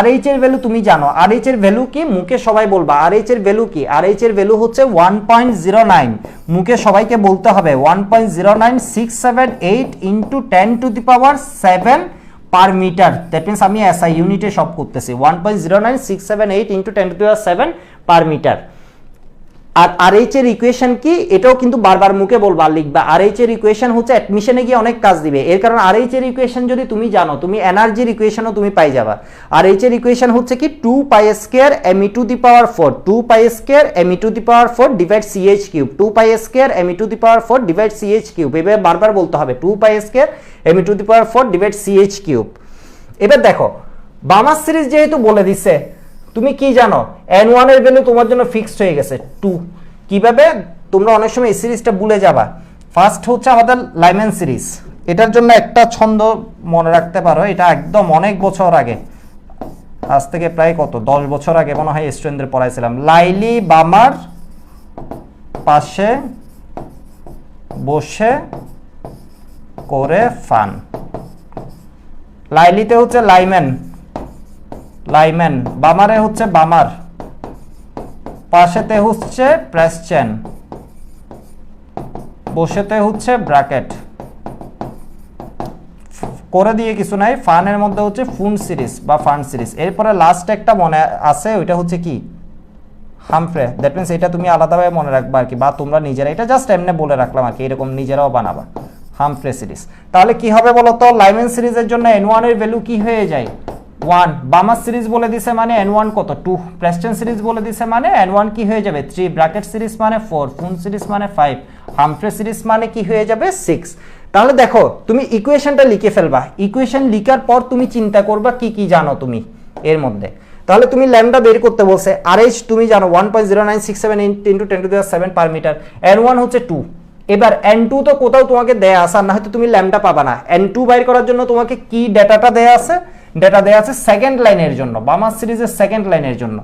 RH এর ভ্যালু তুমি জানো, RH এর ভ্যালু কি মুখে সবাই বলবা, RH এর ভ্যালু কি, RH এর ভ্যালু হচ্ছে 1.09, মুখে সবাইকে বলতে হবে 1.09678 into 10⁻7 per metre. That means আমি এসআই ইউনিটে সব করতেছি, 1.09678 ইনটু 10⁻7 পার মিটার। আর আরএইচ এর ইকুয়েশন কি, এটাও কিন্তু বারবার মুখে বলবা আর লিখবা। আরএইচ এর ইকুয়েশন হচ্ছে অ্যাডমিশনে গিয়ে অনেক কাজ দিবে, এর কারণ আরএইচ এর ইকুয়েশন যদি তুমি জানো, তুমি এনার্জির ইকুয়েশনও তুমি পাই যাবা। আরএইচ এর ইকুয়েশন হচ্ছে কি 2 pi square me to the power 4, 2 pi square me to the power 4 divide ch cube, 2 pi square me to the power 4 divide ch cube. এভাবে বারবার বলতে হবে 2 pi square me to the power 4 divide ch cube. এবার দেখো বামার সিরিজ যেহেতু বলে দিছে, তুমি কি জানো n1 এর ভ্যালু তোমার জন্য ফিক্সড হয়ে গেছে 2। কিভাবে তোমরা অনেক সময় এই সিরিজটা ভুলে যাবা। ফার্স্ট হচ্ছে আমাদের লাইম্যান সিরিজ, এটার জন্য একটা ছন্দ মনে রাখতে পারো, এটা একদম অনেক বছর আগে, আজ থেকে প্রায় কত 10 বছর আগে মনে হয় স্টুডেন্টদের পড়াইছিলাম। লাইলি বামার পাশে বসে করে ফান। লাইলিতে হচ্ছে লাইম্যান, লাইম্যান, বামারে হচ্ছে বামার, পাশেতে হচ্ছে প্রেসচেন, বসেতে হচ্ছে ব্র্যাকেট, করে দিয়ে কিছু নাই, ফানের মধ্যে হচ্ছে ফুন সিরিজ বা ফান সিরিজ। এরপরে লাস্ট একটা মনে আছে, ওইটা হচ্ছে কি হামফ্রে। দ্যাট মিনস এটা তুমি আলাদাভাবে মনে রাখবা আর কি, বা তোমরা নিজেরা, এটা জাস্ট এমনি বলে রাখলাম আর কি, এরকম নিজেরাও বানাবা হামফ্রে সিরিজ। তাহলে কি হবে বলো তো, লাইম্যান সিরিজের জন্য n1 এর ভ্যালু কি হয়ে যায় 1, বামার সিরিজ বলে দিছে মানে n1 কত 2, প্রেস্টন সিরিজ বলে দিছে মানে n1 কি হয়ে যাবে 3, ব্র্যাকেট সিরিজ মানে 4, ফুন সিরিজ মানে 5, হামফ্রে সিরিজ মানে কি হয়ে যাবে 6। তাহলে দেখো তুমি ইকুয়েশনটা লিখে ফেলবা, ইকুয়েশন লিখার পর তুমি চিন্তা করবা কি কি জানো তুমি এর মধ্যে। তাহলে তুমি ল্যামডা বের করতে বলছে, আরএইচ তুমি জানো 1.0967 × 10⁷ পার মিটার, n1 হচ্ছে 2। এবার n2 তো কোথাও তোমাকে দেয়া আছে, না হয়তো তুমি ল্যামডা পাবা না। n2 বাইর করার জন্য তোমাকে কি ডেটাটা দেয়া আছে, ডেটা দেয়া আছে সেকেন্ড লাইনের জন্য, বামার সিরিজের সেকেন্ড লাইনের জন্য।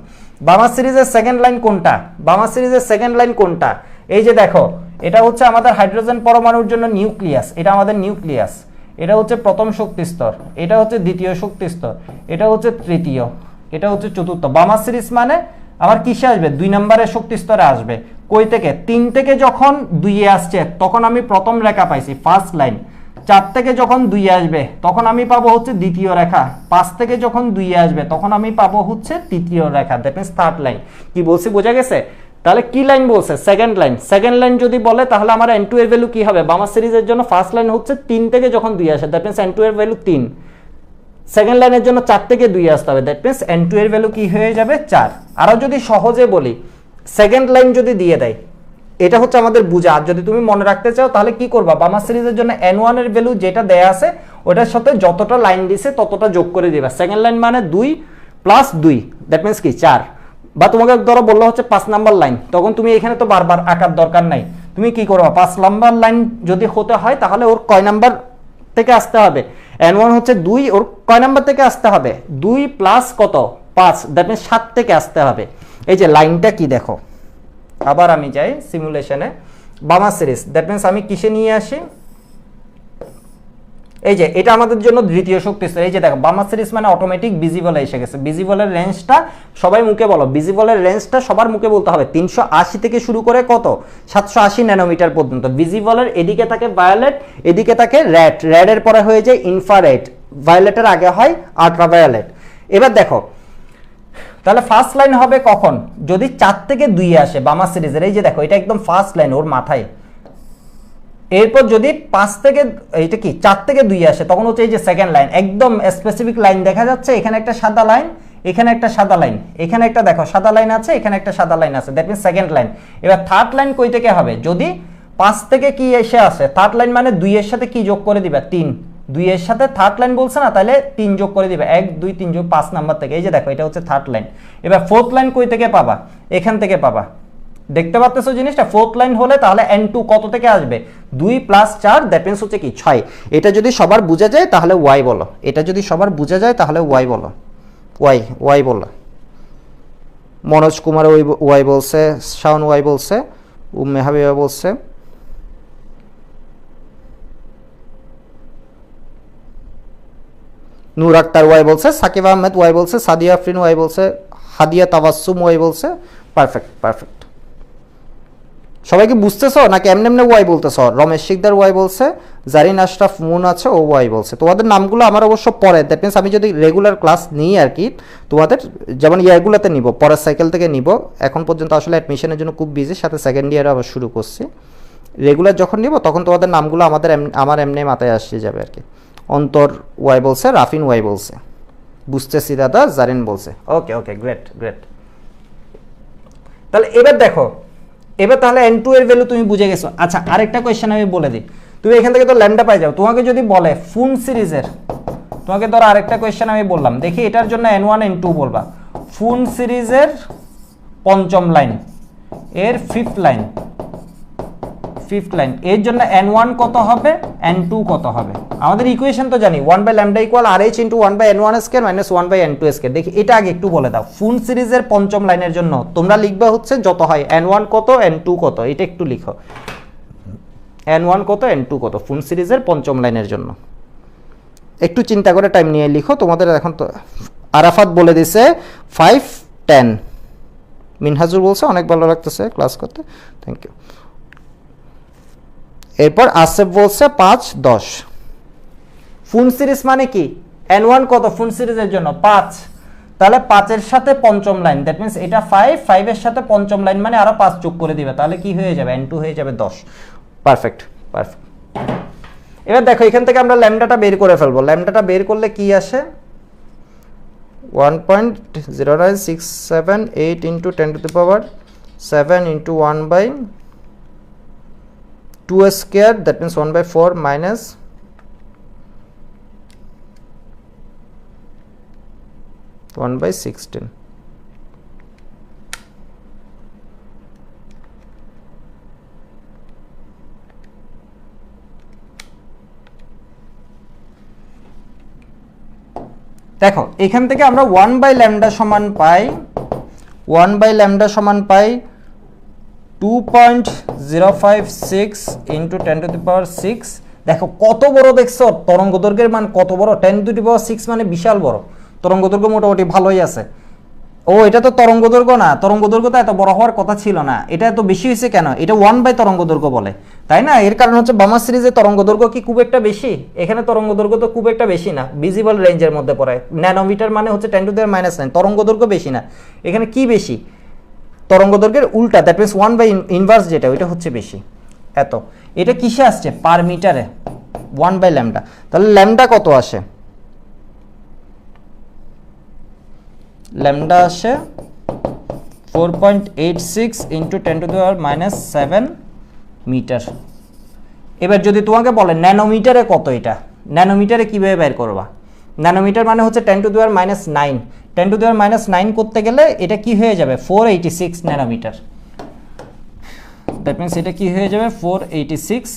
বামার সিরিজের সেকেন্ড লাইন কোনটা, বামার সিরিজের সেকেন্ড লাইন কোনটা, এই যে দেখো এটা হচ্ছে আমাদের হাইড্রোজেন পরমাণুর জন্য নিউক্লিয়াস, এটা আমাদের নিউক্লিয়াস, এটা হচ্ছে প্রথম শক্তি স্তর, এটা হচ্ছে দ্বিতীয় শক্তি স্তর, এটা হচ্ছে তৃতীয়, এটা হচ্ছে চতুর্থ। বামার সিরিজ মানে আমার কিসে আসবে 2 নম্বরের শক্তি স্তরে আসবে। কই থেকে 3 থেকে যখন 2 এ আসছে তখন আমি প্রথম রেখা পাইছি ফার্স্ট লাইন, 4 থেকে যখন 2 এ আসবে তখন আমি পাবো হচ্ছে দ্বিতীয় রেখা, 5 থেকে যখন 2 এ আসবে তখন আমি পাবো হচ্ছে তৃতীয় রেখা, দ্যাট মিন্স থার্ড লাইন। কি বলছি বোঝা গেছে? তাহলে কি লাইন বলছে সেকেন্ড লাইন। সেকেন্ড লাইন যদি বলে তাহলে আমার n2 এর ভ্যালু কি হবে, বামার সিরিজের জন্য ফার্স্ট লাইন হচ্ছে 3 থেকে যখন 2 আসে, দ্যাট মিন্স n2 এর ভ্যালু 3। সেকেন্ড লাইনের জন্য 4 থেকে 2 আসতে হবে, দ্যাট মিন্স n2 এর ভ্যালু কি হয়ে যাবে 4। আরো যদি সহজে বলি, সেকেন্ড লাইন যদি দিয়ে দেয়, এটা হচ্ছে আমাদের বুঝা। আর যদি তুমি মনে রাখতে চাও তাহলে কি করবা, বামার সিরিজের জন্য n1 এর ভ্যালু যেটা দেয়া আছে ওটার সাথে যতটা লাইন দিছে ততটা যোগ করে দিবা। সেকেন্ড লাইন মানে 2 + 2, দ্যাট মিন্স কি 4। বা তোমাকে ধরো বললো হচ্ছে 5 নাম্বার লাইন, তখন তুমি এখানে তো বারবার আঁকার দরকার নাই, তুমি কি করবা 5 নাম্বার লাইন যদি হতে হয় তাহলে ওর কয় নাম্বার থেকে আসতে হবে, n1 হচ্ছে 2, ওর কয় নাম্বার থেকে আসতে হবে 2 + কত 5, দ্যাট মিন্স 7 থেকে আসতে হবে। এই যে লাইনটা কি দেখো, আবার আমি যাই সিমুলেশনে, বামার সিরিজ, দ্যাট মিন্স আমি কিসে নিয়ে আসি, এই যে এটা আমাদের জন্য দ্বিতীয় শক্তি স্তর। এই যে দেখো বামার সিরিজ মানে অটোমেটিক ভিজিবলে এসে গেছে। ভিজিবলের রেঞ্জটা সবাই মুখে বলো, ভিজিবলের রেঞ্জটা সবার মুখে বলতে হবে 380 থেকে শুরু করে কত 780 ন্যানোমিটার পর্যন্ত। ভিজিবলের এদিকে থাকে ভায়োলেট, এদিকে থাকে রেড, রেডের পরে হয়ে যায় ইনফ্রারেড, ভায়োলেটের আগে হয় আল্ট্রাভায়োলেট। এবার দেখো তাহলে ফার্স্ট লাইন হবে কখন, যদি 4 থেকে 2 আসে বামার সিরিজের, এই যে দেখো এটা একদম ফার্স্ট লাইন ওর মাথায়। এরপর যদি 5 থেকে এইটা কি 4 থেকে 2 আসে তখন হচ্ছে এই যে সেকেন্ড লাইন, একদম স্পেসিফিক লাইন দেখা যাচ্ছে, এখানে একটা সাদা লাইন, এখানে একটা সাদা লাইন, এখানে একটা দেখো সাদা লাইন আছে, এখানে একটা সাদা লাইন আছে, দ্যাট মিন্স সেকেন্ড লাইন। এবার থার্ড লাইন কই থেকে হবে, যদি 5 থেকে কি এসে আসে, থার্ড লাইন মানে 2 এর সাথে কি যোগ করে দিবা 3, 2 এর সাথে থার্ড লাইন বলছে না, তাহলে 3 যোগ করে দিবে, 1 2 3 যোগ 5 নাম্বার থেকে। এই যে দেখো এটা হচ্ছে থার্ড লাইন। এবার ফোর্থ লাইন কই থেকে পাবা, এখান থেকে পাবা, দেখতে পাচ্ছেছো জিনিসটা। ফোর্থ লাইন হলে তাহলে n2 কত থেকে আসবে 2 + 4, দ্যাট মিন্স হচ্ছে কি 6। এটা যদি সবার বোঝা যায় তাহলে y বলো, এটা যদি সবার বোঝা যায় তাহলে y বলো, y বলো। মনোজ কুমার y বলছে, শাওন y বলছে, উম্মে হাবিবা বলছে, নূর আক্তার y বলছে, সাকিব আহমেদ y বলছে, সাদিয়া আফরিন y বলছে, হাদিয়া তাবাসসুম y বলছে। পারফেক্ট পারফেক্ট, সবাইকে বুঝতেছো নাকি এমনি এমনি ওয়াই বলতেছো? রমেশ শিকদার ওয়াই বলছে, জারিন আশরাফ মুন আছে, ও ওয়াই বলছে। তোমাদের নামগুলো আমার অবশ্য পরে, দ্যাট মিনস আমি যদি রেগুলার ক্লাস নিই আর কি, তোমাদের যেমন ইয়ারগুলোতে নিব, পরের সাইকেল থেকে নিব। এখন পর্যন্ত আসলে অ্যাডমিশনের জন্য খুব বিজি, সাথে সেকেন্ড ইয়ারে আবার শুরু করছি। রেগুলার যখন নিব তখন তোমাদের নামগুলো আমার এমনি মাথায় আসে যাবে আর কি। অন্তর ওয়াই বলছে, রাফিন ওয়াই বলছে, বুঝতেছি দাদা, জারিন বলছে। ওকে ওকে, গ্রেট গ্রেট। তাহলে এবার দেখো, এবার তাহলে n2 এর ভ্যালু তুমি বুঝে গেছো। আচ্ছা, আরেকটা কোয়েশ্চেন আমি বলে দিই, তুমি এখান থেকে তো ল্যামডা পাই যাও। তোমাকে যদি বলে ফুন সিরিজের, তোমাকে ধরো আরেকটা কোয়েশ্চেন আমি বললাম, দেখি এটার জন্য n1 n2 বলবা। ফুন সিরিজের পঞ্চম লাইন, এর ফিফথ লাইন, এর জন্য n1 কত হবে, n2 কত হবে? আমাদের ইকুয়েশন তো জানি 1/λ = RH * 1/n1² - 1/n2²। দেখি এটা আগে একটু বলে দাও। ফুন সিরিজের পঞ্চম লাইনের জন্য তোমরা লিখবে হচ্ছে যত হয় n1 কত, n2 কত, এটা একটু লিখো। n1 কত, n2 কত ফুন সিরিজের পঞ্চম লাইনের জন্য। একটু চিন্তা করে টাইম নিয়ে লিখো। তোমাদের এখন তো আরাফাত বলে দিছে 5 10, মিনহাজুর বলছে অনেক ভালো লাগতেছে ক্লাস করতে, থ্যাংক ইউ। এরপর আসেফ বলছে 5 10। ফুন সিরিজ মানে কি, n1 কত ফুন সিরিজের জন্য 5, তাহলে 5 এর সাথে পঞ্চম লাইন, দ্যাট মিন্স এটা 5 এর সাথে পঞ্চম লাইন মানে আরো 5 যোগ করে দিবে, তাহলে কি হয়ে যাবে, n2 হয়ে যাবে 10। Perfect perfect. এবার দেখো এখান থেকে আমরা ল্যামডাটা বের করে ফেলবো। ল্যামডাটা বের করলে কি আসে, 1.09678 × 10⁻7 × 1/2², that means 1/4 minus 1/16। দেখো এখান থেকে আমরা 1/λ সমান পাই 2.056 × 10⁻6। দেখো কত বড়, দেখছো তরঙ্গ দৈর্ঘ্যের মান কত বড়, 10⁻6 মানে বিশাল বড়। তরঙ্গ দৈর্ঘ্য মোটামুটি ভালোই আছে। ও এটা তো তরঙ্গ দৈর্ঘ্য না, তরঙ্গ দৈর্ঘ্য তো এত বড় হওয়ার কথা ছিল না, এটা এত বেশি হয়েছে কেন, এটা 1 তরঙ্গ দৈর্ঘ্য বলে, তাই না? এর কারণ হচ্ছে বামা সিরিজে তরঙ্গ দৈর্ঘ্য কি খুব একটা বেশি, এখানে তরঙ্গ দৈর্ঘ্য তো খুব একটা বেশি না, ভিজিবল রেঞ্জের মধ্যে পড়ে। ন্যানোমিটার মানে হচ্ছে 10⁻⁹, তরঙ্গ দৈর্ঘ্য বেশি না, এখানে কি বেশি, তরঙ্গ দৈর্ঘ্যের উল্টা, দ্যাট মিন্স 1/ইনভার্স যেটা ওইটা হচ্ছে বেশি। এত এটা কিসে আসছে, পার মিটারে 1/λ। তাহলে ল্যামডা কত আসে, ল্যামডা আসে 4.86 × 10⁻⁷ মিটার। এবার যদি তোমাকে বলে ন্যানোমিটারে কত, এটা ন্যানোমিটারে কিভাবে বের করবা? ন্যানোমিটার মানে হচ্ছে 10⁻৯, 10⁻৯ করতে গেলে এটা কি হয়ে যাবে, 486 ন্যানোমিটার। দ্যাট মিন্স এটা কি হয়ে যাবে, 486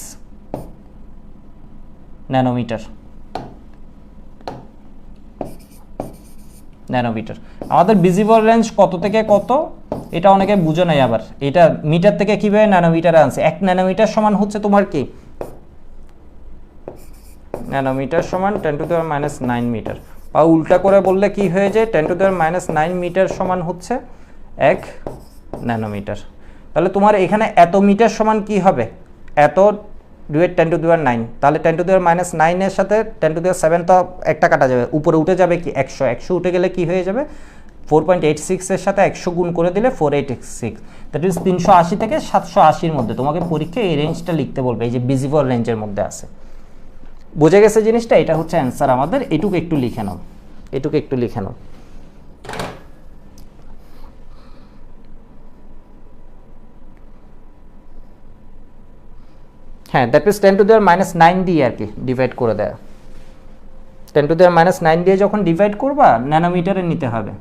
ন্যানোমিটার। আমাদের ভিজিবল রেঞ্জ কত থেকে কত, এটা অনেকে বুঝে নাই। আবার এটা মিটার থেকে কিভাবে ন্যানোমিটারে আনছে, 1 ন্যানোমিটার সমান হচ্ছে তোমার কি, ন্যানোমিটার সমান 10⁻৯ মিটার, বা উল্টা করে বললে কি হয়ে যায়, 10⁻৯ মিটার সমান হচ্ছে 1 ন্যানোমিটার। তাহলে তোমার এখানে এত মিটার সমান কি হবে, এত ডিভাইড 10⁻৯, তাহলে 10⁻৯ এর সাথে 10⁻7 তো একটা কাটা যাবে, উপরে উঠে যাবে কি 100 উঠে গেলে কি হয়ে যাবে, 4.86 এর সাথে 100 গুণ করে দিলে 486, দ্যাট ইজ 380 থেকে 780-র মধ্যে। তোমাকে পরীক্ষায় এই রেঞ্জটা লিখতে বলবে, এই যে ভিজিবল রেঞ্জের মধ্যে আছে। বুঝে গেছে জিনিসটা? এটা হচ্ছে অ্যান্সার আমাদের। এটুকু একটু লিখে নাও, এটুকু একটু লিখে নাও। হ্যাঁ, দ্যাট মিন্স 10⁻৯ দিয়ে আর কি ডিভাইড করে দেয়। 10⁻৯ দিয়ে যখন ডিভাইড করবা, ন্যানোমিটারে নিতে হবে।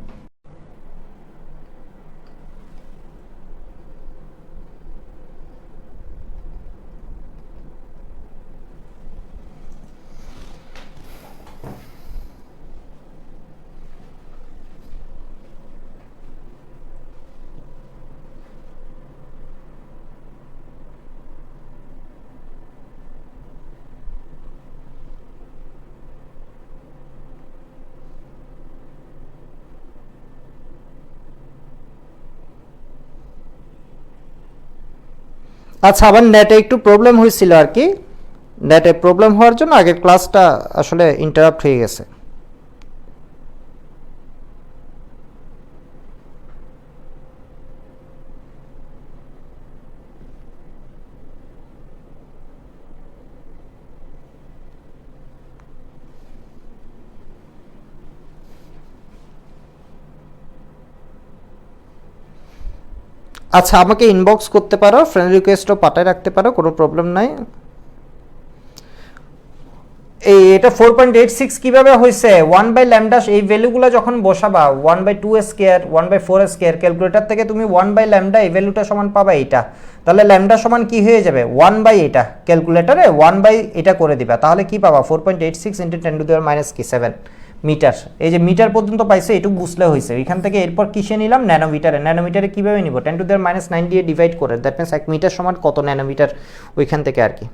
আচ্ছা, আবার নেটে একটু প্রবলেম হয়েছিল আর কি, নেটে প্রবলেম হওয়ার জন্য আগের ক্লাসটা আসলে ইন্টারাপ্ট হয়ে গেছে। আচ্ছা, আমাকে ইনবক্স করতে পারো, ফ্রেন্ড রিকোয়েস্টও পাঠায় রাখতে পারো, কোনো প্রবলেম নাই। এটা 4.86 কিভাবে হয়েছে? 1/λ, এই ভ্যালুগুলো যখন বসাবা 1/2 স্কয়ার 1/4 স্কয়ার, ক্যালকুলেটর থেকে তুমি 1/λ এই ভ্যালুটা সমান পাবা এটা। তাহলে ল্যামডা সমান কি হয়ে যাবে? 1 এটা, ক্যালকুলেটরে 1 এটা করে দিবা, তাহলে কি পাবা? 4.86 × 10⁻⁷ মিটার। এই যে মিটার পর্যন্ত পাইছে, এটুকু বুঝলে হয়েছে। এখান থেকে এরপর কিসে নিলাম? ন্যানোমিটারে। ন্যানোমিটারে কিভাবে নিব? 10⁻⁹ দিয়ে ডিভাইড করে, দ্যাট মিনস 1 মিটার সমান কত ন্যানোমিটার, ওইখান থেকে আর কি।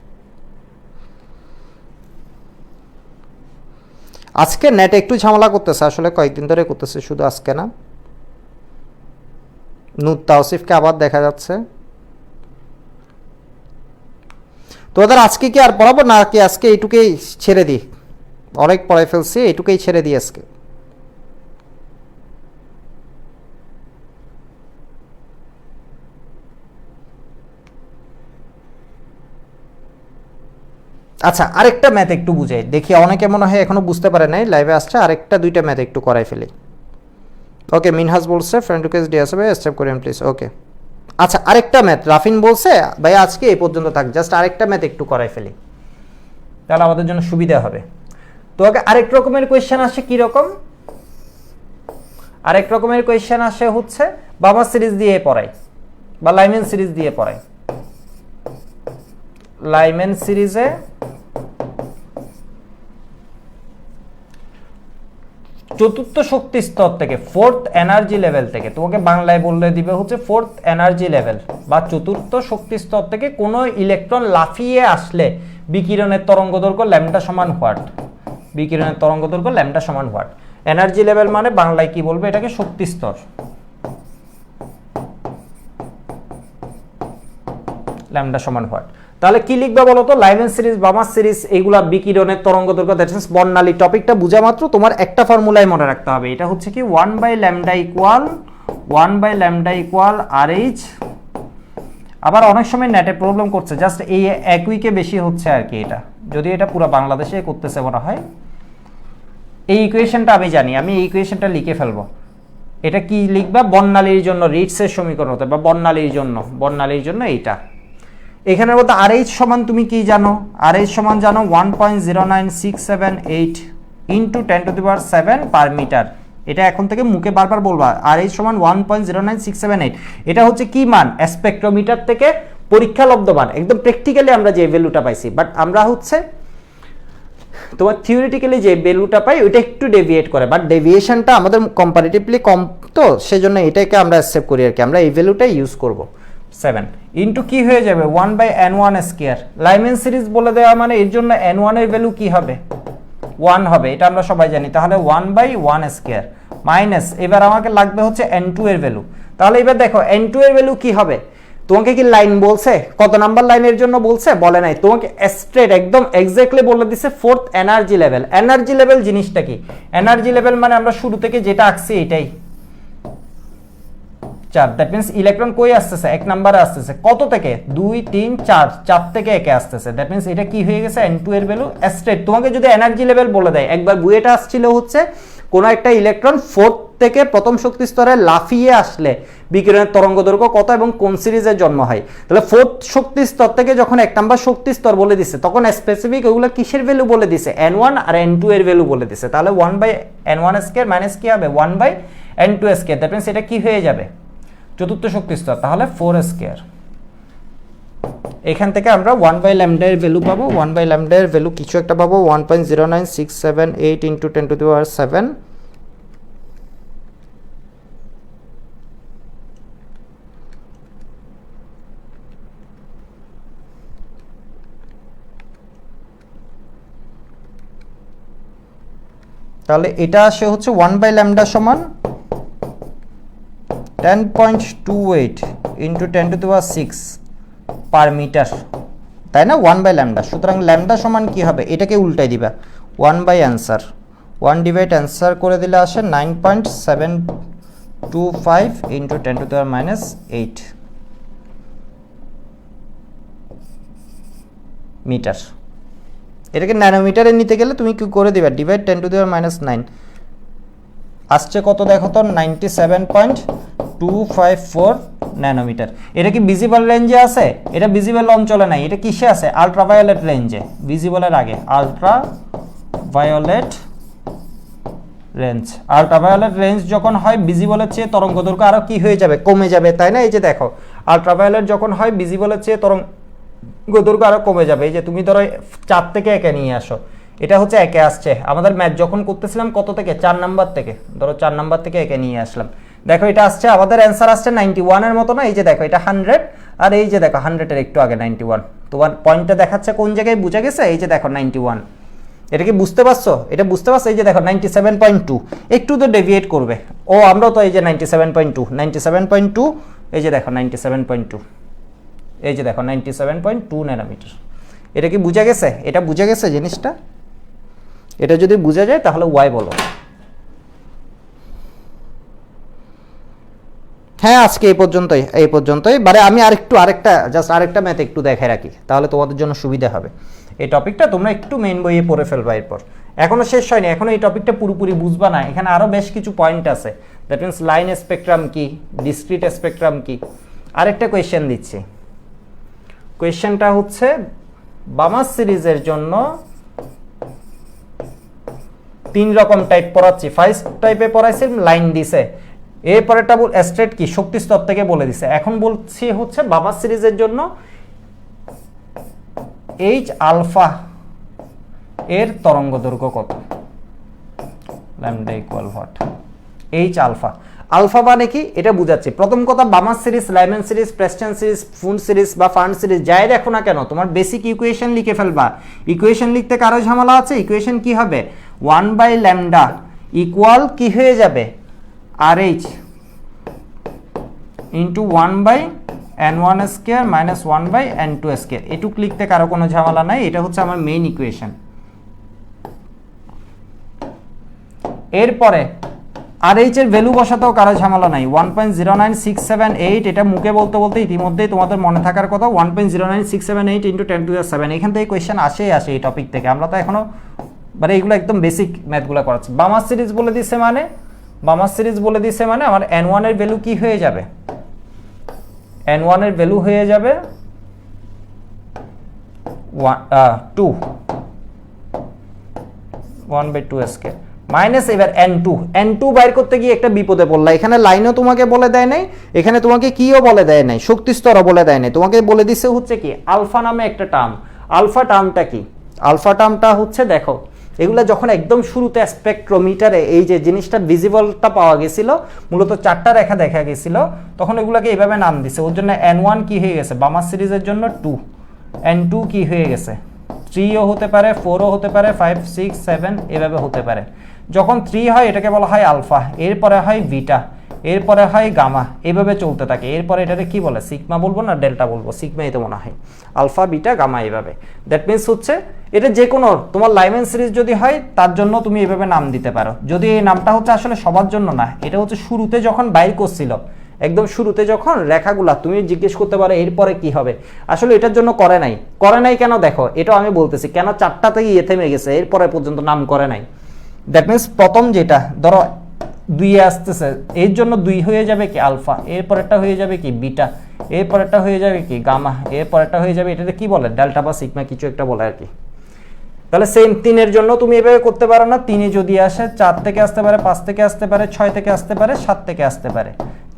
আজকে নেটে একটু ঝামেলা করতেছে, আসলে কয়েকদিন ধরে করতেছে, শুধু আজকে না। নূর তাওসিফকে আবার দেখা যাচ্ছে। তোদের আজকে কি আর পড়াবো না কি আজকে এইটুকুই ছেড়ে দিই? অনেক পড়াই ফেলছি, এইটুকুই ছেড়ে দিই আজকে। আচ্ছা, আরেকটা ম্যাথ একটু বুঝাই দেখি, অনেকে মনে হয় এখনো বুঝতে পারে নাই, লাইভে আসছে, আরেকটা দুইটা ম্যাথ একটু করাই ফেলি। ওকে, মিনহাজ বলছে ফ্রেন্ড রিকোয়েস্ট দিয়ে আসবে, স্টেপ করেন প্লিজ। ওকে, আচ্ছা আরেকটা ম্যাথ রাফিন বলছে ভাই আজকে এই পর্যন্ত থাক, জাস্ট আরেকটা ম্যাথ একটু করাই ফেলি, তাহলে আমাদের জন্য সুবিধা হবে। তো আগে আরেক রকমের কোয়েশ্চেন আসে, কি রকম? আরেক রকমের কোয়েশ্চেন আসে হচ্ছে বাবা সিরিজ দিয়ে পড়াই বা লাইমেন সিরিজ দিয়ে পড়াই। লাইমেন সিরিজে চতুর্থ শক্তি স্তর থেকে, ফোর্থ এনার্জি লেভেল থেকে, তোমাকে বাংলায় বললে দিবে হচ্ছে ফোর্থ এনার্জি লেভেল বা চতুর্থ শক্তি স্তর থেকে কোনো ইলেকট্রন লাফিয়ে আসলে বিকিরণের তরঙ্গদৈর্ঘ্য ল্যামডা সমান হোয়াট? বিকিরণের তরঙ্গদৈর্ঘ্য ল্যামডা সমান হোয়াট? এনার্জি লেভেল মানে বাংলায় কি বলবে এটাকে? শক্তি স্তর। ল্যামডা সমান হোয়াট? তাহলে কি লিখবে বলো তো? লাইমেন সিরিজ, বামার সিরিজ, এইগুলা বিকিরণের তরঙ্গদৈর্ঘ্য, দ্যাট মিন্স বর্ণালী। টপিকটা বুঝা মাত্র তোমার একটা ফর্মুলায় মনে রাখতে হবে, এটা হচ্ছে কি 1/λ RH। আবার অনেক সময় নেটে প্রবলেম করছে, জাস্ট এই এক উইকে বেশি হচ্ছে আর কি এটা, যদি এটা পুরো বাংলাদেশে করতেছে মনে হয়। এই ইকুয়েশনটা আমি জানি, আমি এই ইকুয়েশনটা লিখে ফেলবো। এটা কি লিখবা? বর্ণালীর জন্য রিটসের সমীকরণ হতে, বা বর্ণালীর জন্য এইটা। এখানের মধ্যে RH সমান তুমি কি জানো? RH সমান জানো 1.09678 ইন্টু 10⁷ পার মিটার। এটা এখন থেকে মুখে বারবার বলবা, RH সমান 1.09678। এটা হচ্ছে কি মান? স্পেকট্রোমিটার থেকে পরীক্ষালব্ধ মান, একদম প্র্যাকটিক্যালি আমরা যে ভ্যালুটা পাইছি, বাট আমরা হচ্ছে তোমার থিওরিটিক্যালি যে ভ্যালুটা পাই ওইটা একটু ডেভিয়েট করে, বাট ডেভিয়েশনটা আমাদের কম্পারেটিভলি কম, তো সেজন্য এটাকে আমরা অ্যাকসেপ্ট করি আর কি, আমরা এই ভ্যালুটাই ইউজ করব। 7 ইন্টু কি হয়ে যাবে? 1/n1 square. লাইমেন সিরিজ বলে দেওয়া মানে এর জন্য n1 এর ভ্যালু কি হবে? 1 হবে, এটা আমরা সবাই জানি। তাহলে 1/1 স্কয়ার মাইনাস, এবার আমাকে লাগবে হচ্ছে n2 এর ভ্যালু। তাহলে এবার দেখো n2 এর ভ্যালু কি হবে? তোমাকে কি লাইন বলছে? কত নাম্বার লাইনের জন্য বলছে? বলে নাই, তোমাকে স্ট্রেট একদম এক্স্যাক্টলি বলে দিছে fourth energy level. Energy level জিনিসটা কি? এনার্জি লেভেল মানে আমরা শুরু থেকে যেটা আঁকছি এটাই, 4। দ্যাট মিন্স ইলেকট্রন কই আসতেছে? 1 নম্বরে আসতেছে। কত থেকে? 2 3 4, 4 থেকে 1 এ আসতেছে। দ্যাট মিন্স এটা কি হয়ে গেছে? n2 এর ভ্যালু স্ট্রেট। তোমাকে যদি এনার্জি লেভেল বলে দেয়, একবার বুয়েটা আসছিল হচ্ছে কোন একটা ইলেকট্রন ফোর্থ থেকে প্রথম শক্তি স্তরে লাফিয়ে আসলে বিকিরণের তরঙ্গদৈর্ঘ্য কত এবং কোন সিরিজের জন্ম হয়। তাহলে ফোর্থ শক্তি স্তর থেকে যখন 1 নম্বর শক্তি স্তর বলে দিছে, তখন স্পেসিফিক ওগুলো কিসের ভ্যালু বলে দিছে? n1 আর n2 এর ভ্যালু বলে দিছে। তাহলে 1/n1 স্কয়ার মাইনাস কি হবে? 1/n2 square. দ্যাট মিন্স এটা কি হয়ে যাবে? চতুর্থ শক্তি স্তর, তাহলে 4 স্কয়ার। এখান থেকে আমরা 1/λ এর ভ্যালু পাবো। 1/λ এর ভ্যালু কিছু একটা পাবো, 1.09678 ইন্টু 10⁷। তাহলে এটা আসে হচ্ছে 1/λ সমান 10.28 ইন্টু 10⁶ পার মিটার, তাই না, 1/λ। সুতরাং ল্যামডা সমান কি হবে, এটাকে উল্টাই দিবা, 1/অ্যান্সার, 1 ডিভাইড অ্যান্সার করে দিলে আসে 9.725 ইন্টু 10⁻⁸ মিটার। এটাকে ন্যানোমিটারে নিতে গেলে তুমি কি করে দিবা, ডিভাইড 10⁻⁹ আসছে কত দেখো তো, 97.254 ন্যানোমিটার। এটা কি ভিজিবল রেঞ্জে আছে, এটা ভিজিবল অঞ্চলে নাই, এটা কিসে আছে, আলট্রাভায়োলেট রেঞ্জে, ভিজিবলের আগে আলট্রাভায়োলেট রেঞ্জ। আলট্রাভায়োলেট রেঞ্জ যখন হয় ভিজিবলের চেয়ে তরঙ্গ দৈর্ঘ্য আরো কি হয়ে যাবে, কমে যাবে, তাই না। এই যে দেখো আলট্রাভায়োলেট যখন হয় ভিজিবলের চেয়ে তরঙ্গ দৈর্ঘ্য আরো কমে যাবে। এই যে তুমি ধরো 4 থেকে 1 নিয়ে আসো, এটা হচ্ছে 1 আসছে, আমাদের ম্যাথ যখন করতেছিলাম কত থেকে, 4 নাম্বার থেকে, ধরো 4 নাম্বার থেকে 1 নিয়ে আসলাম, দেখো এটা আসছে, আমাদের অ্যান্সার আসছে 91 এর মতো না। এই যে দেখো এটা 100, আর এই যে দেখো 100 এর একটু আগে 91, তোমার পয়েন্টটা দেখাচ্ছে কোন জায়গায়, বুঝে গেছে, এই যে দেখো 91, এটা কি বুঝতে পারছো, এটা বুঝতে পারছো, এই যে দেখো 97.2, একটু তো ডেভিয়েট করবে, ও আমরাও তো এই যে 97.2, এই যে দেখো 97.2, এই যে দেখো 97.2 ন্যানোমিটার। এটা কি বুঝা গেছে, এটা বুঝা গেছে জিনিসটা, এটা যদি বুঝা যায় তাহলে ওয়াই বলো। হ্যাঁ আজকে এই পর্যন্তই মানে আমি আরেকটা ম্যাথ একটু দেখাই রাখি, তাহলে তোমাদের জন্য সুবিধা হবে। এই টপিকটা তোমরা একটু মেইন বইয়ে পড়ে ফেলবা, এরপর এখনো শেষ হয়নি, এখনো এই টপিকটা পুরোপুরি বুঝবা না, এখানে আরো বেশ কিছু পয়েন্ট আছে। দ্যাট মিনস লাইন স্পেকট্রাম কি, ডিসক্রিট স্পেকট্রাম কি। আরেকটা কোয়েশ্চেন দিচ্ছি, কোয়েশ্চেনটা হচ্ছে বামাস সিরিজের জন্য 3 রকম টাইপ পড়াচ্ছি। ফার্স্ট টাইপে পড়াইছি লাইন দিছে, এরপরেটা স্ট্রেট কি, শক্তি স্তর থেকে বলে দিছে। এখন বলছি হচ্ছে বামাস সিরিজের জন্য এইচ আলফা এর তরঙ্গ দৈর্ঘ্য কত, lambda equal what, H alpha. Alpha মানে কি এটা বুঝাচ্ছি। প্রথম কথা, Balmer series, Lyman series, Paschen series, Pfund series বা ফার্ন সিরিজ যাই দেখো না কেন, তোমার বেসিক ইকুয়েশন লিখে ফেলবা। ইকুয়েশন লিখতে কারো ঝামেলা আছে, ইকুয়েশন কি হবে, 1/λ ইকুয়াল কি হয়ে যাবে, RH into 1/n1 square minus 1/n2 square. এটুক লিখতে কারো কোনো ঝামেলা নাই, এটা হচ্ছে আমার মেইন ইকুয়েশন। এরপরে RH এর ভ্যালু বসাতেও কারো ঝামেলা নাই, 1.09678, এটা মুখে বলতে বলতে ইতিমধ্যেই তোমাদের মনে থাকার কথা, 1.09678 ইন্টু 10⁻⁷। এখান থেকে কোয়েশ্চেন আসে এই টপিক থেকে, আমরা তো এখনো মানে এইগুলো একদম বেসিক ম্যাথগুলো করাচ্ছি। বামাস সিরিজ বলে দিচ্ছে মানে আমার n1 এর ভ্যালু কি হয়ে যাবে, n1 এর ভ্যালু হয়ে যাবে 2 1/2 স্কয়ার মাইনাস এবার n2 বাইর করতে গিয়ে একটা বিপদে পড়লা। এখানে লাইনও তোমাকে বলে দেয় নাই, এখানে তোমাকে কিও বলে দেয় নাই, শক্তি স্তরও বলে দেয় নাই, তোমাকে বলে দিছে হচ্ছে কি আলফা নামে একটা টার্ম। আলফা টার্মটা কি, আলফা টার্মটা হচ্ছে দেখো এগুলা যখন একদম শুরুতে স্পেকট্রোমিটারে এই যে জিনিসটা ভিজিবলটা পাওয়া গেছিল, মূলত 4টা রেখা দেখা গেছিল, তখন এগুলাকে এইভাবে নাম দিছে। ওর জন্য n1 কি হয়ে গেছে বামাস সিরিজের জন্য 2, n2 কি হয়ে গেছে 3ও হতে পারে, 4ও হতে পারে, 5 6 7 এভাবে হতে পারে। যখন 3 হয় এটাকে বলা হয় আলফা, এরপরে হয় বিটা, এরপরে হয় গামা, এভাবে চলতে থাকে। এরপরে এটাকে কি বলে, সিগমা বলবো না ডেল্টা বলবো, সিগমাই তো মনে হয়, আলফা বিটা গামা এইভাবে। দ্যাট মিনস হচ্ছে এটা যে কোনো তোমার লাইম্যান সিরিজ যদি হয় তার জন্য তুমি এইভাবে নাম দিতে পারো। যদি এই নামটা হচ্ছে আসলে সবার জন্য না, এটা হচ্ছে শুরুতে যখন বাইর করছিল, একদম শুরুতে যখন রেখাগুলা, তুমি জিজ্ঞেস করতে পারো এরপরে কি হবে, আসলে এটার জন্য করে নাই কেন দেখো, এটাও আমি বলতেছি কেন 4টা থেকে থেমে গেছে, এরপরে পর্যন্ত নাম করে নাই। দ্যাট মিনস প্রথম যেটা ধরো 2 আসতেছে, এর জন্য 2 হয়ে যাবে কি আলফা, এরপরেরটা হয়ে যাবে কি বিটা, এরপরেরটা হয়ে যাবে কি গামা, এরপরেরটা হয়ে যাবে এটাতে কি বলে ডেল্টা বা সিগমা কিছু একটা বলে আর কি। তাহলে সেম 3 এর জন্য তুমি এভাবে করতে পারো না, 3 যদি আসে 4 থেকে আসতে পারে, 5 থেকে আসতে পারে, 6 থেকে আসতে পারে, 7 থেকে আসতে পারে।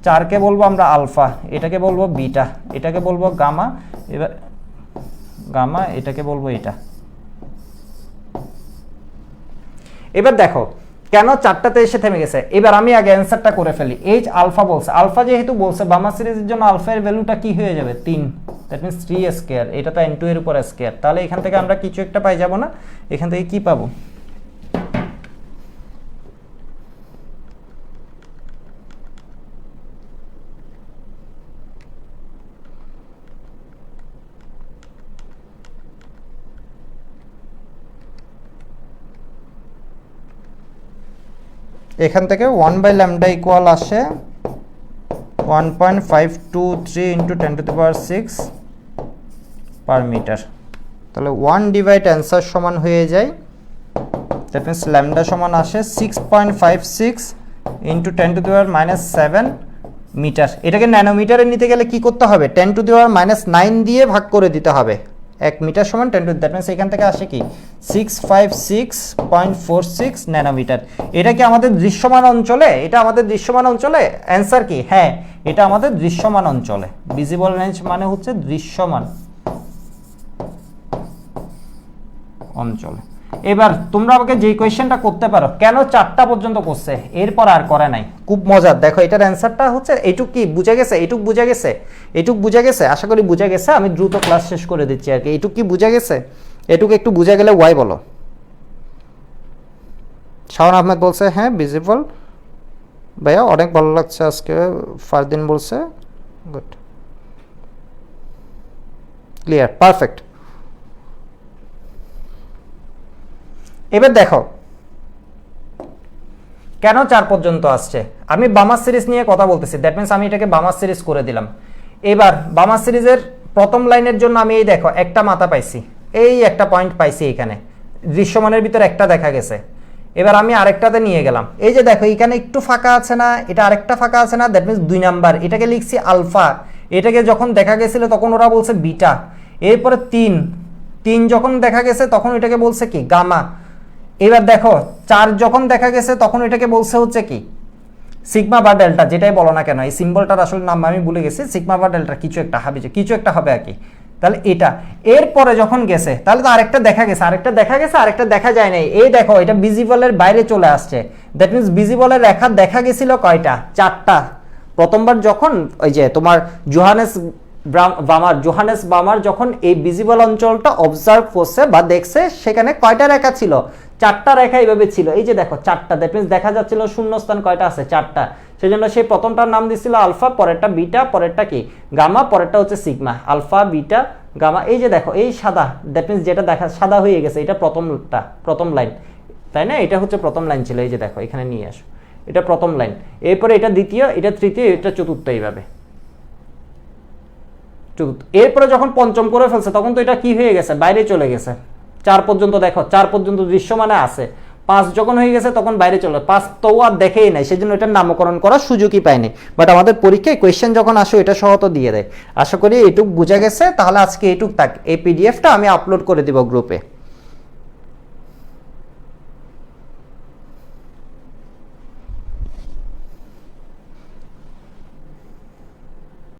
4কে বলবো আমরা আলফা, এটাকে বলবো বিটা, এটাকে বলবো গামা, এবার গামা এটাকে বলবো এটা। এবার দেখো কেন 4টাতে এসে থেমে গেছে। এবার আমি আগে অ্যান্সারটা করে ফেলি। এইচ আলফা বলছে, আলফা যেহেতু বলছে বামা সিরিজের জন্য আলফা এর ভ্যালুটা কি হয়ে যাবে 3, দ্যাট মিনস 3 স্কয়ার, এটা তো n2 এর উপর স্কয়ার। তাহলে এখান থেকে আমরা কিছু একটা পাই যাব না, এখান থেকে কি পাবো, এখান থেকে 1/λ ইকুয়াল আসে 1.523 ইন্টু 10⁶ পার মিটার। তাহলে 1 ডিভাইড অ্যান্সার সমান হয়ে যায়, দ্যাট মিনস ল্যামডা সমান আসে 6.56 ইন্টু 10⁻⁻7 মিটার। এটাকে ন্যানোমিটারে নিতে গেলে কি করতে হবে? 10⁻⁹ দিয়ে ভাগ করে দিতে হবে। 1 মিটার সমান 10 দ্যাট মিনস এখান থেকে আসে কি 656.46 ন্যানোমিটার। এটা কি আমাদের দৃশ্যমান অঞ্চলে? এটা আমাদের দৃশ্যমান অঞ্চলে। অ্যান্সার কি? হ্যাঁ, এটা আমাদের দৃশ্যমান অঞ্চলে। ভিজিবল রেঞ্জ মানে হচ্ছে দৃশ্যমান অঞ্চলে। এবার তোমরা আমাকে যে কোয়েশ্চেনটা করতে পারো, কেন 4টা পর্যন্ত করছে, এরপর আর করে নাই? খুব মজার। দেখো এটার অ্যান্সারটা হচ্ছে এইটুক কি বুঝে গেছে? এইটুক বুঝে গেছে? এইটুক বুঝে গেছে? আশা করি বুঝে গেছে। আমি দ্রুত ক্লাস শেষ করে দিচ্ছি আর কি। এইটুক কি বুঝে গেছে? এটুকু একটু বুঝে গেলে ওয়াই বলো। শাওন আহমেদ বলছে হ্যাঁ ভিজিবল। ভাইয়া অনেক ভালো লাগছে আজকে। ফারদিন বলছে গুড, ক্লিয়ার, পারফেক্ট। এবার দেখো কেন 4 পর্যন্ত আসছে। আমি বামার সিরিজ নিয়ে কথা বলতেছি, দ্যাট মিনস আমি এটাকে বামার সিরিজ করে দিলাম। এবার বামার সিরিজের প্রথম লাইনের জন্য আমি এই দেখো একটা মাথা পাইছি, এই একটা পয়েন্ট পাইছি, এখানে দৃশ্যমানের ভিতরে একটা দেখা গেছে। এবার আমি আরেকটাতে নিয়ে গেলাম, এই যে দেখো এখানে একটু ফাঁকা আছে না, এটা আরেকটা ফাঁকা আছে না, দ্যাট মিনস 2 নাম্বার। এটাকে লিখছি আলফা। এটাকে যখন দেখা গেছিল তখন ওরা বলছে বিটা। এরপরে 3 যখন দেখা গেছে তখন এটাকে বলছে কি গামা। এবার দেখো 4 যখন দেখা গেছে তখন এটাকে বলছে হচ্ছে কি সিগমা বা ডেল্টা, যেটাই বলো না কেন। এই সিম্বলটার আসলে নাম আমি ভুলে গেছি, সিগমা বা ডেল্টা কিছু একটা হবে, কিছু একটা হবে আর কি। তাহলে এটা এরপরে যখন গেছে তাহলে তো আরেকটা দেখা গেছে, আরেকটা দেখা গেছে, আরেকটা দেখা যায় নাই। এই দেখো এটা ভিজিবলের বাইরে চলে আসছে, দ্যাট মিনস ভিজিবলের রেখা দেখা গেছিল কয়টা? 4টা। প্রথমবার যখন ওই যে তোমার জোহানেস বামার যখন এই ভিজিবল অঞ্চলটা অবজার্ভ করছে বা দেখছে, সেখানে কয়টা রেখা ছিল? 4টা রেখা এইভাবে ছিল, এই যে দেখো 4টা। দ্যাট মিনস দেখা যাচ্ছিল শূন্যস্থান কয়টা আছে? 4টা। সেজন্য সেই প্রথমটার নাম দিছিল আলফা, পরেরটা বিটা, পরেরটা কি গামা, পরেরটা হচ্ছে সিগমা। Alpha beta gamma. এই যে দেখো এই সাদা, দ্যাট মিনস যেটা দেখা সাদা হয়ে গেছে, এটা প্রথম লাইন, তাই না? এটা হচ্ছে প্রথম লাইন ছিল, এই যে দেখো এখানে নিয়ে আসো, এটা প্রথম লাইন। এরপরে এটা দ্বিতীয়, এটা তৃতীয়, এটা চতুর্থ, এইভাবে। এরপরে যখন পঞ্চম করে ফেলছে তখন তো এটা কি হয়ে গেছে? বাইরে চলে গেছে। 4 পর্যন্ত দেখো, 4 পর্যন্ত দৃশ্যমানে আছে। 5 যখন হয়ে গেছে তখন বাইরে চলে, 5 তো আর দেখেই নাই, সেজন্য এটার নামকরণ করার সুযোগই পায়নি। বাট আমাদের পরীক্ষায় কোয়েশ্চেন যখন আসে এটা সহ তো দিয়ে দেয়। আশা করি এটুক বুঝা গেছে। তাহলে আজকে এটুক থাক। এই পিডিএফটা আমি আপলোড করে দিব গ্রুপে।